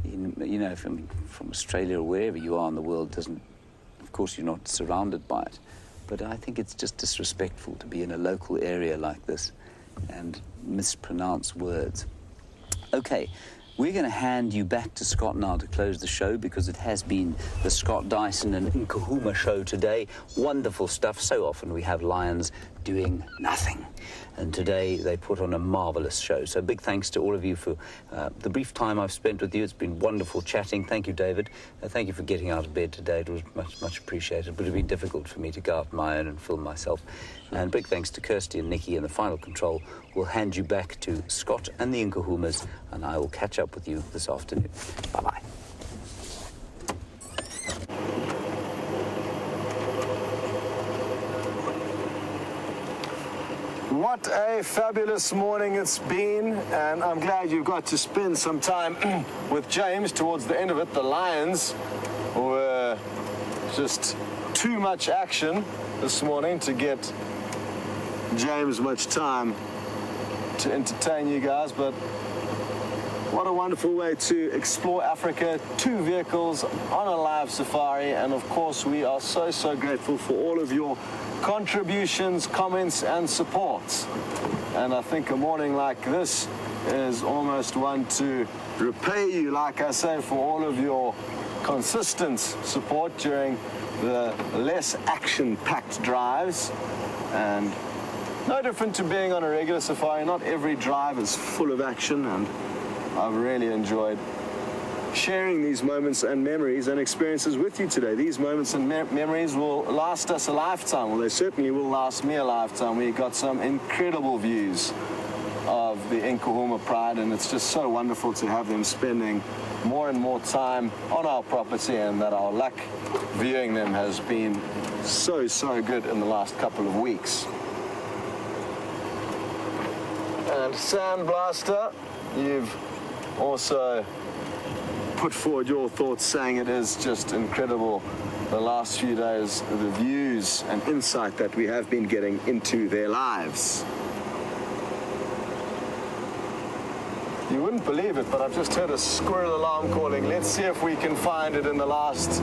you know, from Australia or wherever you are in the world, doesn't, of course, you're not surrounded by it. But I think it's just disrespectful to be in a local area like this and mispronounce words. Okay, we're going to hand you back to Scott now to close the show, because it has been the Scott Dyson and Nkuhumas show today. Wonderful stuff. So often we have lions doing nothing. And today they put on a marvelous show. So big thanks to all of you for the brief time I've spent with you. It's been wonderful chatting. Thank you, David. Thank you for getting out of bed today. It was much, much appreciated. But it would be difficult for me to go out on my own and film myself. And big thanks to Kirsty and Nikki in the final control. We'll hand you back to Scott and the Nkuhumas, and I will catch up with you this afternoon. Bye-bye. What a fabulous morning it's been, and I'm glad you got to spend some time with James towards the end of it. The lions were just too much action this morning to get James much time to entertain you guys, but what a wonderful way to explore Africa. 2 vehicles on a live safari, and of course we are so, so grateful for all of your contributions, comments and supports. And I think a morning like this is almost one to repay you, like I say, for all of your consistent support during the less action-packed drives. And no different to being on a regular safari. Not every drive is full of action, and I've really enjoyed sharing these moments and memories and experiences with you today. These moments and memories will last us a lifetime. Well, they certainly will last me a lifetime. We got some incredible views of the Nkuhuma Pride, and it's just so wonderful to have them spending more and more time on our property, and that our luck viewing them has been so, so good in the last couple of weeks. And Sandblaster, you've also put forward your thoughts, saying it is just incredible the last few days, the views and insight that we have been getting into their lives. You wouldn't believe it, but I've just heard a squirrel alarm calling. Let's see if we can find it in the last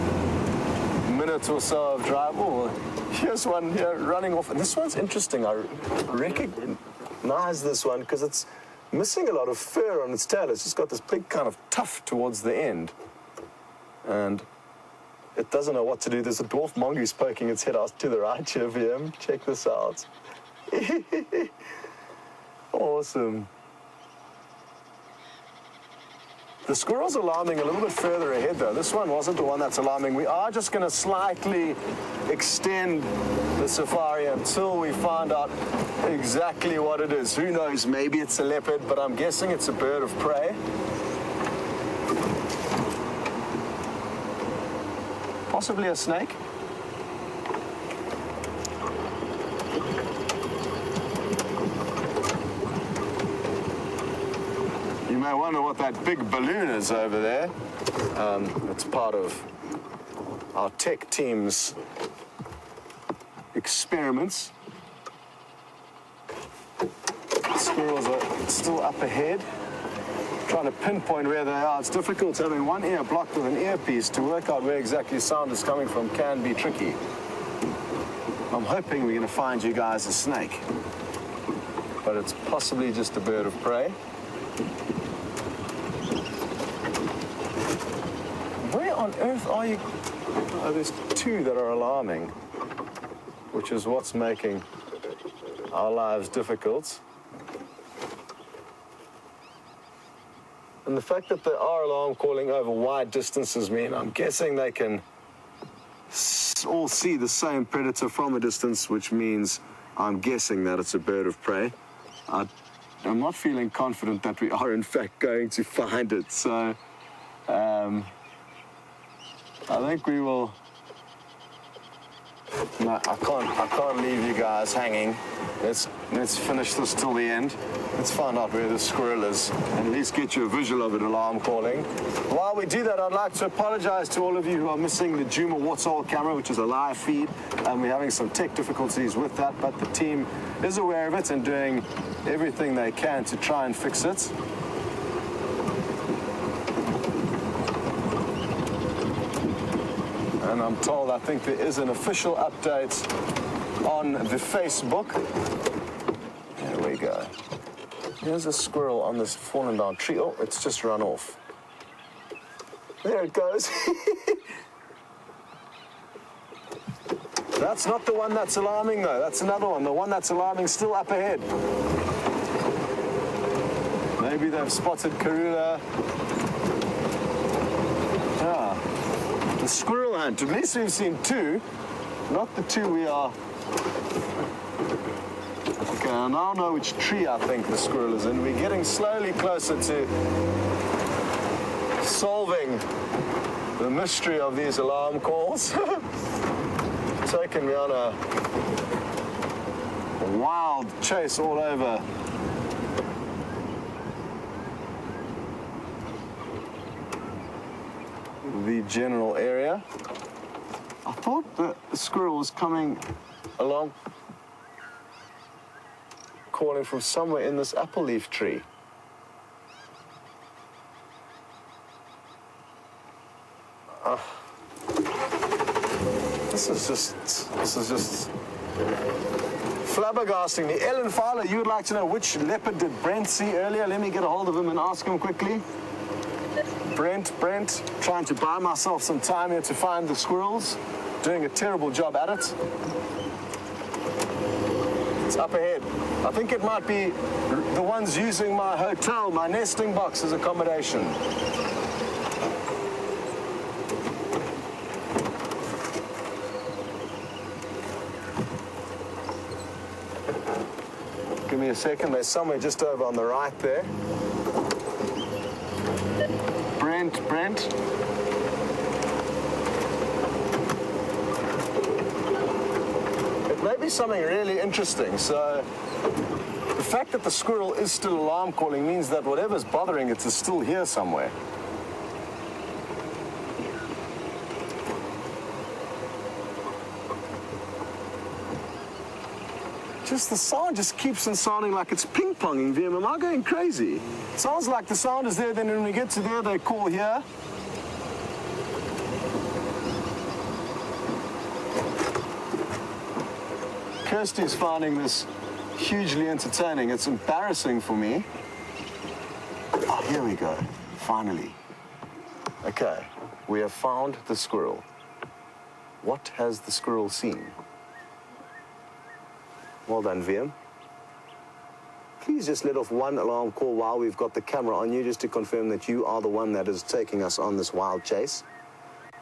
minute or so of drive. Oh, here's one here running off. And this one's interesting. I recognize this one because it's missing a lot of fur on its tail. It's just got this big kind of tuft towards the end. And it doesn't know what to do. There's a dwarf mongoose poking its head out to the right here, Wium. Check this out. Awesome. The squirrel's alarming a little bit further ahead, though. This one wasn't the one that's alarming. We are just going to slightly extend the safari until we find out exactly what it is. Who knows? Maybe it's a leopard, but I'm guessing it's a bird of prey. Possibly a snake. You may wonder what that big balloon is over there. It's part of our tech team's experiments. squirrels are still up ahead. Trying to pinpoint where they are. It's difficult having one ear blocked with an earpiece to work out where exactly sound is coming from. Can be tricky. I'm hoping we're going to find you guys a snake. But it's possibly just a bird of prey. Where on earth are you? Oh, there's two that are alarming, which is what's making our lives difficult. And the fact that they are alarm calling over wide distances mean I'm guessing they can all see the same predator from a distance, which means I'm guessing that it's a bird of prey. I'm not feeling confident that we are in fact going to find it, so I think we will. No, I can't leave you guys hanging. Let's finish this till the end. Let's find out where the squirrel is and at least get you a visual of it alarm calling. While we do that, I'd like to apologize to all of you who are missing the Juma Warthog camera, which is a live feed. We're having some tech difficulties with that, but the team is aware of it and doing everything they can to try and fix it. And I'm told, I think there is an official update on the Facebook. There we go. Here's a squirrel on this fallen down tree. Oh, it's just run off. There it goes. That's not the one that's alarming, though. That's another one. The one that's alarming is still up ahead. Maybe they've spotted Karula. Yeah. The squirrel hunt. At least we've seen two. Not the two we are. Okay, I now know which tree I think the squirrel is in. We're getting slowly closer to solving the mystery of these alarm calls. Taking me on a wild chase all over the general area. I thought the squirrel was coming along, calling from somewhere in this apple leaf tree. This is just flabbergasting me. Ellen Fowler, you would like to know which leopard did Brent see earlier? Let me get a hold of him and ask him quickly. Brent, trying to buy myself some time here to find the squirrels. Doing a terrible job at it. It's up ahead. I think it might be the ones using my hotel, my nesting box as accommodation. Give me a second. They're somewhere just over on the right there. Brent. It may be something really interesting. So the fact that the squirrel is still alarm calling means that whatever's bothering it is still here somewhere. Just the sound just keeps on sounding like it's ping-ponging. Wium, am I going crazy? It sounds like the sound is there, then when we get to there, they call here. Kirsty's finding this hugely entertaining. It's embarrassing for me. Oh, here we go. Finally. Okay, we have found the squirrel. What has the squirrel seen? Well done, Wium. Please just let off one alarm call while we've got the camera on you, just to confirm that you are the one that is taking us on this wild chase.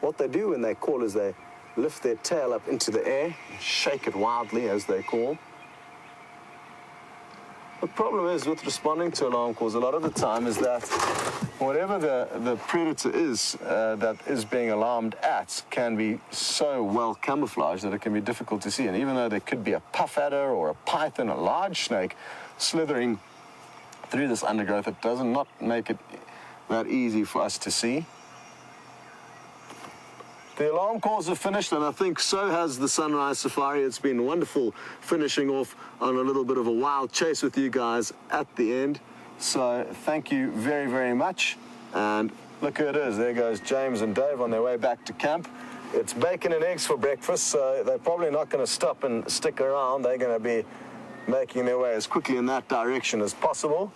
What they do when they call is they lift their tail up into the air, shake it wildly as they call. The problem is with responding to alarm calls a lot of the time is that whatever the predator is that is being alarmed at can be so well camouflaged that it can be difficult to see. And even though there could be a puff adder or a python, a large snake, slithering through this undergrowth, it does not make it that easy for us to see. The alarm calls have finished, and I think so has the sunrise safari. It's been wonderful finishing off on a little bit of a wild chase with you guys at the end. So thank you very, very much. And look who it is. There goes James and Dave on their way back to camp. It's bacon and eggs for breakfast, so they're probably not going to stop and stick around. They're going to be making their way as quickly in that direction as possible.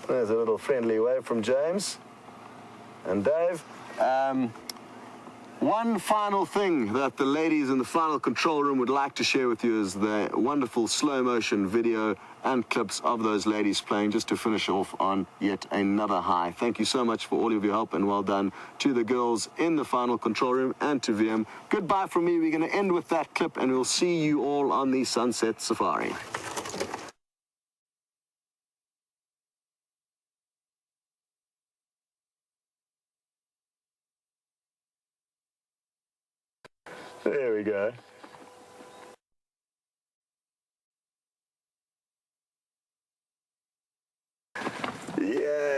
There's a little friendly wave from James and Dave. One final thing that the ladies in the final control room would like to share with you is the wonderful slow motion video and clips of those ladies playing, just to finish off on yet another high. Thank you so much for all of your help, and well done to the girls in the final control room and to Wium. Goodbye from me. We're going to end with that clip, and we'll see you all on the Sunset Safari. There we go. Yay!